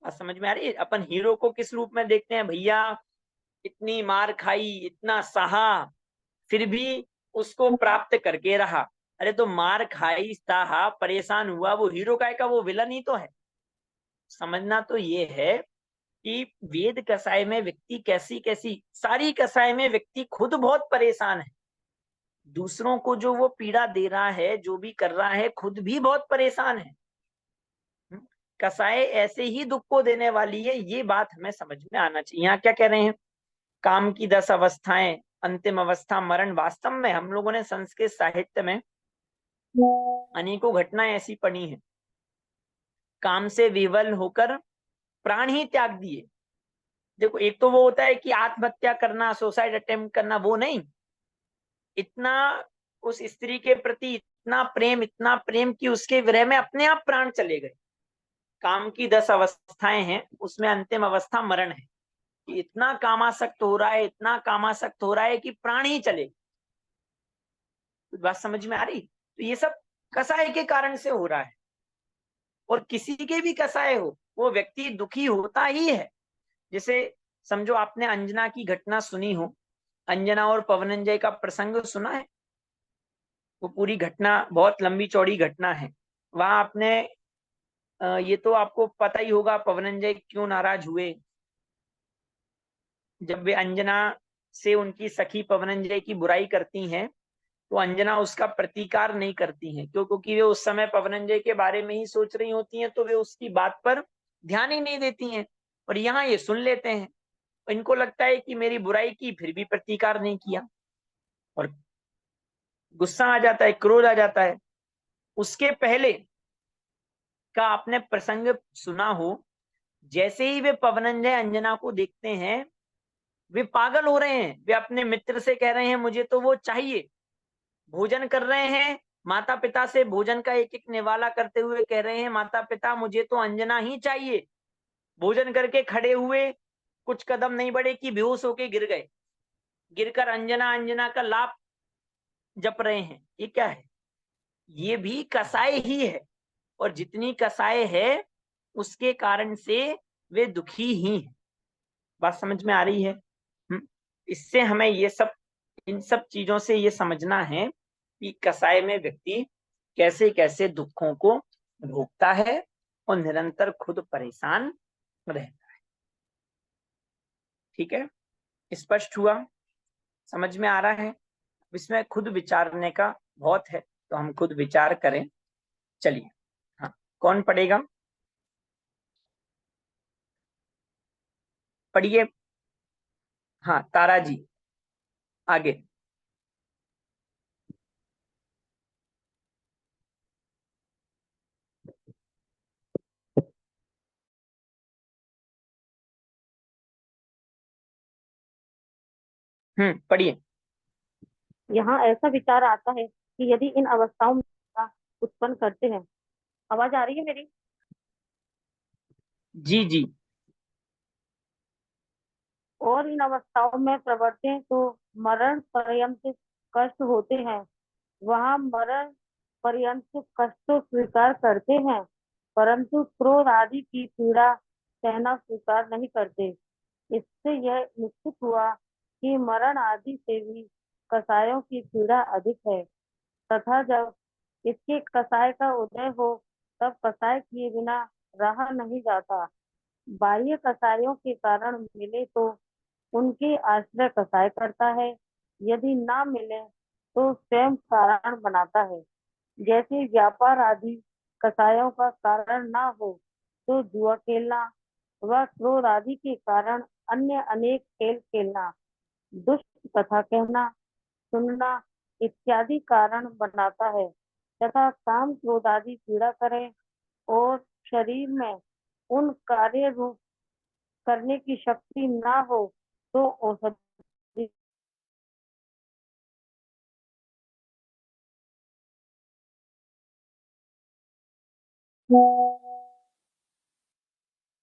A: बात समझ में आ रही है? अपन हीरो को किस रूप में देखते हैं? भैया इतनी मार खाई, इतना सहा, फिर भी उसको प्राप्त करके रहा। अरे तो मार खाई, सहा, परेशान हुआ, वो हीरो काय का, वो विलन ही तो है। समझना तो ये है कि वेद कसाय में व्यक्ति कैसी कैसी, सारी कसाय में व्यक्ति खुद बहुत परेशान है, दूसरों को जो वो पीड़ा दे रहा है, जो भी कर रहा है, खुद भी बहुत परेशान है। कसाय ऐसे ही दुख को देने वाली है, ये बात हमें समझ में आना चाहिए। यहाँ क्या कह रहे हैं? काम की 10 अवस्थाएं, अंतिम अवस्था मरण। वास्तव में हम लोगों ने संस्कृत साहित्य में अनेकों घटनाएं ऐसी पढ़ी हैं। काम से विवल होकर प्राण ही त्याग दिए। देखो, एक तो वो होता है कि आत्महत्या करना, सुसाइड अटेम्प्ट करना, वो नहीं, इतना उस स्त्री के प्रति इतना प्रेम कि उसके विरह में अपने आप प्राण चले गए। काम की 10 अवस्थाएं हैं, उसमें अंतिम अवस्था मरण है कि इतना कामासक्त हो रहा है, इतना कामासक्त हो रहा है कि प्राण ही चले। तो बात समझ में आ रही? तो ये सब कसाय के कारण से हो रहा है, और किसी के भी कसाय हो, वो व्यक्ति दुखी होता ही है। जैसे समझो आपने अंजना की घटना सुनी हो, अंजना और पवनंजय का प्रसंग सुना है? वो पूरी घटना बहुत लंबी चौड़ी घटना है। वहां आपने ये तो आपको पता ही होगा पवनंजय क्यों नाराज हुए। जब वे अंजना से उनकी सखी पवनंजय की बुराई करती हैं, तो अंजना उसका प्रतिकार नहीं करती हैं। क्यों? क्योंकि वे उस समय पवनंजय के बारे में ही सोच रही होती हैं, तो वे उसकी बात पर ध्यान ही नहीं देती हैं। और यहाँ ये सुन लेते हैं, इनको लगता है कि मेरी बुराई की, फिर भी प्रतिकार नहीं किया, और गुस्सा आ जाता है, क्रोध आ जाता है। उसके पहले का आपने प्रसंग सुना हो, जैसे ही वे पवनंजय अंजना को देखते हैं, वे पागल हो रहे हैं। वे अपने मित्र से कह रहे हैं मुझे तो वो चाहिए। भोजन कर रहे हैं, माता पिता से भोजन का एक एक निवाला करते हुए कह रहे हैं माता पिता मुझे तो अंजना ही चाहिए। भोजन करके खड़े हुए, कुछ कदम नहीं बढ़े कि बेहोश होके गिर गए। गिरकर अंजना अंजना का लाभ जप रहे हैं। ये क्या है? ये भी कसाय ही है, और जितनी कसाय है उसके कारण से वे दुखी ही हैं। बात समझ में आ रही है? इससे हमें ये सब, इन सब चीजों से ये समझना है कि कसाय में व्यक्ति कैसे कैसे दुखों को भोगता है और निरंतर खुद परेशान रहता है। ठीक है? स्पष्ट हुआ? समझ में आ रहा है? इसमें खुद विचारने का बहुत है, तो हम खुद विचार करें। चलिए, हाँ, कौन पढ़ेगा? पढ़िए। हाँ, तारा जी आगे। पढ़िए।
L: यहाँ ऐसा विचार आता है कि यदि इन अवस्थाओं में उत्पन्न करते हैं। आवाज आ रही है मेरी?
A: जी जी।
L: और इन अवस्थाओं में प्रवर्ते तो मरण पर्यंत कष्ट होते हैं। वहाँ मरण पर्यंत कष्ट तो स्वीकार करते हैं, परंतु क्रोध आदि की पीड़ा सहना स्वीकार नहीं करते। इससे यह निश्चित हुआ कि मरण आदि से भी कसायों की पीड़ा अधिक है। तथा जब इसके कसाय का उदय हो, तब कसाय किए बिना रहा नहीं जाता। बाह्य कसायों के कारण मिले तो उनके आश्रय कसाय करता है, यदि ना मिले तो स्वयं कारण बनाता है। जैसे व्यापार आदि कसायों का कारण ना हो तो जुआ खेलना व क्रोध आदि के कारण अन्य अनेक खेल खेलना, दुष्ट कथा कहना, सुनना इत्यादि कारण बनाता है। तथा काम क्रोध आदि पीड़ा करे और शरीर में उन कार्य रूप करने की शक्ति ना हो तो औषधि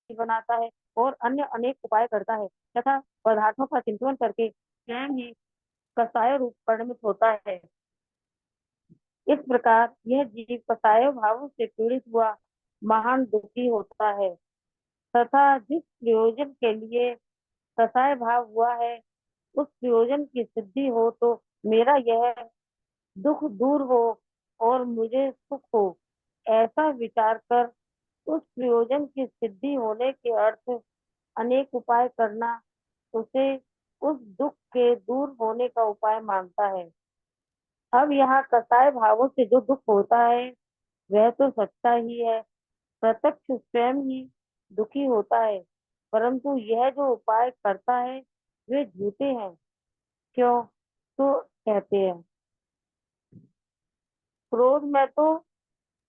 L: बनाता है और अन्य अनेक उपाय करता है तथा पदार्थों का चिंतन करके स्वयं ही कसाय रूप परिणमित होता है। इस प्रकार यह जीव कसाय भावों से पीड़ित हुआ महान दुखी होता है तथा जिस प्रयोजन के लिए कसाय भाव हुआ है उस प्रयोजन की सिद्धि हो तो मेरा यह दुख दूर हो और मुझे सुख हो, ऐसा विचार कर उस प्रयोजन की सिद्धि होने के अर्थ अनेक उपाय करना उसे उस दुख के दूर होने का उपाय मानता है। अब यहाँ कसाय भावों से जो दुख होता है वह तो सच्चा ही है, प्रत्यक्ष स्वयं ही दुखी होता है, परंतु यह जो उपाय करता है वे झूठे हैं। क्यों? तो कहते हैं क्रोध में तो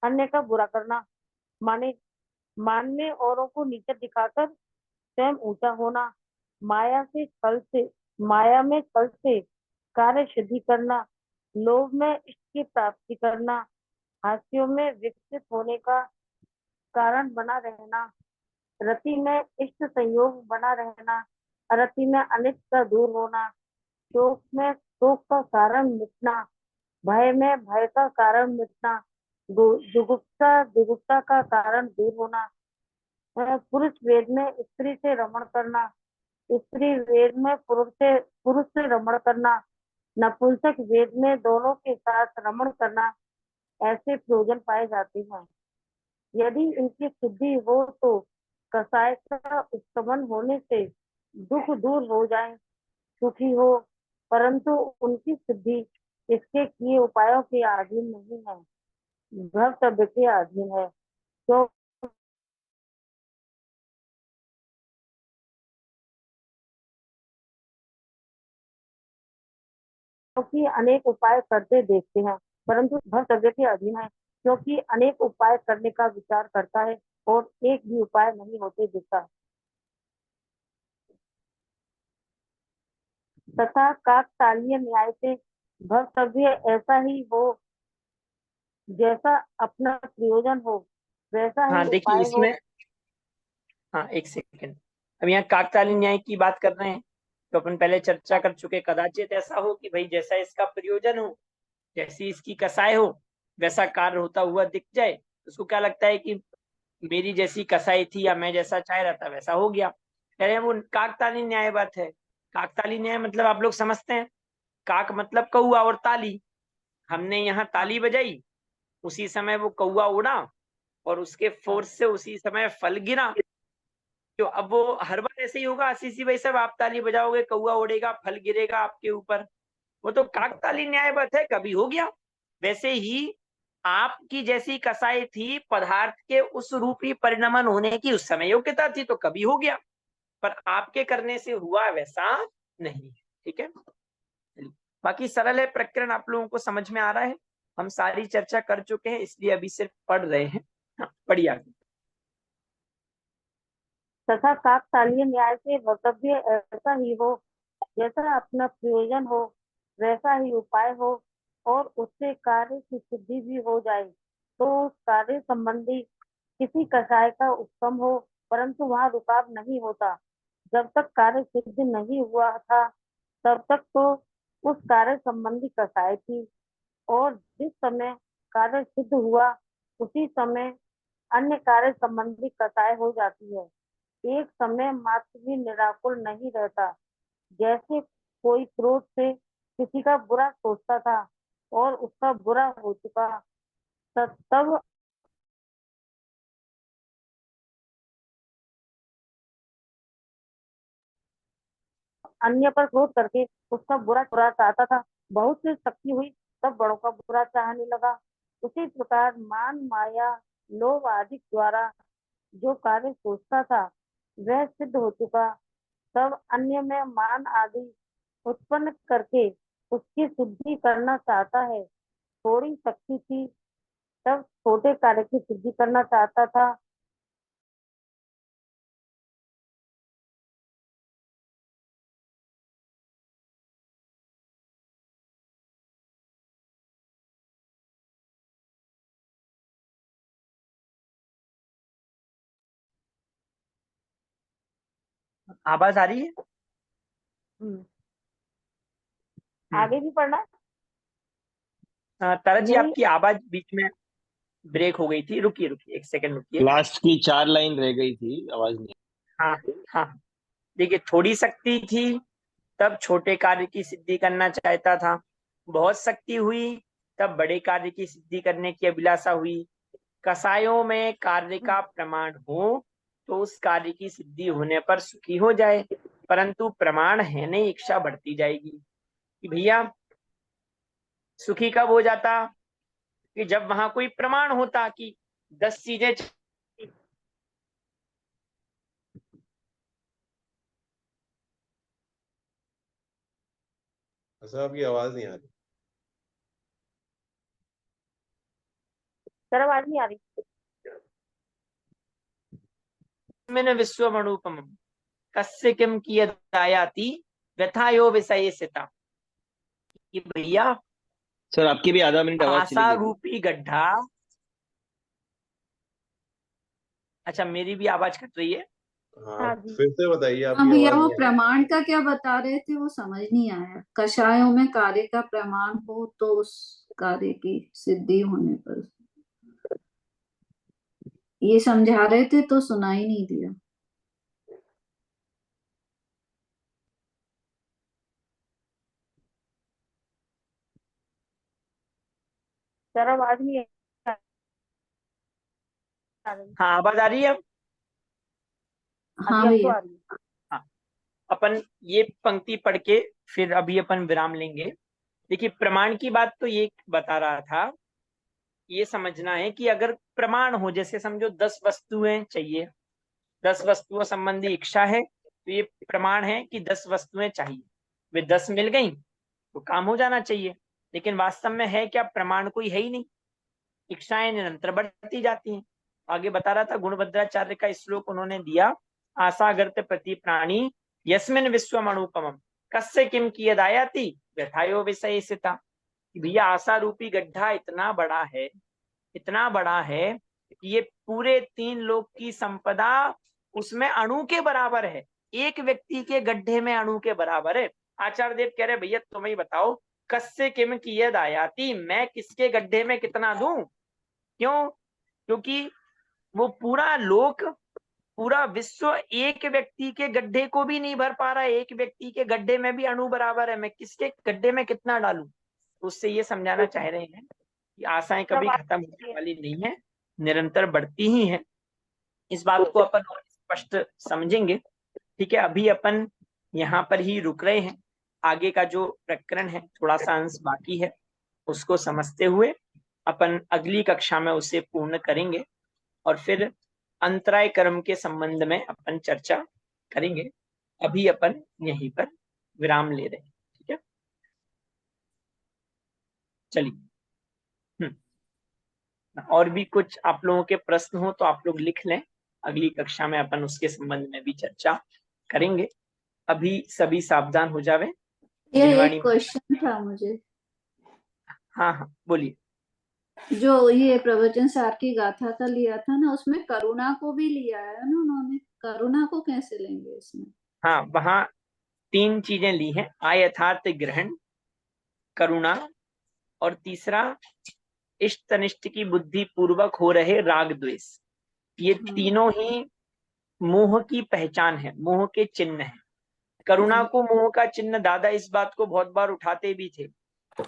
L: अन्य का बुरा करना, माने मानने औरों को नीचे दिखाकर स्वयं ऊंचा होना, माया में छल से कार्य सिद्धि करना, लोभ में इष्ट की प्राप्ति करना, हास्यों में विकसित होने का कारण बना रहना, रति में इष्ट संयोग बना रहना, अरति में अनिष्ट का दूर होना, शोक में शोक का कारण मिटना, भय में भय का कारण मिटना, जुगुप्सा का कारण दूर होना, पुरुष वेद में स्त्री से रमण करना, स्त्री वेद में पुरुष से रमण करना, नपुंसक वेद में दोनों के साथ रमण करना, ऐसे प्रयोजन पाए जाते हैं। यदि इनकी सिद्धि हो तो कसाय का उत्सवन होने से दुख दूर हो जाए, सुखी हो, परंतु उनकी सिद्धि इसके किए उपायों के अधीन नहीं है, भवतव्य के अधीन है। तो क्योंकि अनेक उपाय करते देखते हैं, परंतु भवतव्य के अधीन है, क्योंकि अनेक उपाय करने का विचार करता है और एक भी उपाय नहीं होते दिखता। तथा काकतालीय न्याय से भवतव्य ऐसा ही हो जैसा अपना प्रयोजन हो, वैसा
A: हाँ
L: ही
A: देखिए
L: उपाय हो।
A: इसमें, हाँ एक सेकंड, अब यहाँ काकतालीय न्याय की बात कर रहे हैं तो अपन पहले चर्चा कर चुके, कदाचित ऐसा हो कि भाई जैसा इसका प्रयोजन हो, जैसी इसकी कसाई हो, वैसा कार्य होता हुआ दिख जाए, उसको क्या लगता है कि मेरी जैसी कसाई थी या मैं जैसा चाह रहा था वैसा हो गया। कह रहे हैं वो काकतालीय न्याय बात है। काकतालीय न्याय मतलब आप लोग समझते हैं, काक मतलब कौआ और ताली, हमने यहाँ ताली बजाई, उसी समय वो कौआ उड़ा और उसके फोर्स से उसी समय फल गिरा। तो अब वो हर बार ऐसे ही होगा आशीष भाई साहब, आप ताली बजाओगे कौआ उड़ेगा फल गिरेगा आपके ऊपर? वो तो काकतालीय न्याय बात है, कभी हो गया। वैसे ही आपकी जैसी कसाई थी, पदार्थ के उस रूपी परिणमन होने की उस समय योग्यता थी तो कभी हो गया, पर आपके करने से हुआ वैसा नहीं है। ठीक है, बाकी सरल है प्रकरण, आप लोगों को समझ में आ रहा है, हम सारी चर्चा कर चुके हैं इसलिए अभी सिर्फ पढ़ रहे हैं। हाँ बढ़िया।
L: तथा काकतालीय न्याय से भवतव्य ऐसा ही हो जैसा अपना प्रयोजन हो, वैसा ही उपाय हो और उससे कार्य की सिद्धि भी हो जाए तो उस कार्य संबंधी किसी कसाय का उत्तम हो, परंतु वहाँ रुकाव नहीं होता। जब तक कार्य सिद्ध नहीं हुआ था तब तक तो उस कार्य संबंधी कसाय थी, और जिस समय कार्य सिद्ध हुआ उसी समय अन्य कार्य संबंधी कसाय हो जाती है। एक समय मात्र भी निराकुल नहीं रहता। जैसे कोई क्रोध से किसी का बुरा सोचता था और उसका बुरा हो चुका, तब अन्य पर क्रोध करके उसका बुरा चाहता था। बहुत सी शक्ति हुई तब बड़ों का बुरा चाहने लगा। उसी प्रकार मान, माया, लोभ आदि द्वारा जो कार्य सोचता था वह सिद्ध हो चुका। तब अन्य में मान आदि उत्पन्न करके उसकी सिद्धि करना चाहता है। थोड़ी शक्ति थी तब छोटे कार्य की सिद्धि करना चाहता था।
A: आवाज आ रही है?
L: आगे भी पढ़ना।
A: तारा जी,
L: यही
A: आपकी आवाज बीच में ब्रेक हो गई थी, रुकिए रुकिए, एक सेकंड रुकिए।
E: लास्ट की 4 लाइन रह गई थी, आवाज नहीं।
A: हाँ हाँ, देखिए, थोड़ी शक्ति थी तब छोटे कार्य की सिद्धि करना चाहता था। बहुत शक्ति हुई तब बड़े कार्य की सिद्धि करने की अभिलाषा हुई। कसायों में कार्य का प्रमाण हो तो उस कार्य की सिद्धि होने पर सुखी हो जाए, परंतु प्रमाण है नहीं, इच्छा बढ़ती जाएगी। कि भैया सुखी कब हो जाता? कि जब वहां कोई प्रमाण होता कि 10 चीजें।
I: सर आपकी आवाज नहीं आ रही।
L: सर आवाज नहीं आ रही।
A: मैंने विश्वमणुपम कस्य किम कियदायाति व्यथायो विषयेसिता। कि भैया
E: सर आपकी भी आधा मिनट आवाज चली
A: आशा
E: गई थी।
A: रूपी गड्ढा। अच्छा, मेरी भी आवाज कट रही है।
I: हाँ, फिर से बताइए,
G: हाँ
I: आपकी
G: भैया,
I: आवाज
G: वो
I: नहीं आ रही।
G: प्रमाण का क्या बता रहे थे वो समझ नहीं आया। कषायों में कार्य का प्रमाण हो तो उस कार्य की सिद्धि होने पर, ये समझा रहे थे तो सुना ही नहीं दिया।
L: सर आवाज नहीं आ रही।
A: हाँ, आवाज आ रही है अब?
G: हाँ
L: अभी अब तो
G: भैया।
L: आ रही है।
A: हाँ, अपन ये पंक्ति पढ़ के फिर अभी अपन विराम लेंगे। देखिए, प्रमाण की बात तो ये बता रहा था, ये समझना है कि अगर प्रमाण हो, जैसे समझो 10 वस्तुएं चाहिए, 10 वस्तुओं संबंधी इच्छा है, तो ये प्रमाण है कि 10 वस्तुएं चाहिए। वे 10 मिल गई तो काम हो जाना चाहिए। लेकिन वास्तव में है क्या? प्रमाण कोई है ही नहीं, इच्छाएं निरंतर बढ़ती जाती हैं। आगे बता रहा था, गुणभद्राचार्य का श्लोक उन्होंने दिया, आसागर्त प्रति प्राणी यस्मिन विश्वम अनुपमम कस्य किम कियदायाति व्यथायो विषयेसिता। भैया आशा रूपी गड्ढा इतना बड़ा है, इतना बड़ा है कि ये पूरे 3 लोक की संपदा उसमें अणु के बराबर है। एक व्यक्ति के गड्ढे में अणु के बराबर है। आचार्य देव कह रहे, भैया तुम ही बताओ, कस्य किम कियदायाति, मैं किसके गड्ढे में कितना दूं? क्यों? क्योंकि वो पूरा लोक, पूरा विश्व एक व्यक्ति के गड्ढे को भी नहीं भर पा रहा है। एक व्यक्ति के गड्ढे में भी अणु बराबर है, मैं किसके गड्ढे में कितना डालूं? उससे ये समझाना चाह रहे हैं कि आशाएं कभी खत्म होने वाली नहीं है, निरंतर बढ़ती ही है। इस बात को अपन और स्पष्ट समझेंगे। ठीक है, अभी अपन यहाँ पर ही रुक रहे हैं। आगे का जो प्रकरण है, थोड़ा सा अंश बाकी है, उसको समझते हुए अपन अगली कक्षा में उसे पूर्ण करेंगे और फिर अंतराय कर्म के संबंध में अपन चर्चा करेंगे। अभी अपन यहीं पर विराम ले रहे हैं। ठीक है, चलिए। और भी कुछ आप लोगों के प्रश्न हो तो आप लोग लिख लें, अगली कक्षा में अपन उसके संबंध में भी चर्चा करेंगे। अभी सभी सावधान हो जावे।
G: ये
A: दिनवाणी,
G: एक क्वेश्चन था मुझे।
A: हाँ हाँ बोलिए।
G: जो ये प्रवचन सार की गाथा का लिया था ना, उसमें करुणा को भी लिया है ना उन्होंने। करुणा को कैसे लेंगे इसमें?
A: हाँ, वहाँ 3 चीजें ली हैं, आयथार्थ ग्रहण, करुणा, और तीसरा इष्ट अनिष्ट की बुद्धि पूर्वक हो रहे राग द्वेष। ये तीनों ही मोह की पहचान है, मोह के चिन्ह है। करुणा को मोह का चिन्ह दादा इस बात को बहुत बार उठाते भी थे।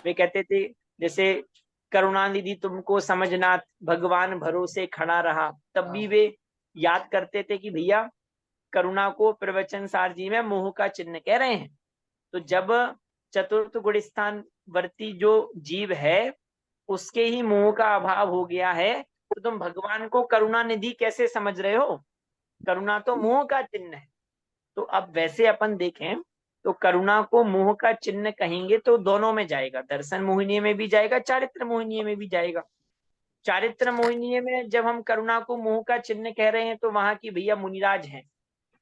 A: वे कहते थे, जैसे करुणानिधि तुमको समझना, भगवान भरोसे खड़ा रहा, तब भी वे याद करते थे कि भैया करुणा को प्रवचन सार जी में मोह का चिन्ह कह रहे हैं। तो जब चतुर्थ गुण स्थान वर्ती जो जीव है उसके ही मोह का अभाव हो गया है, तो तुम भगवान को करुणा निधि कैसे समझ रहे हो? करुणा तो मोह का चिन्ह है। तो अब वैसे अपन देखें तो करुणा को मोह का चिन्ह कहेंगे तो दोनों में जाएगा, दर्शन मोहिनी में भी जाएगा, चारित्र मोहिनी में भी जाएगा। चारित्र मोहिनी में जब हम करुणा को मोह का चिन्ह कह रहे हैं तो वहां की भैया मुनिराज हैं,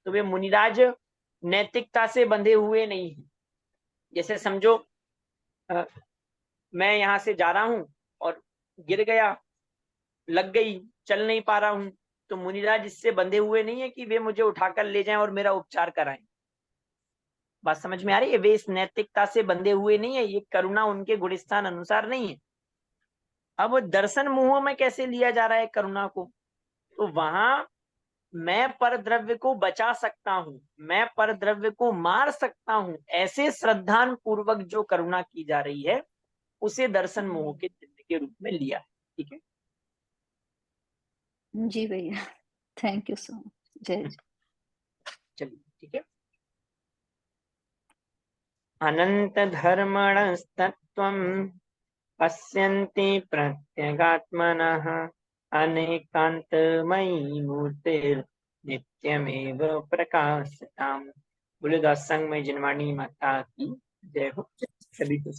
A: तो वे मुनिराज नैतिकता से बंधे हुए नहीं है। जैसे समझो मैं यहां से जा रहा हूं और गिर गया, लग गई, चल नहीं पा रहा हूं, तो मुनिराज इससे बंधे हुए नहीं है कि वे मुझे उठाकर ले जाएं और मेरा उपचार कराएं। बात समझ में आ रही है? वे इस नैतिकता से बंधे हुए नहीं है, ये करुणा उनके गुणस्थान अनुसार नहीं है। अब दर्शन मोह में कैसे लिया जा रहा है करुणा को? तो वहां मैं पर द्रव्य को बचा सकता हूं, मैं पर द्रव्य को मार सकता हूं, ऐसे श्रद्धान पूर्वक जो करुणा की जा रही है उसे दर्शन मोह के चिन्ह के रूप में लिया है। ठीक है
G: जी भैया, थैंक यू सो मच। जय जय।
A: चलिए ठीक है। अनंत धर्मणस्तत्त्वं पश्यन्ति प्रत्यगात्मनः अनेकांतमयी मूर्तिर्नित्यमेव प्रकाशताम्। बोले दास संग में जिनवाणी माता की जय हो। सभी को